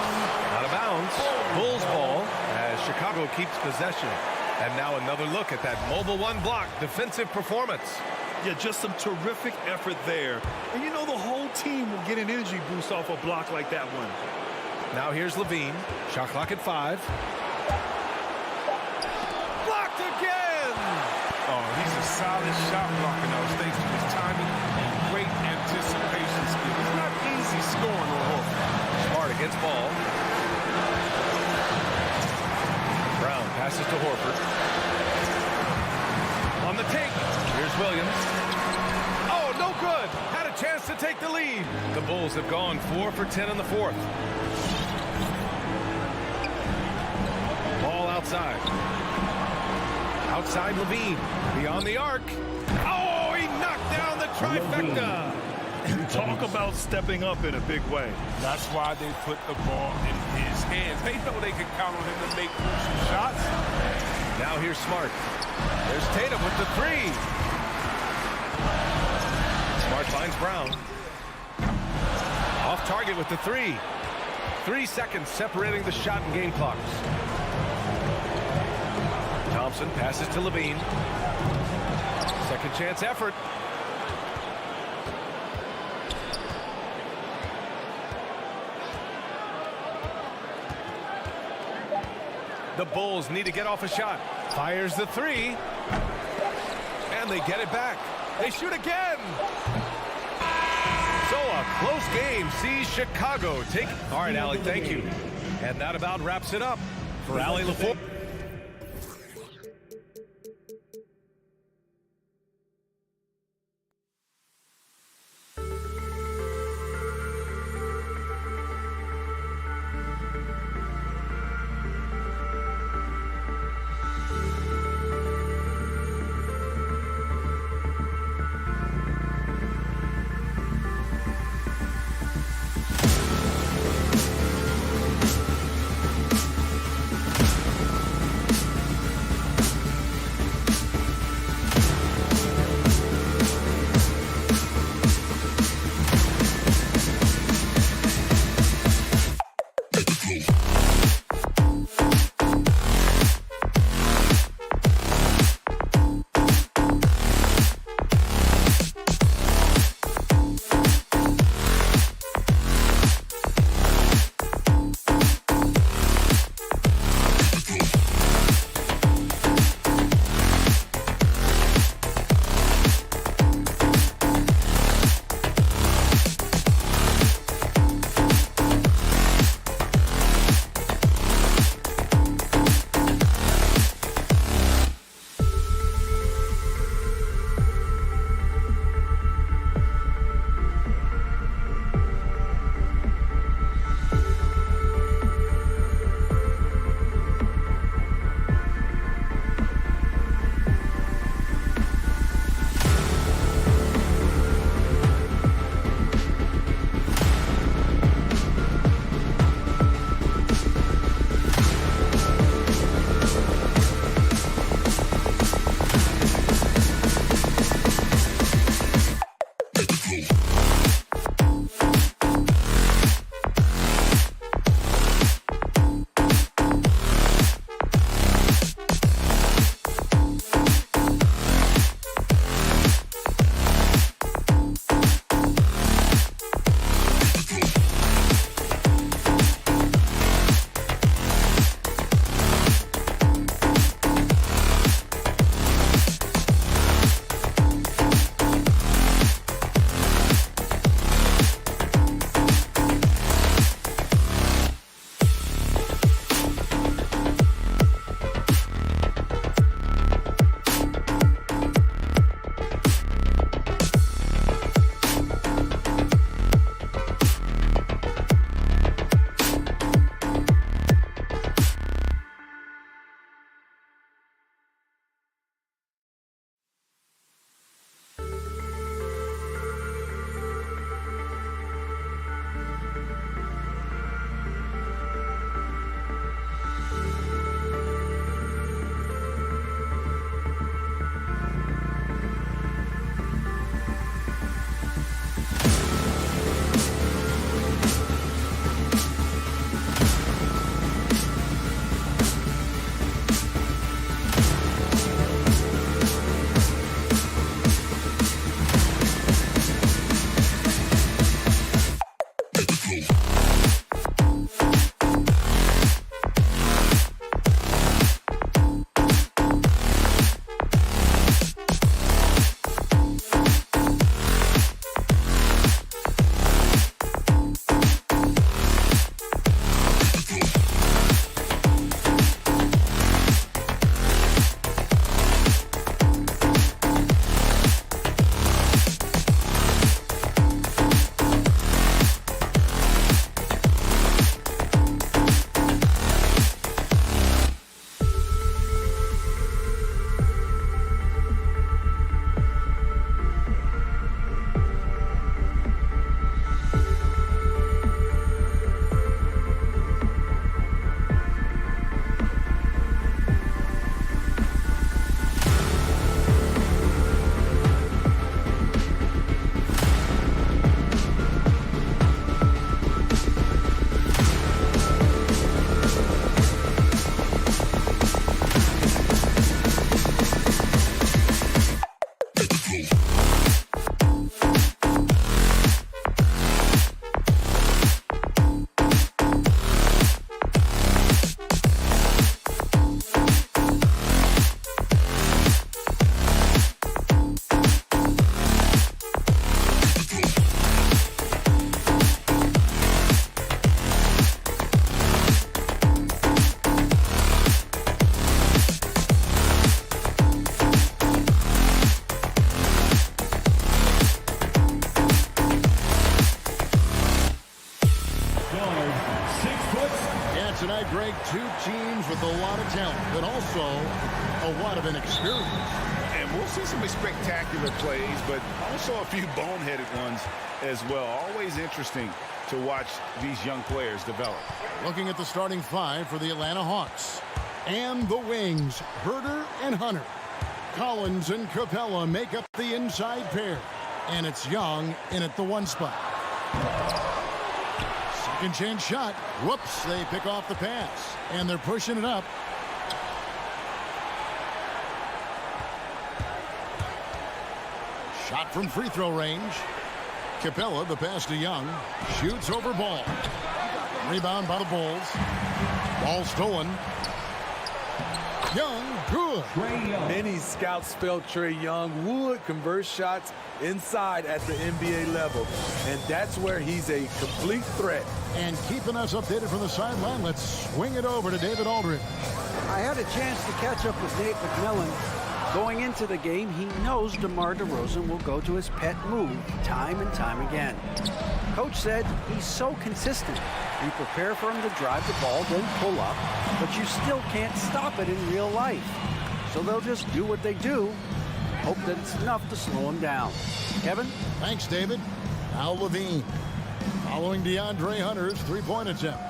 Out of bounds. Bulls ball as Chicago keeps possession. And now another look at that mobile one block defensive performance. Yeah, just some terrific effort there. And you know the whole team will get an energy boost off a block like that one. Now here's Levine. Shot clock at 5. Blocked again! Oh, he's a solid shot blocker now, thanks to his timing and great anticipation skills. It's not easy scoring on Horford. Smart against ball. Brown passes to Horford. On the take. Here's Williams. Oh, no good. Had a chance to take the lead. The Bulls have gone 4 for 10 in the 4th. Ball outside. Outside Levine. Beyond the arc. Oh, he knocked down the trifecta. Talk about stepping up in a big way. That's why they put the ball in his hands. They know they can count on him to make crucial shots. Now here's Smart. There's Tatum with the 3. Smart finds Brown. Off target with the 3. 3 seconds separating the shot and game clocks. Thompson passes to Levine. Second chance effort. The Bulls need to get off a shot. Fires the 3. And they get it back. They shoot again. So a close game sees Chicago take. All right, Allie, thank you. And that about wraps it up for Allie LaForge. Greg, two teams with a lot of talent, but also a lot of inexperience. And we'll see some spectacular plays, but also a few boneheaded ones as well. Always interesting to watch these young players develop. Looking at the starting five for the Atlanta Hawks. And the wings, Herder and Hunter. Collins and Capella make up the inside pair. And it's Young in at the one spot. Second chance shot. Whoops, they pick off the pass. And they're pushing it up. Shot from free throw range. Capella, the pass to Young. Shoots over Ball. Rebound by the Bulls. Ball stolen. Young, good. Many scouts felt Trae Young would convert shots inside at the NBA level. And that's where he's a complete threat. And keeping us updated from the sideline, let's swing it over to David Aldridge. I had a chance to catch up with Nate McMillan. Going into the game, he knows DeMar DeRozan will go to his pet move time and time again. Coach said he's so consistent. You prepare for him to drive the ball, then pull up, but you still can't stop it in real life. So they'll just do what they do, hope that it's enough to slow him down. Kevin? Thanks, David. Now Levine. Following DeAndre Hunter's three-point attempt.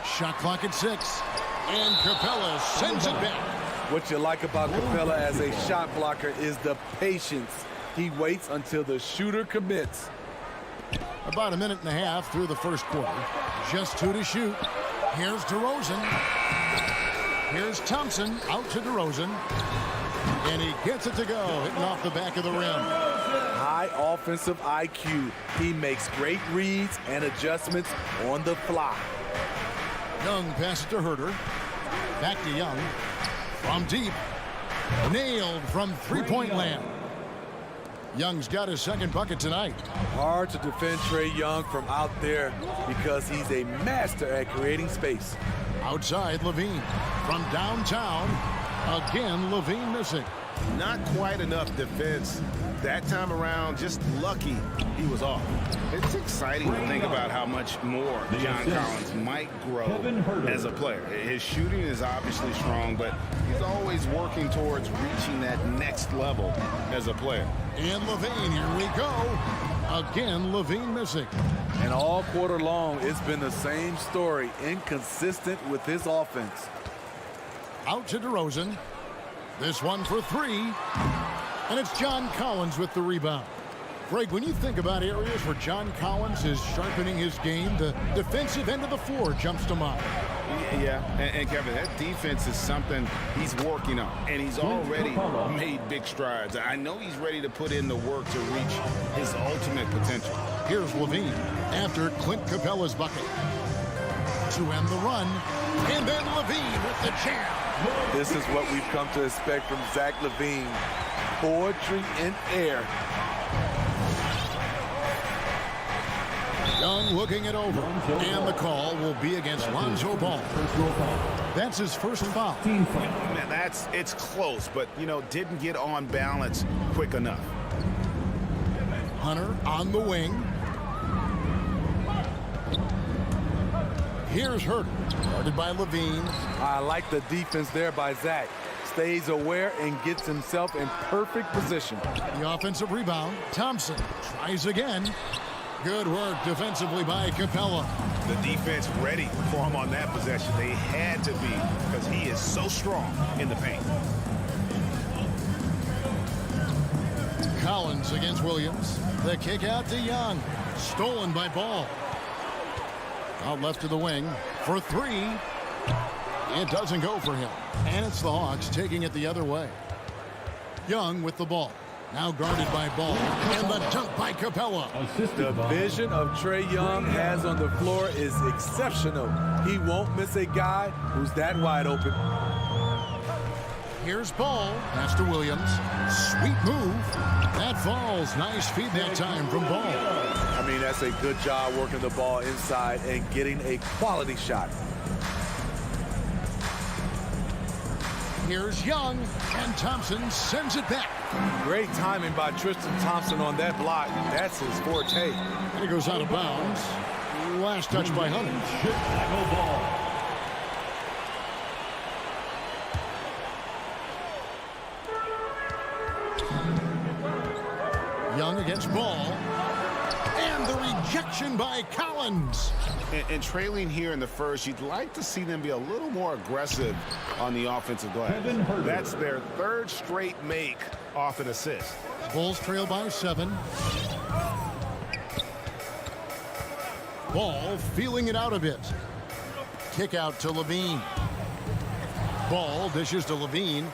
Shot clock at 6. And Capella sends it back. What you like about Capella as a shot blocker is the patience. He waits until the shooter commits. About a minute and a half through the first quarter. Just 2 to shoot. Here's DeRozan. Here's Thompson out to DeRozan. And he gets it to go, hitting off the back of the rim. High offensive IQ. He makes great reads and adjustments on the fly. Young passes to Herter. Back to Young. From deep. Nailed from three-point land. Young's got his second bucket tonight. Hard to defend Trae Young from out there because he's a master at creating space. Outside, Levine. From downtown, again, Levine missing. Not quite enough defense that time around. Just lucky he was off. It's exciting to think about how much more John Collins might grow as a player. His shooting is obviously strong, but he's always working towards reaching that next level as a player. And Levine, here we go. Again, Levine missing. And all quarter long, it's been the same story. Inconsistent with his offense. Out to DeRozan. This one for 3. And it's John Collins with the rebound. Greg, when you think about areas where John Collins is sharpening his game, the defensive end of the floor jumps to mind. Yeah, and Kevin, that defense is something he's working on, and he's already made big strides. I know he's ready to put in the work to reach his ultimate potential. Here's Levine after Clint Capella's bucket. To end the run, and then Levine with the jam. This is what we've come to expect from Zach LaVine. Poetry in air. Young looking it over, and the call will be against Lonzo Ball. That's his first foul. Man, it's close, but, didn't get on balance quick enough. Hunter on the wing. Here's Herter, guarded by Levine. I like the defense there by Zach. Stays aware and gets himself in perfect position. The offensive rebound. Thompson tries again. Good work defensively by Capella. The defense ready for him on that possession. They had to be because he is so strong in the paint. Collins against Williams. The kick out to Young. Stolen by Ball. Out left to the wing for 3. It doesn't go for him. And it's the Hawks taking it the other way. Young with the ball. Now guarded by Ball. And the dunk by Capella. The vision of Trae Young has on the floor is exceptional. He won't miss a guy who's that wide open. Here's Ball. Pass to Williams. Sweet move. That falls. Nice feed that time from Ball. I mean, that's a good job working the ball inside and getting a quality shot. Here's Young, and Thompson sends it back. Great timing by Tristan Thompson on that block. That's his forte. And it goes out of bounds. Last touch by Hunter. Chicago ball. Young against Ball. And the rejection by Collins. And trailing here in the first, you'd like to see them be a little more aggressive on the offensive glass. That's their 3rd straight make off an assist. Bulls trail by 7. Ball feeling it out a bit. Kick out to Levine. Ball dishes to Levine.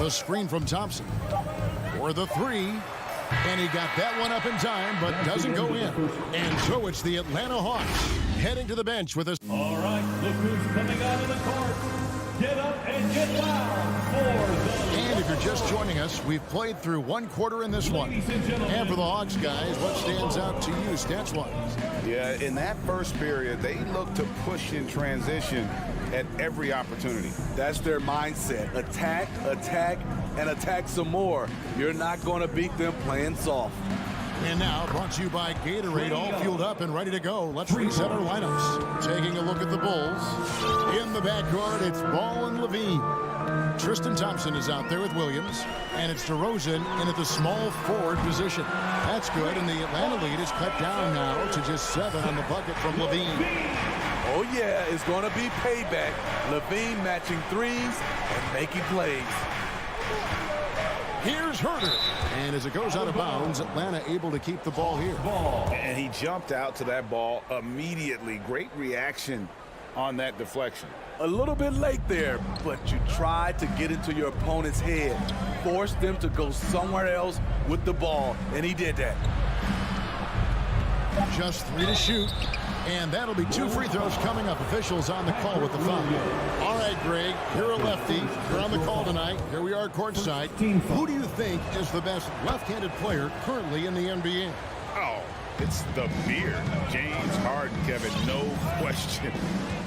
The screen from Thompson for the three. And he got that one up in time, but doesn't go in. And so it's the Atlanta Hawks heading to the bench with us. All right, look who's coming out of the court. Get up and get loud for the... And if you're just joining us, we've played through one quarter in this one. And for the Hawks guys, what stands out to you stats-wise? Yeah, in that first period, they looked to push in transition at every opportunity. That's their mindset. Attack, attack, and attack some more. You're not going to beat them playing soft. And now, brought to you by Gatorade, all fueled up and ready to go. Let's reset our lineups. Taking a look at the Bulls. In the backcourt, it's Ball and Levine. Tristan Thompson is out there with Williams. And it's DeRozan in at the small forward position. That's good, and the Atlanta lead is cut down now to just 7 on the bucket from Levine. Oh, yeah, it's going to be payback. Levine matching threes and making plays. Here's Herter. And as it goes out of bounds, Atlanta able to keep the ball here. And he jumped out to that ball immediately. Great reaction on that deflection. A little bit late there, but you tried to get into your opponent's head. Force them to go somewhere else with the ball, and he did that. Just 3 to shoot. And that'll be 2 free throws coming up. Officials on the call with the foul. All right, Greg, you're a lefty. You're on the call tonight. Here we are courtside. Who do you think is the best left-handed player currently in the NBA? Oh, it's the beard. James Harden, Kevin, no question.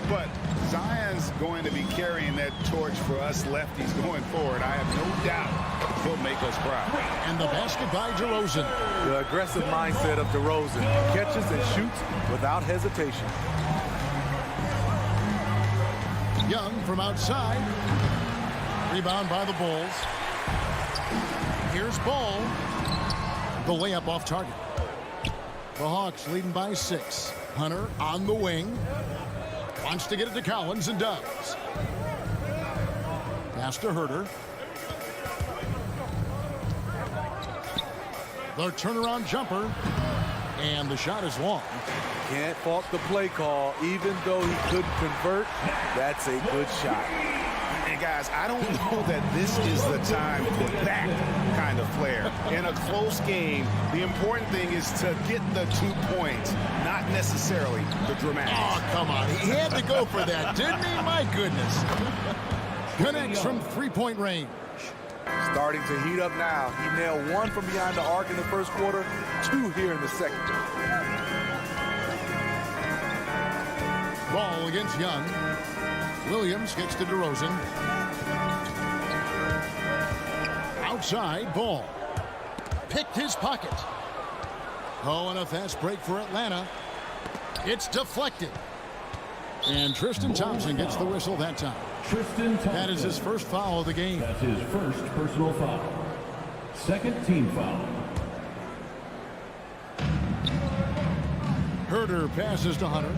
But Zion's going to be carrying that torch for us lefties going forward. I have no doubt he'll make us proud. And the basket by DeRozan. The aggressive mindset of DeRozan. Catches and shoots without hesitation. Young from outside. Rebound by the Bulls. Here's Ball. The layup off target. The Hawks leading by 6. Hunter on the wing. Wants to get it to Collins and does. Pass to Herter. The turnaround jumper. And the shot is long. Can't fault the play call. Even though he couldn't convert, that's a good shot. And guys, I don't know that this is the time for that kind of flair. In a close game, the important thing is to get the 2 points, not necessarily the dramatics. Oh, come on. He had to go for that, didn't he? My goodness. Connects from 3-point range. Starting to heat up now. He nailed 1 from behind the arc in the first quarter, 2 here in the second. Ball against Young. Williams gets to DeRozan. Outside, Ball. Picked his pocket. Oh, and a fast break for Atlanta. It's deflected. And Tristan Thompson gets the whistle that time. Tristan Thompson. That is his first foul of the game. That's his first personal foul. Second team foul. Herter passes to Hunter.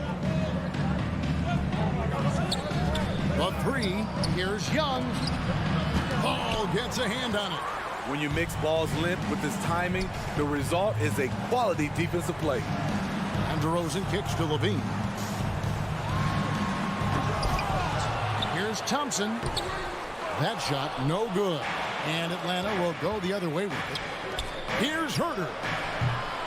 The 3. Here's Young. Ball gets a hand on it. When you mix Ball's length with his timing, the result is a quality defensive play. And DeRozan kicks to Levine. Here's Thompson. That shot, no good. And Atlanta will go the other way with it. Here's Herter.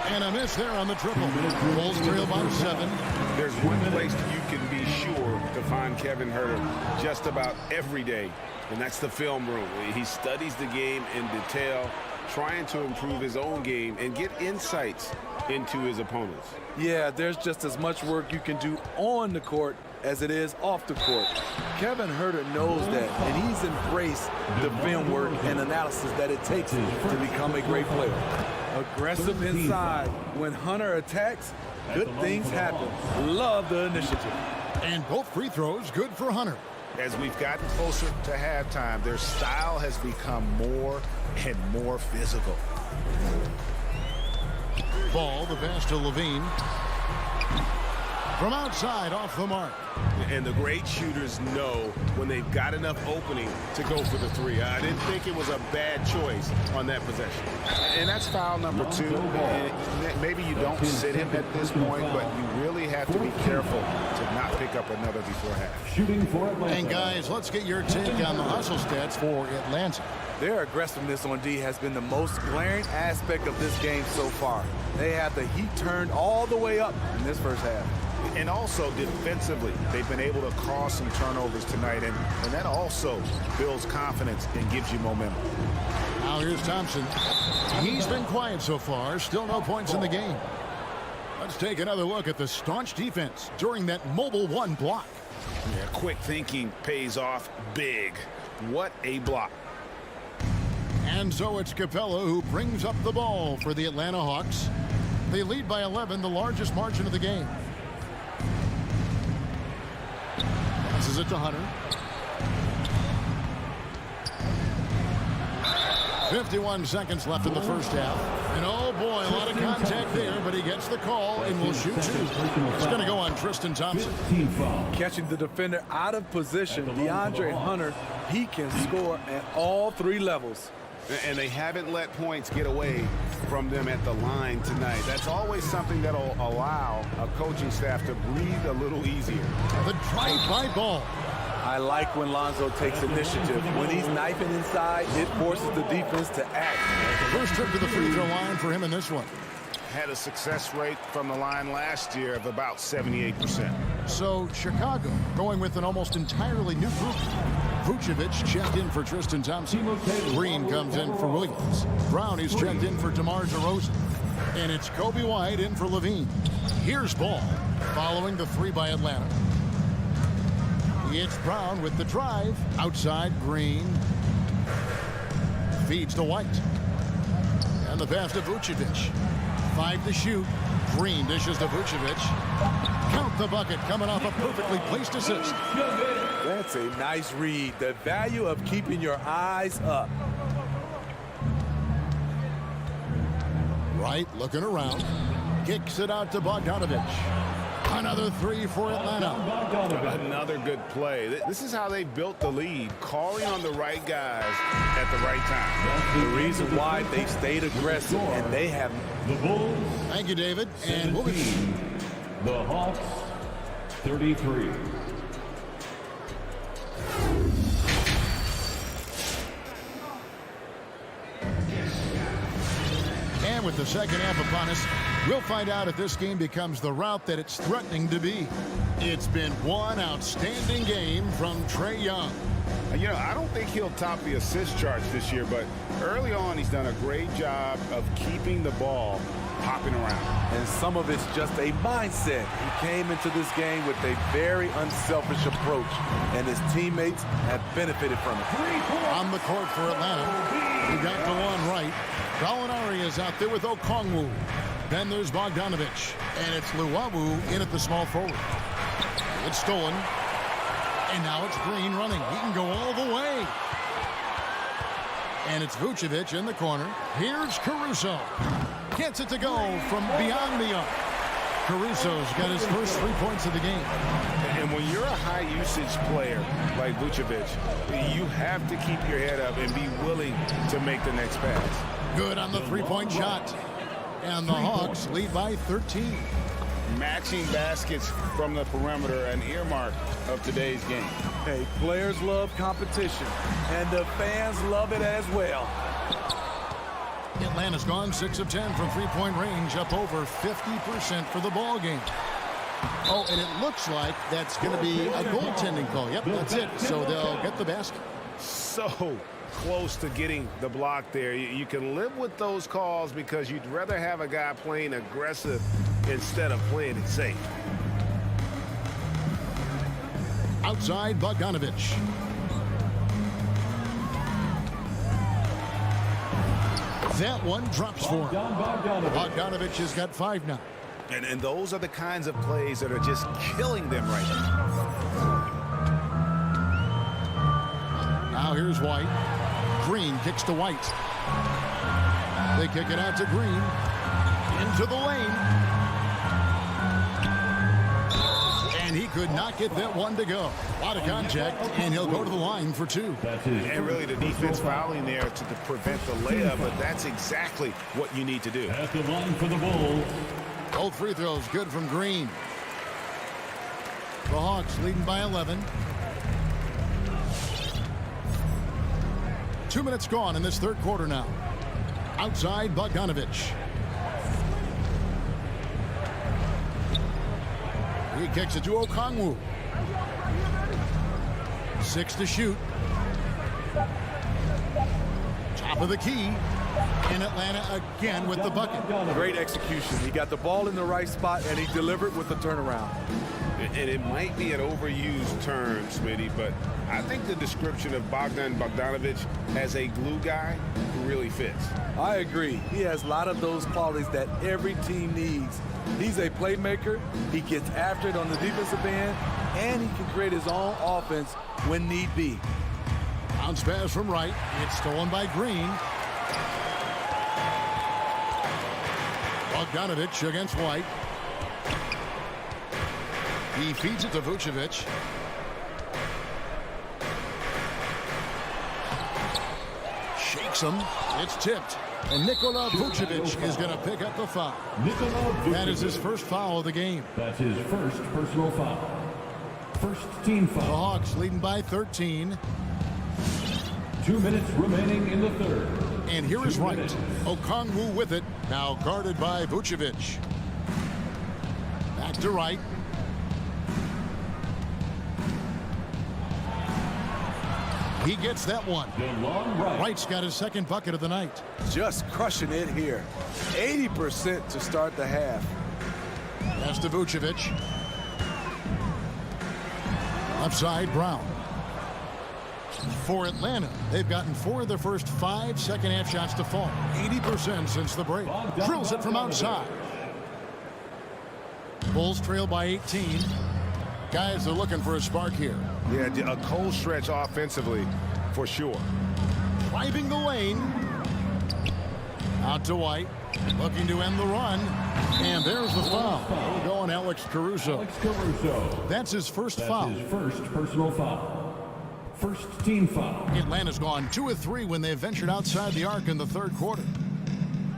And a miss there on the triple. Bulls trail by 7. There's one place you can be sure to find Kevin Herter just about every day, and that's the film room. He studies the game in detail, trying to improve his own game and get insights into his opponents. Yeah, there's just as much work you can do on the court as it is off the court. Kevin Herter knows that, and he's embraced the film work and analysis that it takes to become a great player. Aggressive inside. When Hunter attacks, good things happen. Love the initiative. And both free throws good for Hunter. As we've gotten closer to halftime, their style has become more and more physical. Ball, the pass to Levine. From outside, off the mark. And the great shooters know when they've got enough opening to go for the three. I didn't think it was a bad choice on that possession. And that's foul number 2. And maybe you don't sit him at this point, but you really have to be careful to not pick up another before half. Shooting for Atlanta. And guys, let's get your take on the hustle stats for Atlanta. Their aggressiveness on D has been the most glaring aspect of this game so far. They have the heat turned all the way up in this first half. And also defensively, they've been able to cause some turnovers tonight, and that also builds confidence and gives you momentum. Now here's Thompson. He's been quiet so far. Still no points in the game. Let's take another look at the staunch defense during that mobile 1 block. Yeah, quick thinking pays off big. What a block. And so it's Capella who brings up the ball for the Atlanta Hawks. They lead by 11, the largest margin of the game. Passes it to Hunter. 51 seconds left in the first half. And oh boy, a lot of contact there, but he gets the call and will shoot 2. It's going to go on Tristan Thompson. Catching the defender out of position, DeAndre Hunter, he can score at all 3 levels. And they haven't let points get away from them at the line tonight. That's always something that'll allow a coaching staff to breathe a little easier. The drive-by ball. I like when Lonzo takes initiative. When he's knifing inside, it forces the defense to act. First trip to the free throw line for him in this one. Had a success rate from the line last year of about 78%. So Chicago going with an almost entirely new group. Vucevic checked in for Tristan Thompson. Green comes in for Williams. Brown is checked in for DeMar DeRozan. And it's Kobe White in for Levine. Here's Ball following the 3 by Atlanta. It's Brown with the drive. Outside, Green. Feeds to White. And the pass to Vucevic. 5 to shoot. Green dishes to Vucevic. Count the bucket coming off a perfectly placed assist. That's a nice read. The value of keeping your eyes up. Right, looking around. Kicks it out to Bogdanovic. Another 3 for Atlanta. Another good play. This is how they built the lead, calling on the right guys at the right time. The reason why they stayed aggressive, and they have. The Bulls. Thank you, David. And we'll be... The Hawks, 33. And with the second half upon us, we'll find out if this game becomes the route that it's threatening to be. It's been one outstanding game from Trae Young. You know, I don't think he'll top the assist charts this year, but early on he's done a great job of keeping the ball hopping around. And some of it's just a mindset. He came into this game with a very unselfish approach, and his teammates have benefited from it. On the court for Atlanta, he got the one right. Gallinari is out there with Okongwu. Then there's Bogdanovic, and it's Luwawu in at the small forward. It's stolen, and now it's Green running. He can go all the way. And it's Vucevic in the corner. Here's Caruso. Gets it to go from beyond the arc. Caruso's got his first 3 points of the game. And when you're a high-usage player like Vucevic, you have to keep your head up and be willing to make the next pass. Good on the three-point shot. And the Hawks lead by 13. Matching baskets from the perimeter, an earmark of today's game. Hey, players love competition, and the fans love it as well. Atlanta's gone 6 of 10 from three-point range, up over 50% for the ball game. Oh, and it looks like that's going to be a goaltending call. Yep, that's it. So they'll get the basket. So close to getting the block there. You can live with those calls because you'd rather have a guy playing aggressive instead of playing it safe. Outside, Bogdanovic. That one drops for him. Bogdanovic has got 5 now. And those are the kinds of plays that are just killing them right now. Now here's White. Green kicks to White. They kick it out to Green. Into the lane. could not get that one to go. A lot of contact, and he'll go to the line for 2. And really the defense fouling there to prevent the layup, but that's exactly what you need to do. At the line for the Bulls. Both free throws good from Green. The Hawks leading by 11. 2 minutes gone in this third quarter now. Outside, Bogdanovich. He kicks it to Okongwu. 6 to shoot. Top of the key. In Atlanta again with the bucket. Great execution. He got the ball in the right spot, and he delivered with the turnaround. And it might be an overused term, Smitty, but I think the description of Bogdanovich as a glue guy really fits. I agree. He has a lot of those qualities that every team needs. He's a playmaker. He gets after it on the defensive end, and he can create his own offense when need be. Bounce pass from right. It's stolen by Green. Bogdanovich against White. He feeds it to Vucevic. Shakes him. It's tipped. And Nikola Vucevic is going to pick up the foul. That is his first foul of the game. That's his first personal foul. First team foul. The Hawks leading by 13. 2 minutes remaining in the third. And here is Wright. Okongwu with it. Now guarded by Vucevic. Back to Wright. He gets that one. Wright's got his second bucket of the night. Just crushing it here. 80% to start the half. Pass to Vucevic. Left side, Brown. For Atlanta, they've gotten 4 of their first 5 second-half shots to fall. 80% since the break. Drills it from outside. Bulls trail by 18. Guys are looking for a spark here. Yeah, a cold stretch offensively, for sure. Driving the lane. Out to White. Looking to end the run. And there's the foul. We're going Alex Caruso. That's his first foul. His first personal foul. First team foul. Atlanta's gone 2 of 3 when they ventured outside the arc in the third quarter.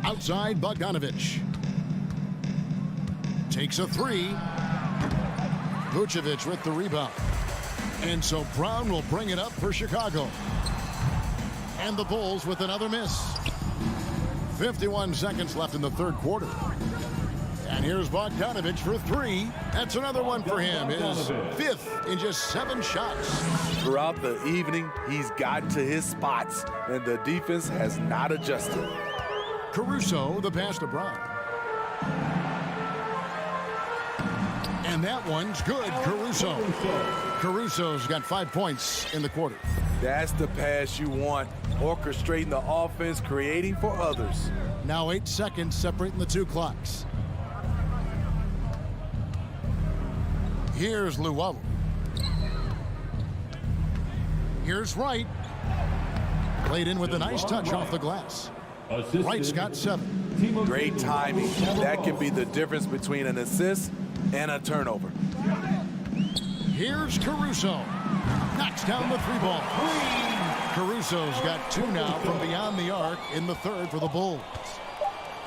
Outside, Bogdanovich. Takes a 3. Vucevic with the rebound. And so Brown will bring it up for Chicago. And the Bulls with another miss. 51 seconds left in the third quarter. And here's Bogdanovich for 3. That's another one for him. His 5th in just 7 shots. Throughout the evening, he's gotten to his spots, and the defense has not adjusted. Caruso, the pass to Brown. And that one's good, Caruso. Caruso's got 5 points in the quarter. That's the pass you want. Orchestrating the offense, creating for others. Now 8 seconds separating the 2 clocks. Here's Luwawu. Here's Wright. Played in with a nice touch off the glass. Wright's got 7. Great timing. That can be the difference between an assist and a turnover. Here's Caruso. Knocks down the 3-ball. Caruso's got 2 now from beyond the arc in the third for the Bulls.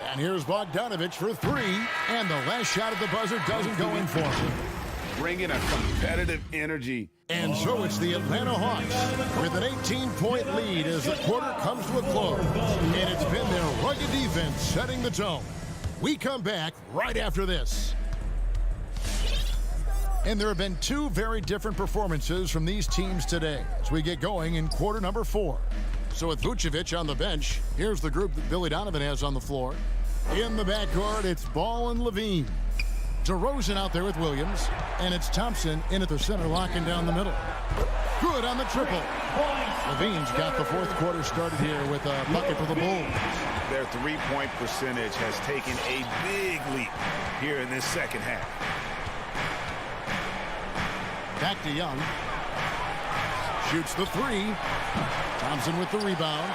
And here's Bogdanovich for 3. And the last shot at the buzzer doesn't go in for him. Bringing a competitive energy. And so it's the Atlanta Hawks with an 18-point lead as the quarter comes to a close. And it's been their rugged defense setting the tone. We come back right after this. And there have been 2 very different performances from these teams today as we get going in quarter number 4. So with Vucevic on the bench, here's the group that Billy Donovan has on the floor. In the backcourt, it's Ball and Levine. DeRozan out there with Williams, and it's Thompson in at the center, locking down the middle. Good on the triple. Levine's got the fourth quarter started here with a bucket for the Bulls. Their three-point percentage has taken a big leap here in this second half. Back to Young. Shoots the 3. Thompson with the rebound.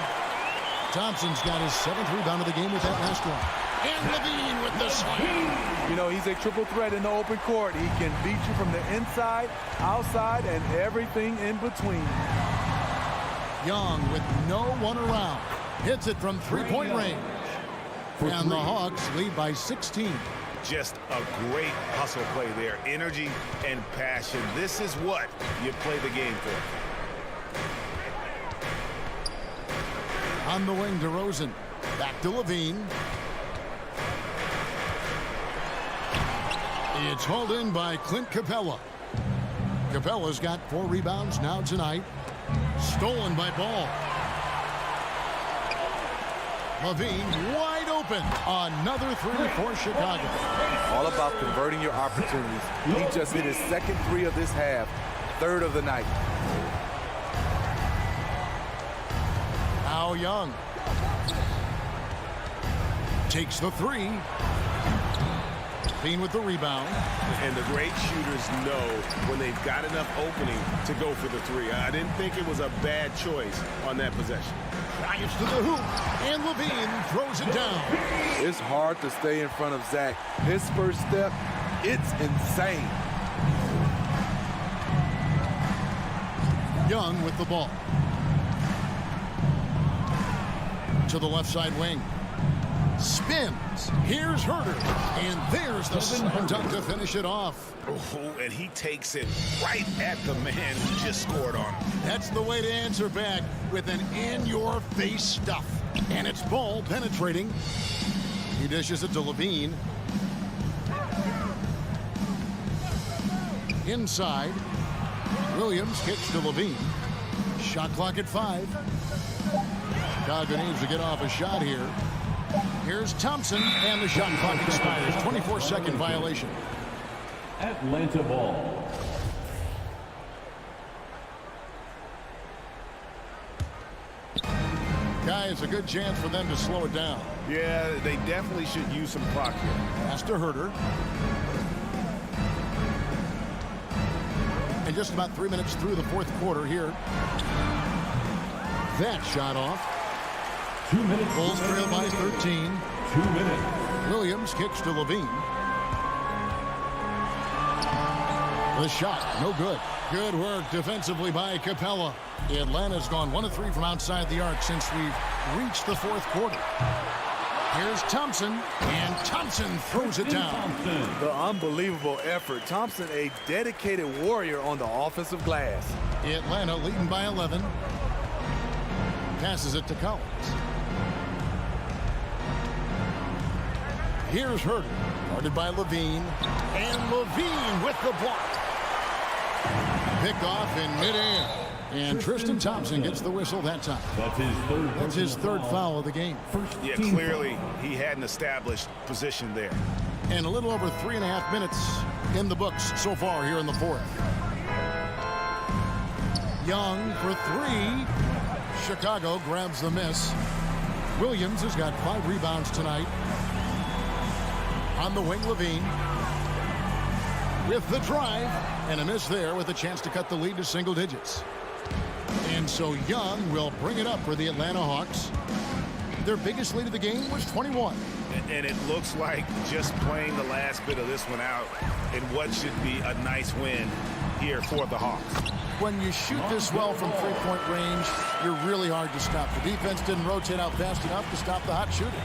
Thompson's got his 7th rebound of the game with that last one. And Levine with the slam. You know, he's a triple threat in the open court. He can beat you from the inside, outside, and everything in between. Young with no one around. Hits it from three-point range. And the Hawks lead by 16. Just a great hustle play there. Energy and passion. This is what you play the game for. On the wing, DeRozan. Back to Levine. It's hauled in by Clint Capella. Capella's got 4 rebounds now tonight. Stolen by Ball. Levine wide open. Another 3 for Chicago. All about converting your opportunities. He just hit his second 3 of this half, 3rd of the night. Now Young takes the 3. Levine with the rebound. And the great shooters know when they've got enough opening to go for the 3. I didn't think it was a bad choice on that possession. Drives to the hoop, and Levine throws it down. It's hard to stay in front of Zach. His first step, it's insane. Young with the ball. To the left side wing. Spins. Here's Herter. And there's the slam dunk to finish it off. Oh, and he takes it right at the man who just scored on him. That's the way to answer back with an in-your-face stuff. And it's Ball penetrating. He dishes it to Levine. Inside. Williams kicks to Levine. Shot clock at 5. Chicago needs to get off a shot here. Here's Thompson, and the shot clock expires. 24-second violation. Atlanta ball. Guys, a good chance for them to slow it down. Yeah, they definitely should use some clock here. Pass to Herter. And just about 3 minutes through the 4th quarter here. That shot off. 2 minutes. Bulls trail by 13. 2 minutes. Williams kicks to Levine. The shot, no good. Good work defensively by Capella. Atlanta's gone 1 of 3 from outside the arc since we've reached the 4th quarter. Here's Thompson, and Thompson throws it down. The unbelievable effort. Thompson, a dedicated warrior on the offensive glass. Atlanta leading by 11. Passes it to Collins. Here's Herter, guarded by Levine, and Levine with the block. Picked off in midair, and Tristan Thompson gets the whistle that time. That's his third foul of the game. Yeah, clearly he had an established position there. And a little over 3.5 minutes in the books so far here in the 4th. Young for 3. Chicago grabs the miss. Williams has got 5 rebounds tonight. On the wing, Levine with the drive, and a miss there with a chance to cut the lead to single digits. And so Young will bring it up for the Atlanta Hawks. Their biggest lead of the game was 21. And it looks like just playing the last bit of this one out in what should be a nice win here for the Hawks. When you shoot this well from three-point range, you're really hard to stop. The defense didn't rotate out fast enough to stop the hot shooting.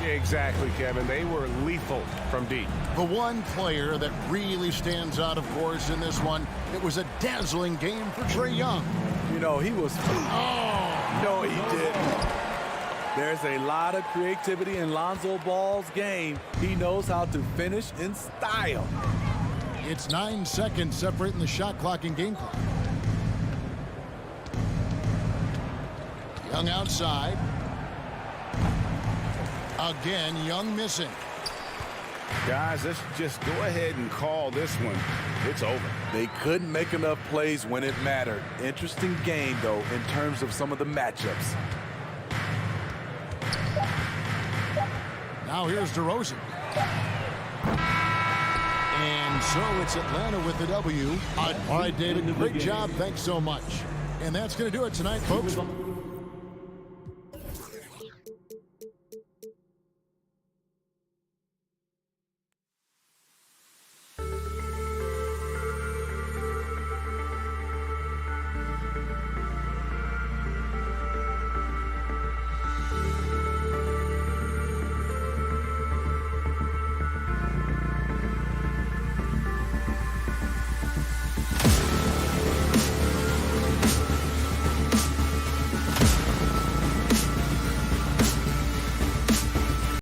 Yeah, exactly, Kevin. They were lethal from deep. The one player that really stands out, of course, in this one, it was a dazzling game for Trae Young. You know, he was... Oh! No, he didn't. There's a lot of creativity in Lonzo Ball's game. He knows how to finish in style. It's 9 seconds separating the shot clock and game clock. Young outside. Again, Young missing. Guys, let's just go ahead and call this one. It's over. They couldn't make enough plays when it mattered. Interesting game, though, in terms of some of the matchups. Now here's DeRozan. And so it's Atlanta with the W. All right, David, great job. Thanks so much. And that's going to do it tonight, folks.